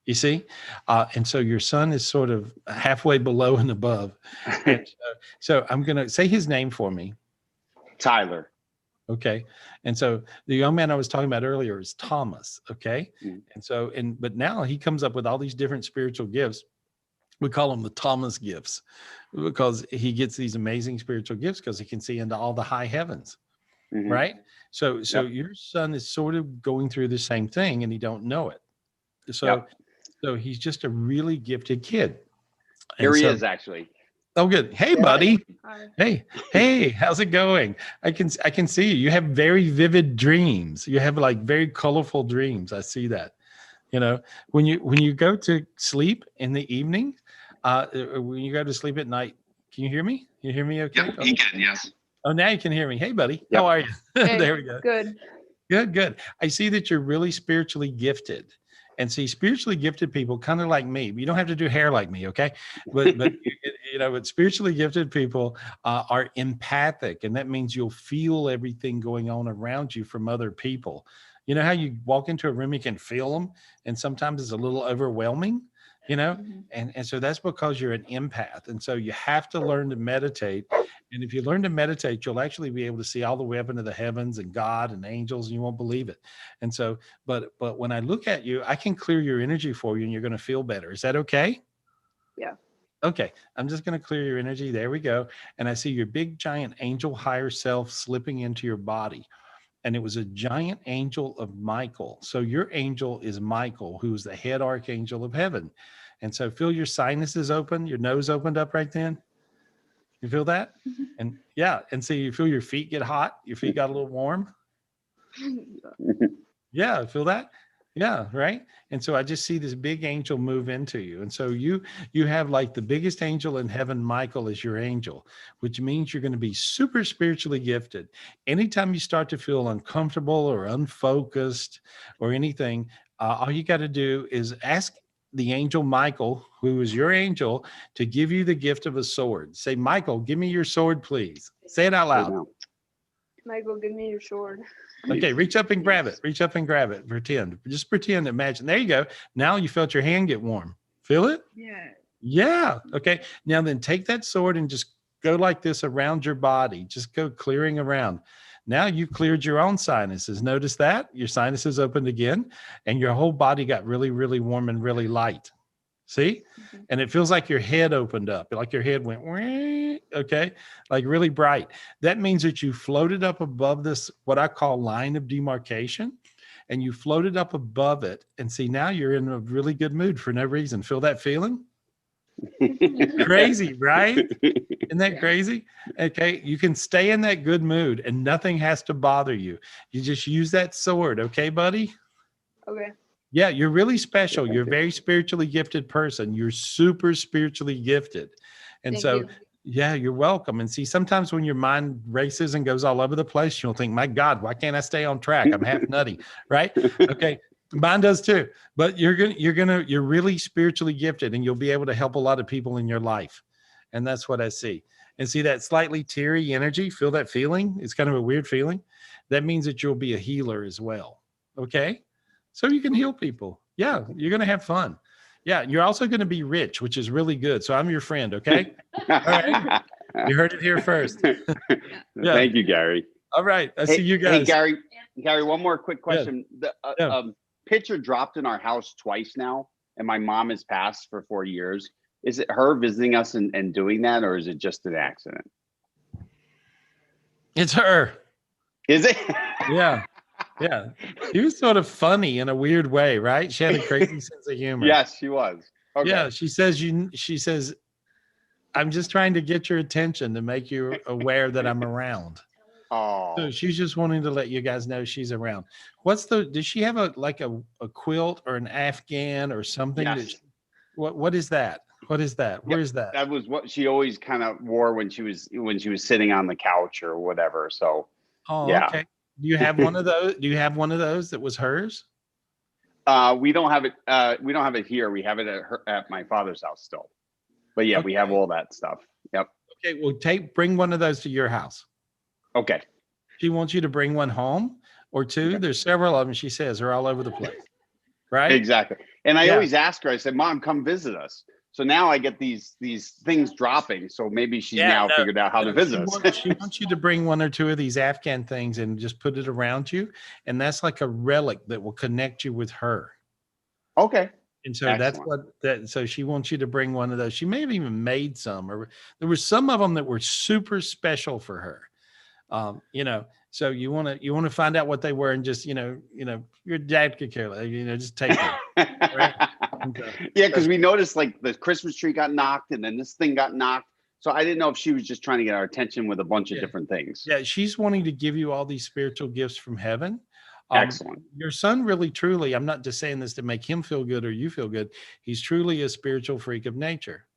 You see? And so your son is sort of halfway below and above. And so I'm going to say his name for me. Tyler. Okay. And so the young man I was talking about earlier is Thomas. Okay. And so, but now he comes up with all these different spiritual gifts. We call them the Thomas gifts, because he gets these amazing spiritual gifts because he can see into all the high heavens. Right. So your son is sort of going through the same thing and he don't know it. So he's just a really gifted kid. Here he is, actually. Oh, good. Hey, buddy. Hi. Hey, how's it going? I can see you. You have very vivid dreams. You have like very colorful dreams. I see that. You know, when you go to sleep in the evening, when you go to sleep at night, can you hear me? You hear me okay? Yep, he can, yes. Oh, now you can hear me. Hey, buddy. How are you? Hey, there we go. Good. Good. I see that you're really spiritually gifted. And see, spiritually gifted people, kind of like me, you don't have to do hair like me, okay? But but spiritually gifted people are empathic, and that means you'll feel everything going on around you from other people. You know how you walk into a room, you can feel them, and sometimes it's a little overwhelming, you know? And so that's because you're an empath. And so you have to learn to meditate. And if you learn to meditate, you'll actually be able to see all the way up into the heavens and God and angels, and you won't believe it. And so, but when I look at you, I can clear your energy for you and you're going to feel better. Is that okay? Yeah. Okay. I'm just going to clear your energy. There we go. And I see your big, giant angel higher self slipping into your body. And it was a giant angel of Michael. So your angel is Michael, who is the head archangel of heaven. And so feel your sinuses open, your nose opened up right then. You feel that? And yeah. And so you feel your feet get hot. Your feet got a little warm. Yeah. Feel that? Yeah. Right. And so I just see this big angel move into you. And so you have like the biggest angel in heaven, Michael, is your angel, which means you're going to be super spiritually gifted. Anytime you start to feel uncomfortable or unfocused or anything, all you got to do is ask the angel Michael, who is your angel, to give you the gift of a sword. Say, Michael, give me your sword, please. Say it out loud. Michael, give me your sword. Okay, reach up and grab it. Reach up and grab it. Pretend. Just pretend, imagine. There you go. Now you felt your hand get warm. Feel it? Yeah. Yeah. Okay. Now then take that sword and just go like this around your body. Just go clearing around. Now you cleared your own sinuses. Notice that your sinuses opened again and your whole body got really, really warm and really light. See? And it feels like your head opened up, like your head went, okay, like really bright. That means that you floated up above this, what I call line of demarcation, and you floated up above it. And see, now you're in a really good mood for no reason. Feel that feeling? Crazy, right? Isn't that crazy? Okay, you can stay in that good mood and nothing has to bother you. You just use that sword, okay, buddy? Okay. Yeah, you're really special. You're a very spiritually gifted person. You're super spiritually gifted. And Thank so, you. yeah, you're welcome. And see, sometimes when your mind races and goes all over the place, you'll think, my God, why can't I stay on track? I'm half nutty, right? Okay. Mine does too. But you're really spiritually gifted and you'll be able to help a lot of people in your life. And that's what I see. And see that slightly teary energy, feel that feeling? It's kind of a weird feeling. That means that you'll be a healer as well. Okay. So you can heal people. Yeah, you're going to have fun. Yeah, you're also going to be rich, which is really good. So I'm your friend, okay? All right. You heard it here first. Yeah. Thank you, Gary. All right. I see you guys. Hey, Gary, one more quick question. Yeah. The picture dropped in our house twice now, and my mom has passed for 4 years. Is it her visiting us and doing that, or is it just an accident? It's her. Is it? Yeah. Yeah. She was sort of funny in a weird way, right? She had a crazy sense of humor. Yes, she was. Okay. Yeah. She says, I'm just trying to get your attention to make you aware that I'm around. Oh. So she's just wanting to let you guys know she's around. Does she have a quilt or an Afghan or something? Yes. What is that? What is that? Where is that? That was what she always kind of wore when she was sitting on the couch or whatever. So yeah. Okay. Do you have one of those? Do you have one of those that was hers? We don't have it. We don't have it here. We have it at my father's house still. But yeah, we have all that stuff. Yep. Okay. Well, bring one of those to your house. Okay. She wants you to bring one home or two. Okay. There's several of them. She says they're all over the place. Right. Exactly. And I always ask her. I said, "Mom, come visit us." So now I get these things dropping. So maybe she's figured out how to visit us. She wants you to bring one or two of these Afghan things and just put it around you. And that's like a relic that will connect you with her. Okay. And so so she wants you to bring one of those. She may have even made some, or there were some of them that were super special for her. So you want to find out what they were and just, your dad could care less, just take them. Right? Yeah, because we noticed like the Christmas tree got knocked and then this thing got knocked. So I didn't know if she was just trying to get our attention with a bunch of different things. Yeah, she's wanting to give you all these spiritual gifts from heaven. Excellent. Your son really, truly, I'm not just saying this to make him feel good or you feel good. He's truly a spiritual freak of nature.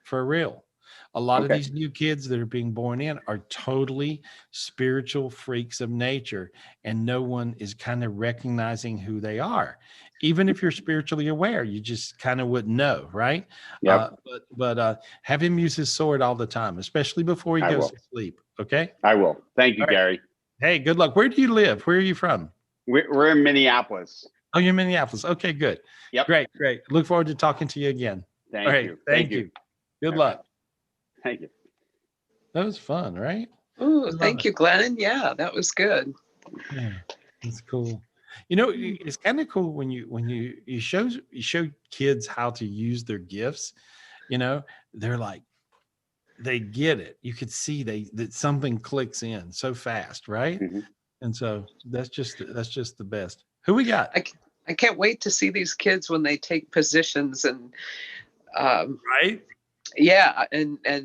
For real. A lot of these new kids that are being born in are totally spiritual freaks of nature, and no one is kind of recognizing who they are. Even if you're spiritually aware, you just kind of wouldn't know, right? Yep. But have him use his sword all the time, especially before he goes to sleep. Okay. I will. Thank you, Gary. Hey, good luck. Where do you live? Where are you from? We're in Minneapolis. Oh, you're in Minneapolis. Okay, good. Yep. Great. Look forward to talking to you again. Thank you. Thank you. Good luck. Thank you. That was fun, right? Oh, thank you, Glenn. Yeah, that was good. Yeah, that's cool. It's kind of cool when you show kids how to use their gifts. They're like, they get it. You could see that something clicks in so fast, right? Mm-hmm. And so that's just the best. Who we got? I can't wait to see these kids when they take positions and right. Yeah, and I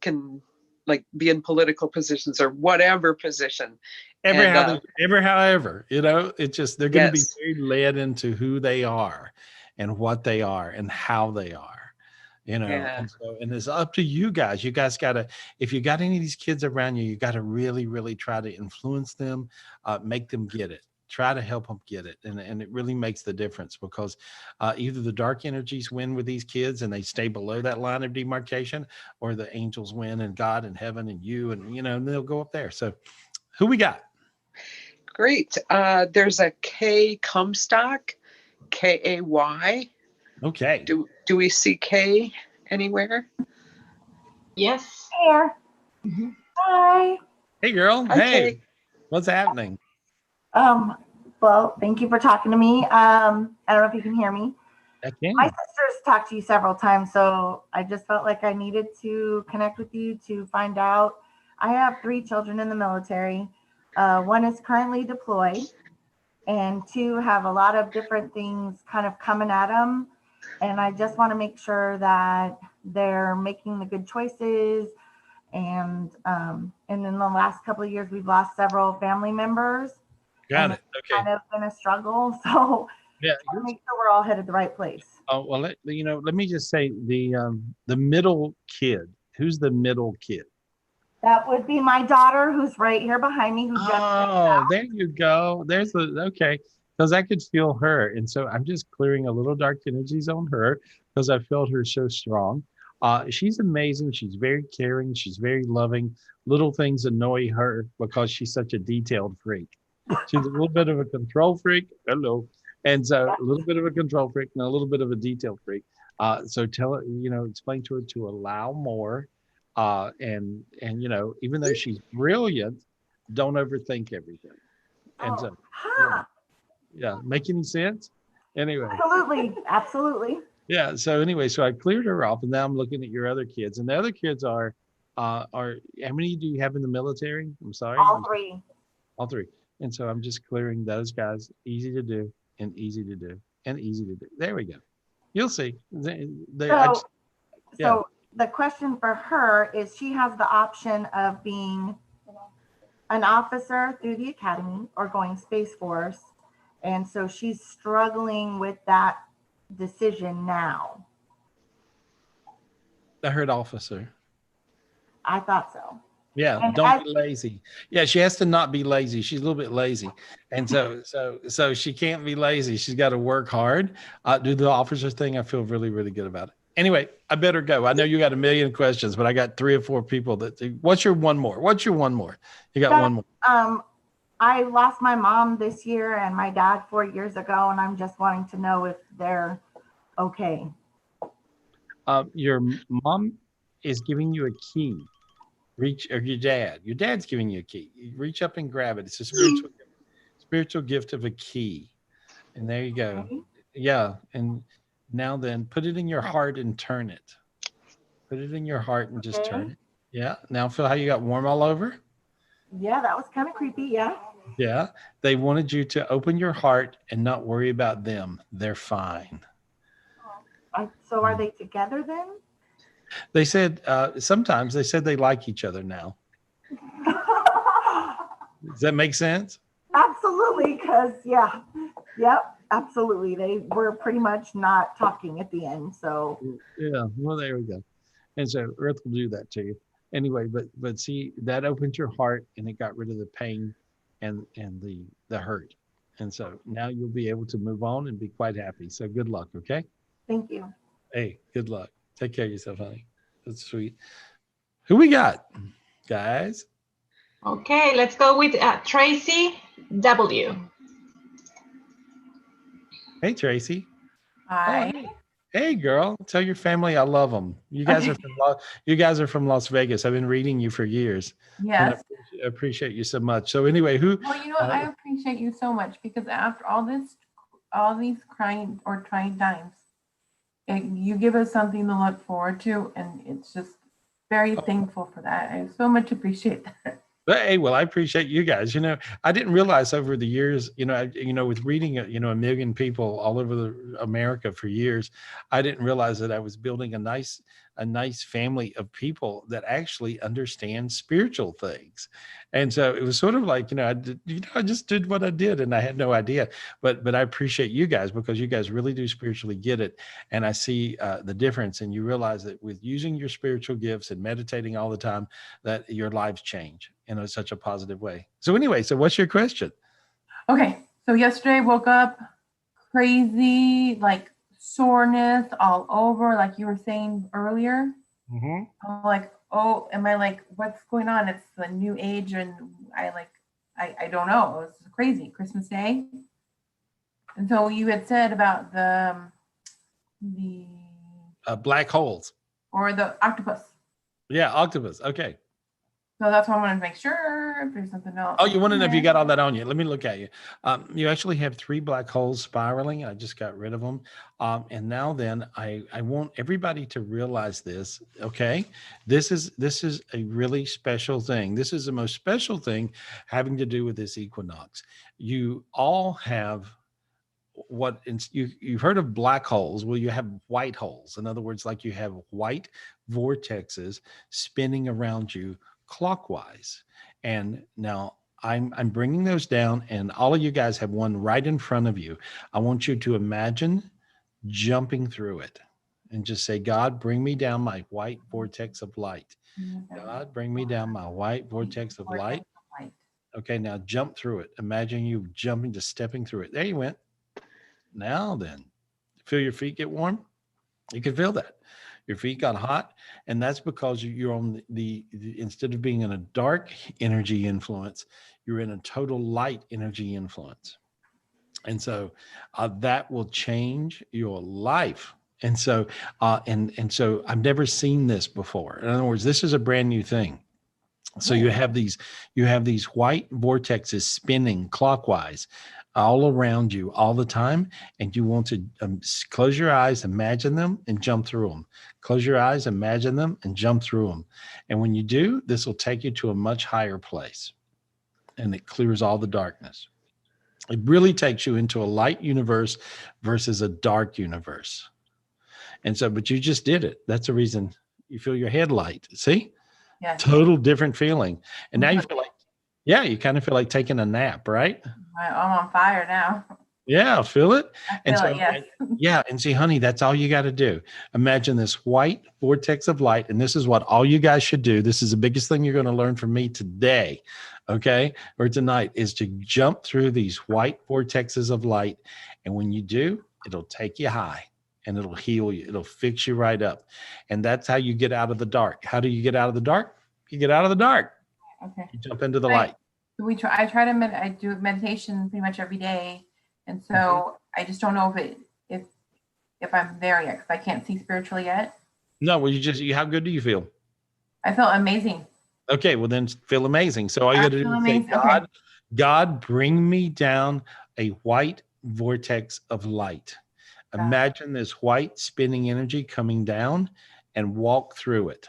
can like be in political positions or whatever position. However, it's just they're going to be very led into who they are and what they are and how they are, and it's up to you guys. You guys got to, if you got any of these kids around you, you got to really, really try to influence them, make them get it. Try to help them get it. And it really makes the difference because either the dark energies win with these kids and they stay below that line of demarcation, or the angels win and God and heaven and you, and they'll go up there. So who we got? Great. There's a K Comstock, K-A-Y. Okay. Do we see K anywhere? Yes. Here. Mm-hmm. Hi. Hey, girl. Hi, hey. Kay. What's Well, thank you for talking to me. I don't know if you can hear me. I can. My sister's talked to you several times, so I just felt like I needed to connect with you to find out. I have 3 children in the military. 1 is currently deployed, and 2 have a lot of different things kind of coming at them. And I just want to make sure that they're making the good choices. And in the last couple of years, we've lost several family members. Got it. Okay. Kind of been a struggle. So yeah, to make sure we're all headed the right place. Oh well, let me just say the middle kid. Who's the middle kid? That would be my daughter, who's right here behind me. Who Oh, there you go. There's the okay. Because I could feel her, and so I'm just clearing a little dark energies on her because I felt her so strong. She's amazing. She's very caring. She's very loving. Little things annoy her because she's such a detailed freak. She's a little bit of a control freak. Hello. And so a little bit of a control freak and a little bit of a detail freak. So tell her, explain to her to allow more. And even though she's brilliant, don't overthink everything. And so, yeah, make any sense? Anyway. Absolutely. Yeah. So anyway, so I cleared her off, and now I'm looking at your other kids, and the other kids are how many do you have in the military? I'm sorry. All 3. All 3. And so I'm just clearing those guys. Easy to do. And easy to do, and easy to do. There we go. You'll see. So the question for her is she has the option of being an officer through the academy or going Space Force. And so she's struggling with that decision now. I heard officer. I thought so. Yeah, and don't be lazy. Yeah, she has to not be lazy. She's a little bit lazy, and so she can't be lazy. She's got to work hard. Do the officer thing. I feel really, really good about it. Anyway, I better go. I know you got a million questions, but I got 3 or 4 people that. What's your one more? You got one more. I lost my mom this year and my dad 4 years ago, and I'm just wanting to know if they're okay. Your mom is giving you a key. Or your dad's giving you a key. You reach up and grab it. It's a spiritual gift of a key. And there you go. Okay. Yeah. And now then put it in your heart and turn it. Put it in your heart and just turn it. Yeah. Now feel how you got warm all over? Yeah, that was kind of creepy. Yeah. Yeah. They wanted you to open your heart and not worry about them. They're fine. So are they together then? They said sometimes they said they like each other now. Does that make sense? Absolutely, because absolutely. They were pretty much not talking at the end. So yeah, well, there we go. And so Earth will do that to you anyway. But see, that opened your heart and it got rid of the pain and the hurt. And so now you'll be able to move on and be quite happy. So good luck. Okay. Thank you. Hey, good luck. Take care of yourself, honey. That's sweet. Who we got, guys? Okay, let's go with Tracy W. Hey, Tracy. Hi. Oh, hey, girl. Tell your family I love them. You guys are from Las Vegas. I've been reading you for years. Yes. I appreciate you so much. So anyway, Well, I appreciate you so much because after all these trying times, you give us something to look forward to, and it's just very thankful for that. I so much appreciate that. But hey, well, I appreciate you guys. I didn't realize over the years, with reading, a million people all over America for years, I didn't realize that I was building a nice family of people that actually understand spiritual things. And so it was sort of like, I just did what I did and I had no idea, but I appreciate you guys because you guys really do spiritually get it. And I see the difference, and you realize that with using your spiritual gifts and meditating all the time, that your lives change in such a positive way. So anyway, what's your question? Okay. So yesterday I woke up crazy, like soreness all over, like you were saying earlier. Mm-hmm. I'm like, oh, am I like, what's going on? It's the new age, and I don't know. It was crazy. Christmas Day. And so you had said about the black holes or the octopus. Yeah, octopus. Okay. So that's why I wanted to make sure or if there's something else. Oh, you want to know if you got all that on you? Let me look at you. You actually have 3 black holes spiraling. I just got rid of them. And now then I want everybody to realize this. Okay. This is a really special thing. This is the most special thing having to do with this equinox. You all have you've heard of black holes. Well, you have white holes. In other words, like you have white vortexes spinning around you clockwise. And now I'm bringing those down, and all of you guys have one right in front of you. I want you to imagine jumping through it and just say, God, bring me down my white vortex of light. God, bring me down my white vortex of light. Okay, now jump through it. Imagine you jumping, just stepping through it. There you went. Now then, feel your feet get warm? You can feel that. Your feet got hot, and that's because you're on the instead of being in a dark energy influence, you're in a total light energy influence. And so that will change your life. And so and so I've never seen this before. In other words, this is a brand new thing. So you have these white vortexes spinning clockwise all around you all the time, and you want to close your eyes, imagine them, and jump through them. Close your eyes, imagine them, and jump through them. And when you do, this will take you to a much higher place, and it clears all the darkness. It really takes you into a light universe versus a dark universe. And so, but you just did it. That's the reason you feel your head light. See? Yeah. Total different feeling. And now you feel like, yeah, you kind of feel like taking a nap, right? I'm on fire now. Yeah, feel it. I feel it, yes. Yeah, and see, honey, that's all you got to do. Imagine this white vortex of light, and this is what all you guys should do. This is the biggest thing you're going to learn from me today, okay, or tonight, is to jump through these white vortexes of light. And when you do, it'll take you high, and it'll heal you. It'll fix you right up. And that's how you get out of the dark. How do you get out of the dark? You get out of the dark. Okay. You jump into the light. I try to I do meditation pretty much every day, and so I just don't know if I'm there yet, because I can't see spiritually yet. No, well, how good do you feel? I feel amazing. Okay, well then feel amazing. So all you got to do is say, God, bring me down a white vortex of light. Imagine this white spinning energy coming down, and walk through it.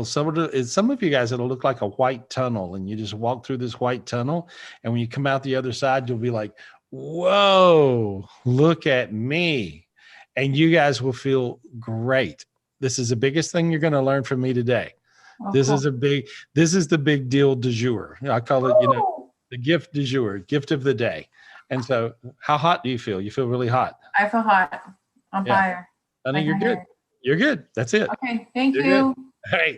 Some of you guys, it'll look like a white tunnel, and you just walk through this white tunnel, and when you come out the other side, you'll be like, whoa, look at me. And you guys will feel great. This is the biggest thing you're going to learn from me today. This is the big deal du jour. I call it, the gift du jour, gift of the day. And so how hot do you feel? You feel really hot. I feel hot. On fire. Honey, you're good. You're good. That's it. Okay. Thank you. Hey.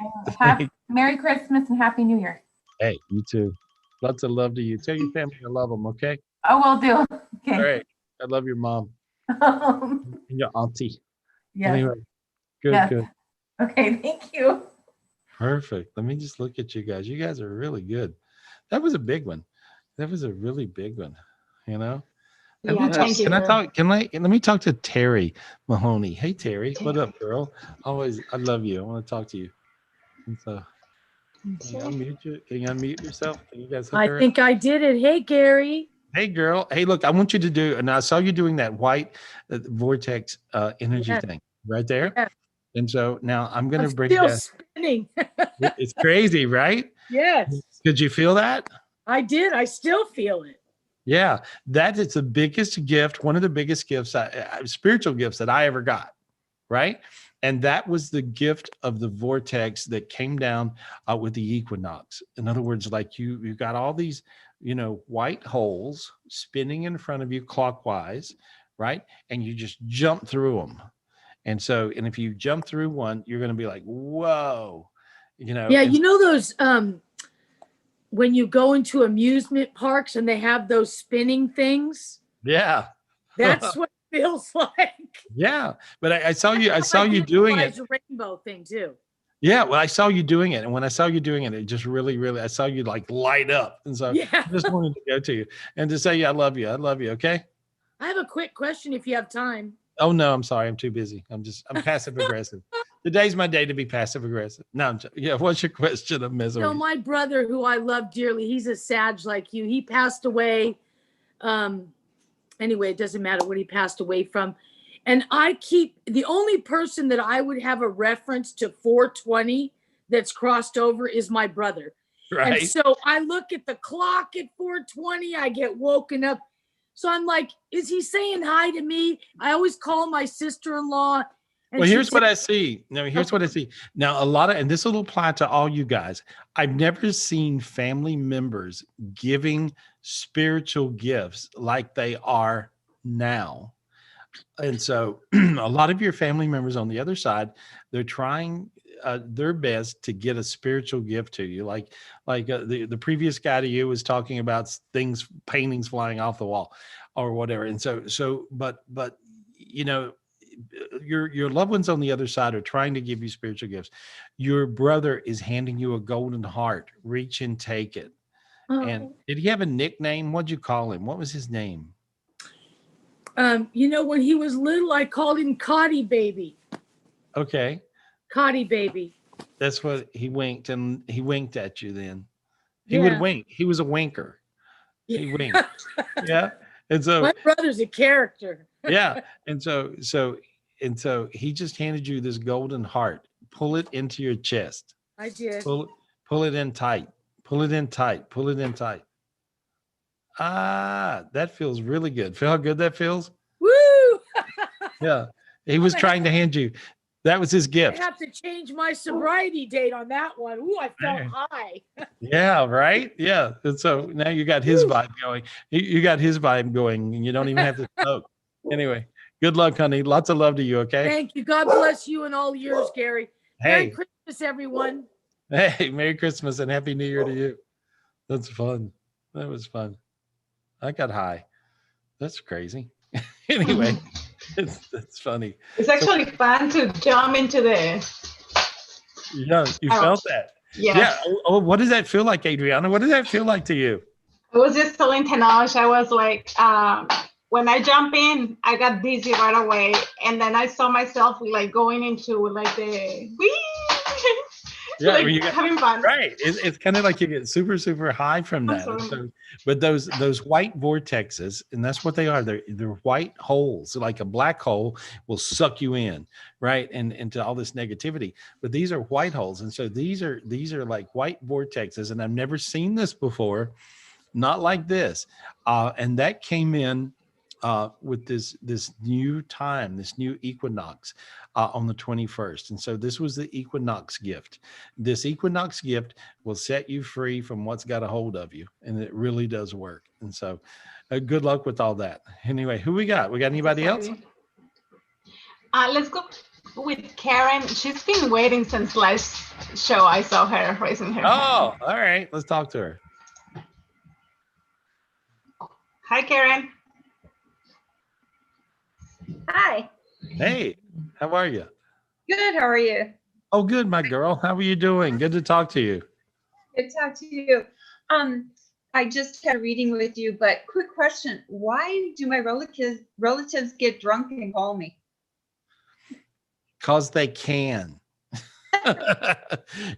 Merry Christmas and Happy New Year. Hey, you too. Lots of love to you. Tell your family I love them, okay? I will do. Okay. All right. I love your mom. And your auntie. Yes. Anyway, good. Okay, thank you. Perfect. Let me just look at you guys. You guys are really good. That was a big one. That was a really big one, you know? Let me talk to Terry Mahoney. Hey, Terry. What up, girl? I love you. I want to talk to you. And so, can you unmute yourself? Can you guys I think I did it. Hey, Gary. Hey, girl. Hey, look, I want you to do, and I saw you doing that white vortex energy thing right there. Yeah. And so now I'm going to bring still spinning. It's crazy, right? Yes. Did you feel that? I did. I still feel it. Yeah, that is the biggest gift, one of the biggest gifts, spiritual gifts that I ever got, right? And that was the gift of the vortex that came down with the equinox. In other words, like you got all these, white holes spinning in front of you clockwise, right? And you just jump through them. And if you jump through one, you're going to be like, whoa, Yeah, those, when you go into amusement parks and they have those spinning things. Yeah. That's what it feels like. Yeah. But I saw you doing it. It's a rainbow thing too. Yeah. Well, I saw you doing it. And when I saw you doing it, it just really, I saw you like light up. And so I just wanted to go to you and to say, yeah, I love you. I love you. Okay. I have a quick question if you have time. Oh no, I'm sorry. I'm too busy. I'm passive aggressive. Today's my day to be passive aggressive. No, yeah. What's your question of misery? So my brother, who I love dearly, he's a Sag like you. He passed away. Anyway, it doesn't matter what he passed away from. And the only person that I would have a reference to 420 that's crossed over is my brother. Right. And so I look at the clock at 420, I get woken up. So I'm like, is he saying hi to me? I always call my sister-in-law. Well, here's what I see. No, here's what I see. Now, and this will apply to all you guys. I've never seen family members giving spiritual gifts like they are now. And so a lot of your family members on the other side, they're trying their best to get a spiritual gift to you. Like the previous guy to you was talking about paintings flying off the wall or whatever. And but you know, your loved ones on the other side are trying to give you spiritual gifts. Your brother is handing you a golden heart. Reach and take it. Oh. And did he have a nickname? What'd you call him? What was his name? You know, when he was little, I called him Cotty Baby. Okay. Cotty Baby. That's what he winked, and he winked at you then. He Yeah. would wink. He was a winker. He winked. Yeah. And so my brother's a character. yeah. And so he just handed you this golden heart. Pull it into your chest. I did. Pull it in tight. Pull it in tight. Pull it in tight. Ah, that feels really good. Feel how good that feels? Woo! Yeah. He was trying to hand you. That was his I gift. have to change my sobriety date on that one. Ooh, I felt high. Yeah, right? Yeah. And so now you got his vibe going. You got his vibe going, and you don't even have to smoke. Anyway, good luck, honey. Lots of love to you, okay? Thank you. God bless you and all yours, Gary. Merry Hey. Christmas, everyone. Hey, Merry Christmas and Happy New Year to you. That's fun. That was fun. I got high. That's crazy. Anyway, it's funny. It's actually fun to jump into the. Yeah, you felt that. Yeah. Oh, what does that feel like, Adriana? What does that feel like to you? It was just so intense. I was like, when I jump in, I got dizzy right away, and then I saw myself like going into like the Yeah, like you get, having fun. Right. It's kind of like you get super, super high from that. And so, but those white vortexes, and that's what they are. They're white holes. Like a black hole will suck you in, right, and into all this negativity. But these are white holes, and so these are like white vortexes. And I've never seen this before, not like this. And that came in with this new time, this new equinox on the 21st. And so this was the equinox gift. This equinox gift will set you free from what's got a hold of you. And it really does work. And so good luck with all that. Anyway, who we got? We got anybody else? Let's go with Karen. She's been waiting since last show. I saw her raising her hand. Oh, all right. Let's talk to her. Hi, Karen. Hi. Hey, how are you? Good. How are you? Oh, good, my girl. How are you doing? Good to talk to you. Good to talk to you. I just had a reading with you, but quick question. Why do my relatives get drunk and call me? Because they can.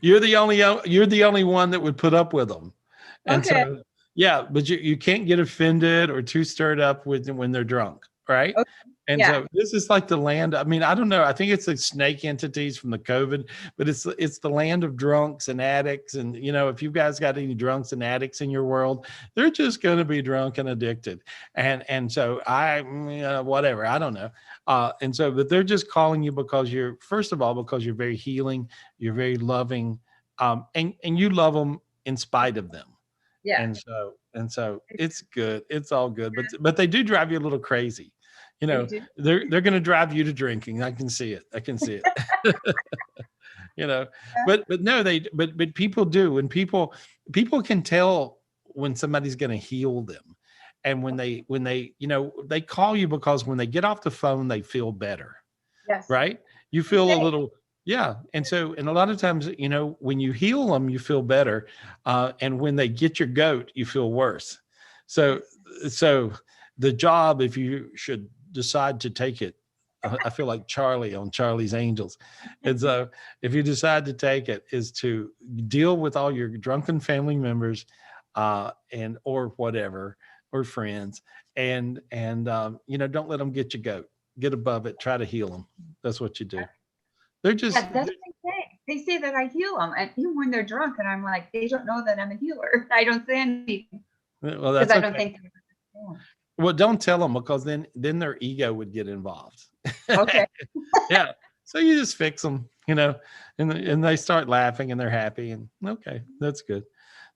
You're the only one that would put up with them. And Okay. so, yeah, but you can't get offended or too stirred up when they're drunk, right? Okay. And Yeah. so this is like the land. I mean, I don't know. I think it's the snake entities from the COVID, but it's the land of drunks and addicts. And, you know, if you guys got any drunks and addicts in your world, they're just going to be drunk and addicted. And so whatever, I don't know. And so, but they're just calling you because first of all, because you're very healing, you're very loving, and you love them in spite of them. Yeah. And so it's good. It's all good. But they do drive you a little crazy. You know, they're going to drive you to drinking. I can see it. You know, but no, but people do. And people can tell when somebody's going to heal them. And when they, you know, they call you because when they get off the phone, they feel better. Yes. Right. You feel a little, yeah. And a lot of times, you know, when you heal them, you feel better. And when they get your goat, you feel worse. So the job, if you should decide to take it, I feel like Charlie on Charlie's Angels. And so if you decide to take it, is to deal with all your drunken family members and or whatever, or friends, and don't let them get you goat. Get above it, try to heal them. That's what you do. They're just Yeah, that's what they say. They say that I heal them, and even when they're drunk, and I'm like, they don't know that I'm a healer. I don't say anything well, because that's I don't okay. think they understand. Well, don't tell them, because then their ego would get involved. Okay. Yeah. So you just fix them, and they start laughing and they're happy, and okay, that's good.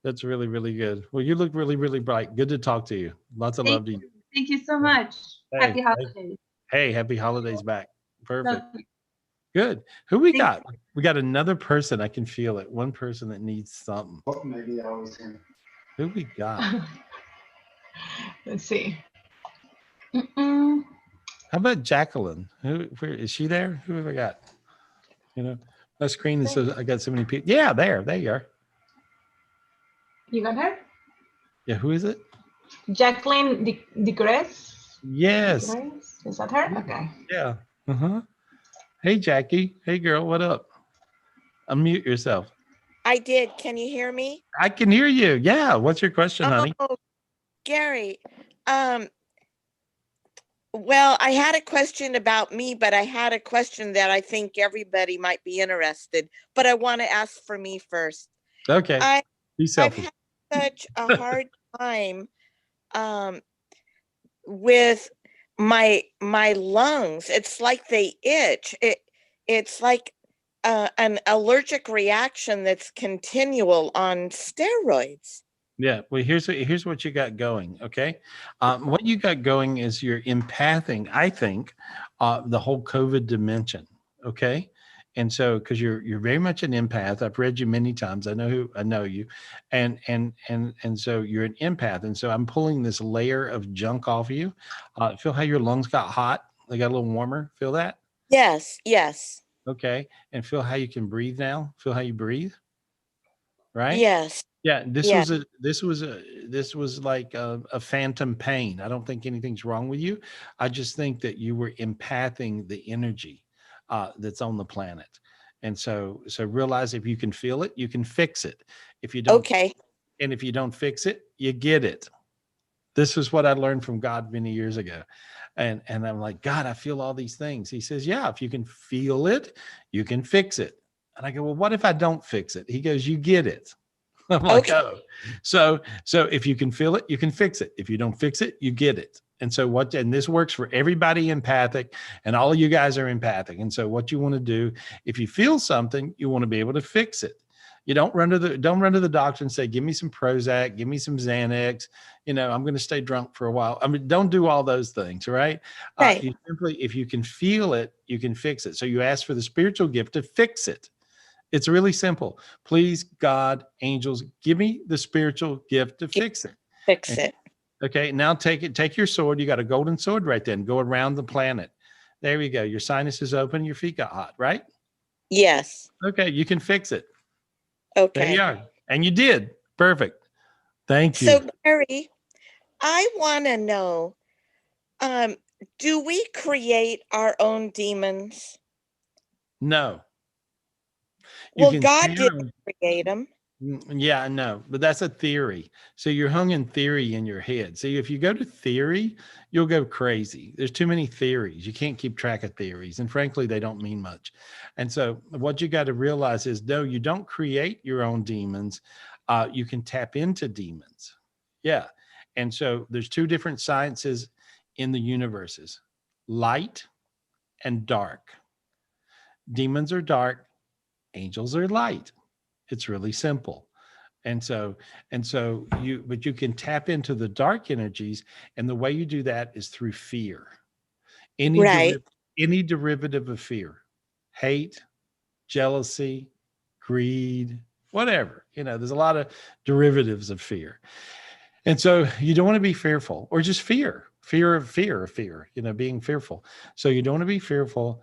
That's really, really good. Well, you look really, really bright. Good to talk to you. Lots of love to you. Thank you so much. Hey, Happy holidays. Hey, happy holidays back. Perfect. Love you. Good. Who we Thanks. got? We got another person. I can feel it. One person that needs something. Maybe I was him. Who we got? Let's see. How about Jacqueline? Where is she there? Who have I got? My screen is so I got so many people. Yeah, there you are. You got her? Yeah, who is it? Jacqueline DeGrasse? Yes. Is that her? Okay. Yeah. Uh-huh. Hey, Jackie. Hey, girl. What up? Unmute yourself. I did. Can you hear me? I can hear you. Yeah. What's your question, honey? Oh, Gary. Well, I had a question about me, but I had a question that I think everybody might be interested. But I want to ask for me first. Okay. Be selfish. I've had such a hard time with my lungs. It's like they itch. It's like an allergic reaction that's continual on steroids. Yeah. Well, here's what you got going. Okay. What you got going is you're empathing, I think, the whole COVID dimension. Okay. And so, because you're very much an empath, I've read you many times. I know you, and so you're an empath. And so I'm pulling this layer of junk off of you. Feel how your lungs got hot? They got a little warmer. Feel that? Yes. Yes. Okay. And feel how you can breathe now. Feel how you breathe. Right? Yes. Yeah. This was like a phantom pain. I don't think anything's wrong with you. I just think that you were empathing the energy that's on the planet. And so realize if you can feel it, you can fix it. If you don't, okay. And if you don't fix it, you get it. This is what I learned from God many years ago. And I'm like, God, I feel all these things. He says, yeah, if you can feel it, you can fix it. And I go, well, what if I don't fix it? He goes, you get it. I'm like, oh, so if you can feel it, you can fix it. If you don't fix it, you get it. And so and this works for everybody empathic, and all of you guys are empathic. And so what you want to do, if you feel something, you want to be able to fix it. You don't run to the doctor and say, give me some Prozac, give me some Xanax. I'm going to stay drunk for a while. I mean, don't do all those things, right? Right. You simply, if you can feel it, you can fix it. So you ask for the spiritual gift to fix it. It's really simple. Please, God, angels, give me the spiritual gift to fix it. Fix it. Okay, now take your sword. You got a golden sword right then. Go around the planet. There we go. Your sinus is open. Your feet got hot, right? Yes. Okay, you can fix it. Okay. There you are. And you did. Perfect. Thank you. So, Gary, I want to know, do we create our own demons? No. Well, God didn't create them. Yeah, I know, but that's a theory. So you're hung in theory in your head. See, if you go to theory, you'll go crazy. There's too many theories. You can't keep track of theories. And frankly, they don't mean much. And so what you got to realize is, no, you don't create your own demons. You can tap into demons. Yeah. And so there's two different sciences in the universes, light and dark. Demons are dark. Angels are light. It's really simple. And so you can tap into the dark energies. And the way you do that is through fear. Any derivative of fear, hate, jealousy, greed, whatever, there's a lot of derivatives of fear. And so you don't want to be fearful, or just fear of fear, being fearful. So you don't want to be fearful,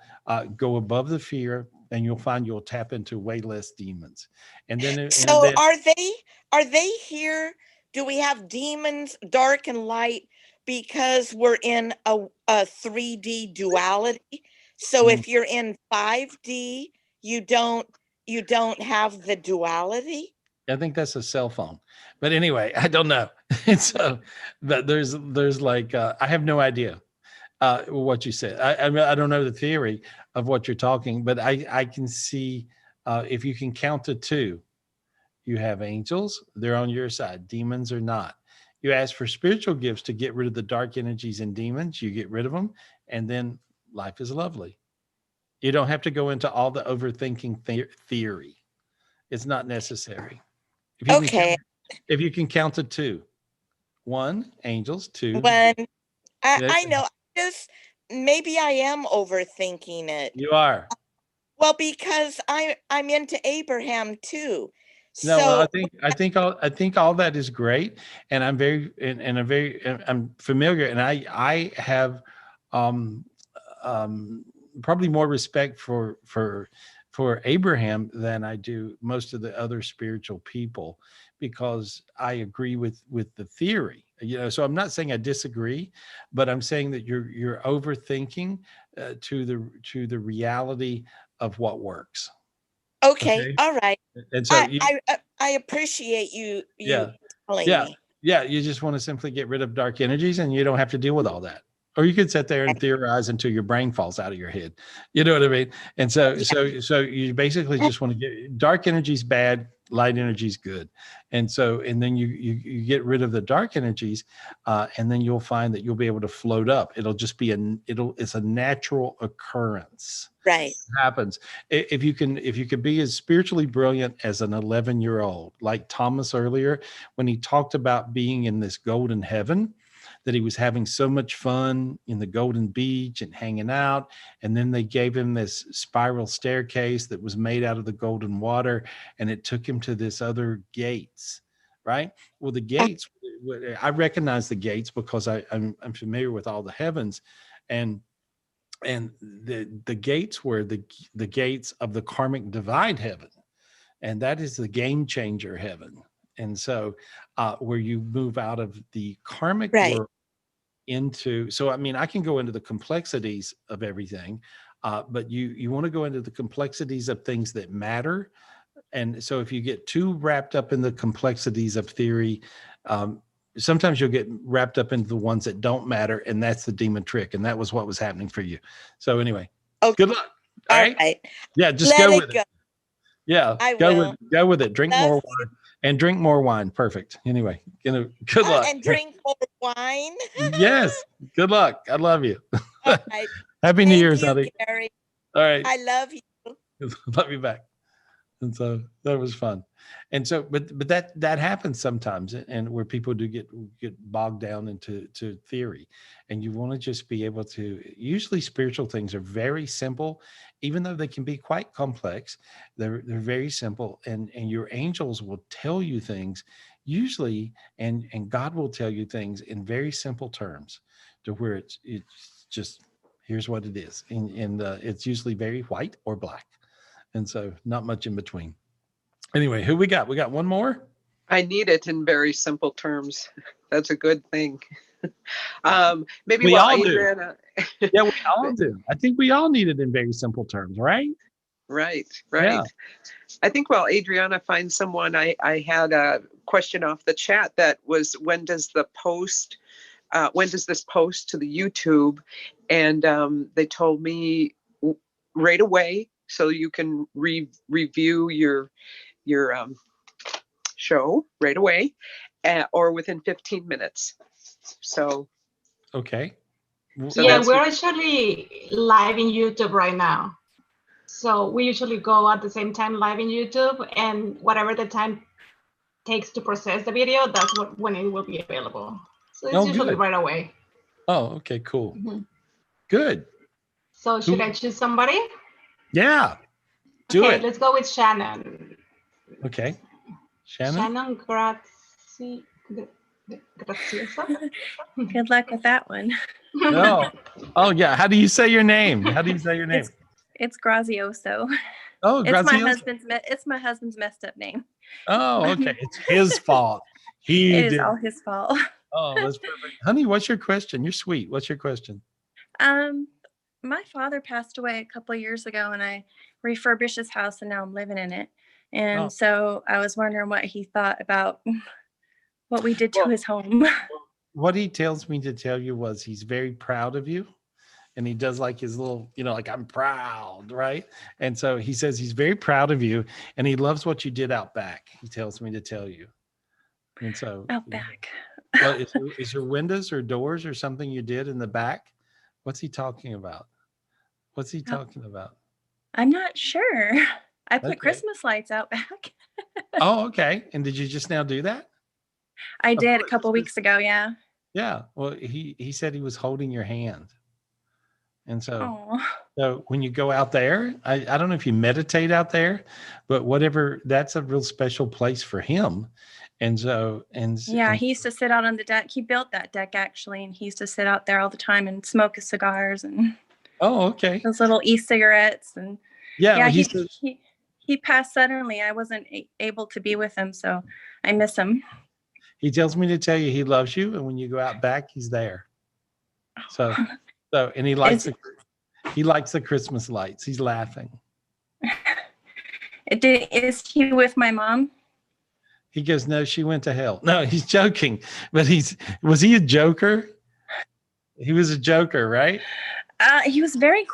go above the fear, and you'll find you'll tap into way less demons. And then are they here? Do we have demons, dark and light, because we're in a 3D duality? So if you're in 5D, you don't have the duality. I think that's a cell phone, but anyway, I don't know. So, but there's like I have no idea what you said. I don't know the theory of what you're talking, but I can see if you can count to 2, you have angels, they're on your side. Demons are not. You ask for spiritual gifts to get rid of the dark energies and demons. You get rid of them, and then life is lovely. You don't have to go into all the overthinking theory. It's not necessary. If you can count to 2, 1, angels, 2. When I know, maybe I am overthinking it. You are. Well, because I'm into Abraham too. No, So well, I think all that is great, and I'm I'm familiar, and I have probably more respect for Abraham than I do most of the other spiritual people, because I agree with the theory. So I'm not saying I disagree, but I'm saying that you're overthinking to the reality of what works. Okay. All right. And so I appreciate you telling me. Yeah, you just want to simply get rid of dark energies, and you don't have to deal with all that. Or you could sit there and theorize until your brain falls out of your head. You know what I mean? And so you basically just want to get dark energy's bad, light energy's good. And then you get rid of the dark energies, and then you'll find that you'll be able to float up. It'll just be it's a natural occurrence. Right. It happens. If you could be as spiritually brilliant as an 11-year-old, like Thomas earlier, when he talked about being in this golden heaven, that he was having so much fun in the golden beach and hanging out. And then they gave him this spiral staircase that was made out of the golden water, and it took him to this other gates, right? Well, the gates, I recognize the gates because I'm familiar with all the heavens, and the gates were the gates of the karmic divide heaven. And that is the game changer heaven. And so where you move out of the karmic world into, so I mean, I can go into the complexities of everything, but you want to go into the complexities of things that matter. And so if you get too wrapped up in the complexities of theory, sometimes you'll get wrapped up into the ones that don't matter, and that's the demon trick. And that was what was happening for you. So anyway, good luck. All right. Yeah, just go with it. Yeah, go with it. Drink more wine. And drink more wine. Perfect. Anyway, good luck. And drink more wine. Yes. Good luck. I love you. All right. Happy New Year's, honey. Gary. All right. I love you. Love you back. And so that was fun. And so, but that happens sometimes, and where people do get bogged down into theory, and you want to just be able to. Usually, spiritual things are very simple, even though they can be quite complex. They're very simple, and your angels will tell you things usually, and God will tell you things in very simple terms, to where it's just here's what it is, and it's usually very white or black, and so not much in between. Anyway, who we got? We got one more? I need it in very simple terms. That's a good thing. Maybe we all Adriana... do. Yeah, we all do. I think we all need it in very simple terms, right? Right. Yeah. I think while Adriana finds someone, I had a question off the chat that was, when does this post to the YouTube? And they told me right away, so you can review your show right away, or within 15 minutes. So okay. So yeah, we're actually live in YouTube right now. So we usually go at the same time live in YouTube, and whatever the time takes to process the video, that's when it will be available. So it's usually right away. Oh, okay, cool. Good. So should I choose somebody? Yeah. Do it. Let's go with Shannon. Okay. Shannon? Shannon Grazioso. Good luck with that one. No. Oh, yeah. How do you say your name? It's Grazioso. Oh, Grazioso. It's my husband's messed up name. Oh, okay. It's his fault. It is all his fault. Oh, that's perfect. Honey, what's your question? You're sweet. What's your question? my father passed away a couple of years ago, and I refurbished his house, and now I'm living in it. And Oh. so I was wondering what he thought about what we did to his home. What he tells me to tell you was he's very proud of you. And he does like his little, like, I'm proud, right? And so he says he's very proud of you, and he loves what you did out back. He tells me to tell you. And so Out back. Well, is there windows or doors or something you did in the back? What's he talking about? What's he talking about? I'm not sure. I put Okay. Christmas lights out back. Oh, okay. And did you just now do that? I did a couple weeks ago. Yeah. Yeah. Well, he said he was holding your hand. And so, Oh, when you go out there, I don't know if you meditate out there, but whatever, that's a real special place for him. And so, yeah. He used to sit out on the deck. He built that deck actually, and he used to sit out there all the time and smoke his cigars and oh, okay. those little e-cigarettes. And Yeah, yeah, well, he passed suddenly. I wasn't able to be with him, so I miss him. he tells me to tell you he loves you, and when you go out back, he's there. So and he likes the Christmas lights. He's laughing. Is he with my mom? He goes, no, she went to hell. No, he's joking. But was he a joker? He was a joker, right? He was very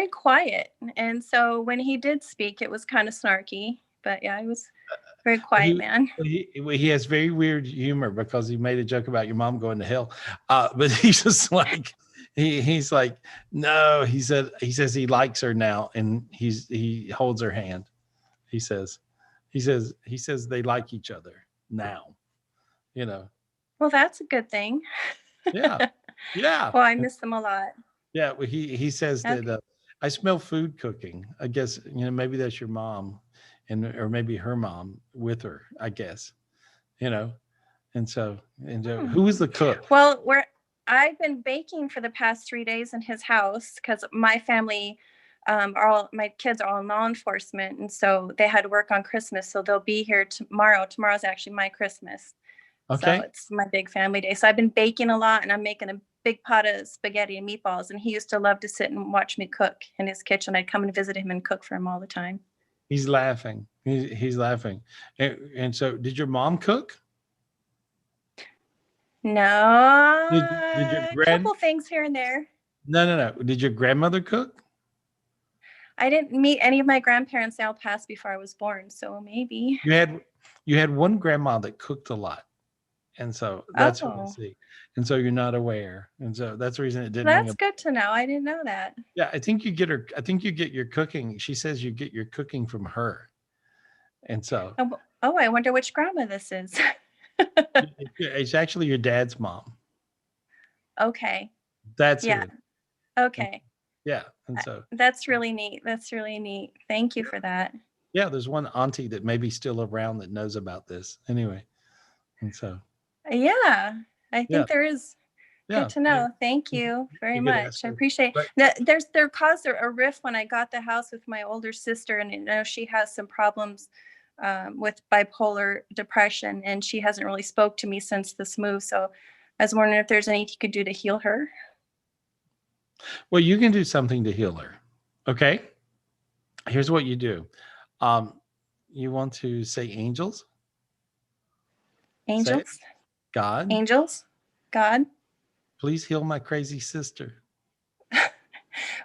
quiet, and so when he did speak, it was kind of snarky. But yeah, he was a very quiet man. He has very weird humor because he made a joke about your mom going to hell. But he's just like, he's like, no, he says he likes her now, and he holds her hand. He says they like each other now, Well, that's a good thing. Yeah. Yeah. Well, I miss them a lot. Yeah. Well, he says Okay. that I smell food cooking. I guess, maybe that's your mom or maybe her mom with her, I guess, and so, who was the cook? Well, I've been baking for the past 3 days in his house because my family my kids are all law enforcement, and so they had to work on Christmas, so they'll be here tomorrow. Tomorrow's actually my Christmas. Okay. So it's my big family day. So I've been baking a lot, and I'm making a big pot of spaghetti and meatballs, and he used to love to sit and watch me cook in his kitchen. I'd come and visit him and cook for him all the time. He's laughing. He's laughing. And so, did your mom cook? No. Did your a couple things here and there. No. Did your grandmother cook? I didn't meet any of my grandparents. They all passed before I was born, so maybe. You had one grandma that cooked a lot, and so that's what I see. And so you're not aware, and so that's the reason it didn't. That's good to know. I didn't know that. Yeah, I think you get your cooking. She says you get your cooking from her, and so. Oh, I wonder which grandma this is. It's actually your dad's mom. Okay. That's yeah. Who. Okay. Yeah, and so. That's really neat. Thank you for that. Yeah, there's one auntie that may be still around that knows about this. Anyway, and so. Yeah, I think there is. Good to know. Thank you very much. I appreciate it. There caused a rift when I got the house with my older sister, and she has some problems with bipolar depression, and she hasn't really spoke to me since this move. So I was wondering if there's anything you could do to heal her. Well, you can do something to heal her. Okay. Here's what you do. You want to say angels? Angels? Say God? Angels? God? Please heal my crazy sister.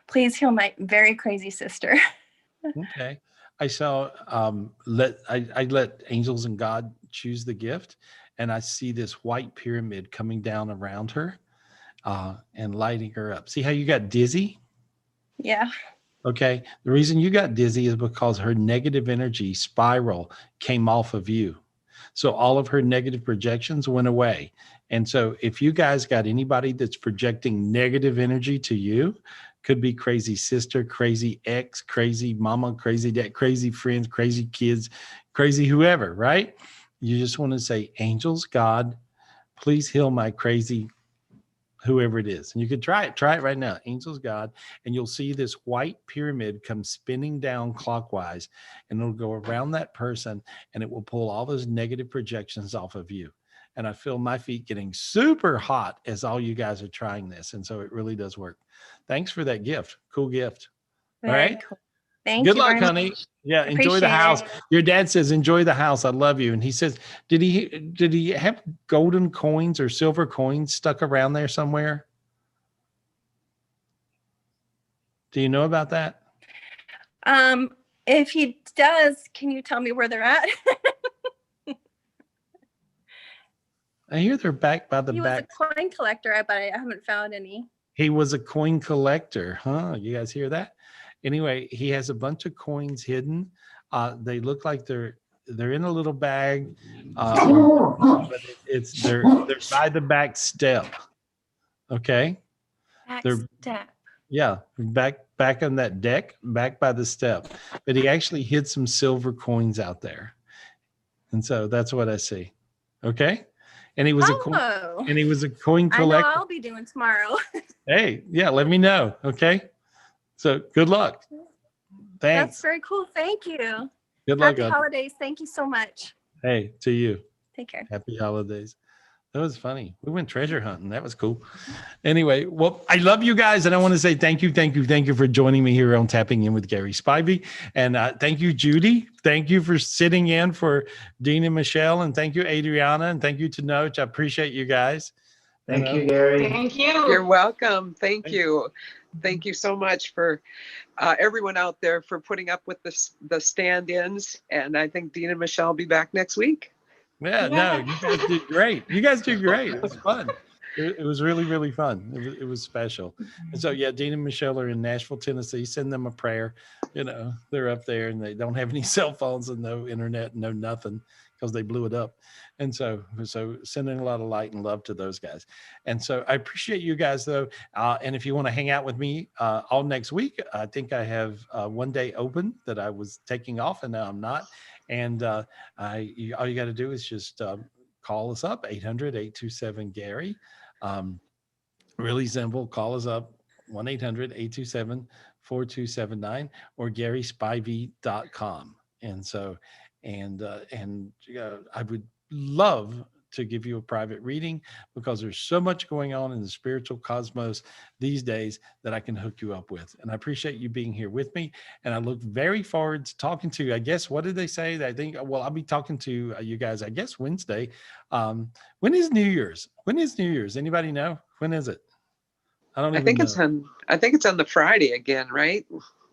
Please heal my very crazy sister. Okay. I saw I let angels and God choose the gift, and I see this white pyramid coming down around her and lighting her up. See how you got dizzy? Yeah. Okay. The reason you got dizzy is because her negative energy spiral came off of you. So all of her negative projections went away. And so if you guys got anybody that's projecting negative energy to you, could be crazy sister, crazy ex, crazy mama, crazy dad, crazy friends, crazy kids, crazy whoever, right? You just want to say, angels, God, please heal my crazy whoever it is. And you could try it right now. Angels, God, and you'll see this white pyramid come spinning down clockwise, and it'll go around that person, and it will pull all those negative projections off of you. and I feel my feet getting super hot as all you guys are trying this. And so it really does work. Thanks for that gift. Cool gift. All Very right. cool. Thank Good you luck, very honey. much. Yeah, enjoy the Appreciate house. it. Your dad says, enjoy the house. I love you. And he says, did he have golden coins or silver coins stuck around there somewhere? Do you know about that? If he does, can you tell me where they're at? I hear they're back by the He back. was a coin collector, but I haven't found any. He was a coin collector, huh? You guys hear that? Anyway, he has a bunch of coins hidden. They look like they're in a little bag, but they're by the back step. Okay, Step. Yeah, back on that deck, back by the step. But he actually hid some silver coins out there, and so that's what I see. Okay, and he was a coin collector. I know I'll be doing tomorrow. Hey, yeah, let me know. Okay, so good luck. Thanks. That's very cool. Thank you. Good luck. Happy holidays. Thank you so much. Hey, to you. Take care. Happy holidays. That was funny. We went treasure hunting. That was cool. Anyway, well, I love you guys. And I want to say thank you for joining me here on Tapping In with Gary Spivey. And thank you, Judy. Thank you for sitting in for Dean and Michelle. And thank you, Adriana. And thank you to Noach. I appreciate you guys. Thank you, Gary. Thank you. You're welcome. Thank you. Thank you so much for everyone out there for putting up with the stand-ins. And I think Dean and Michelle will be back next week. Yeah, no, you guys did great. You guys did great. It was fun. It was really, really fun. It was special. And so, yeah, Dean and Michelle are in Nashville, Tennessee. Send them a prayer. You know, they're up there and they don't have any cell phones and no internet, no nothing because they blew it up. And so sending a lot of light and love to those guys. And so I appreciate you guys, though. And if you want to hang out with me all next week, I think I have one day open that I was taking off and now I'm not. And all you got to do is just call us up, 800-827-GARY. Really simple. Call us up, 1-800-827-4279 or GarySpivey.com. And so, I would love to give you a private reading because there's so much going on in the spiritual cosmos these days that I can hook you up with. And I appreciate you being here with me. And I look very forward to talking to you. I guess, what did they say? I think, well, I'll be talking to you guys, I guess, Wednesday. When is New Year's? When is New Year's? Anybody know? When is it? I think it's on the Friday again, right?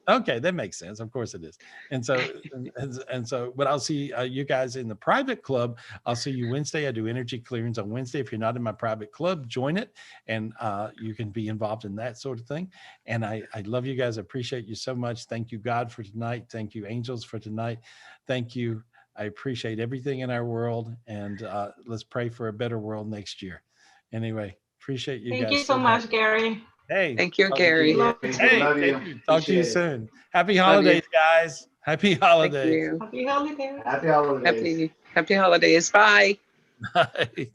Okay, that makes sense. Of course it is. And so, but I'll see you guys in the private club. I'll see you Wednesday. I do energy clearings on Wednesday. If you're not in my private club, join it, and you can be involved in that sort of thing. And I love you guys. I appreciate you so much. Thank you, God, for tonight. Thank you, angels, for tonight. Thank you. I appreciate everything in our world, and let's pray for a better world next year. Anyway, appreciate you guys. Thank you so much, Gary. Hey, thank you, Gary. Hey, love you. Talk to you soon. Happy holidays, guys. Happy holidays. Happy holidays. Happy holidays. Happy holidays. Bye. Bye.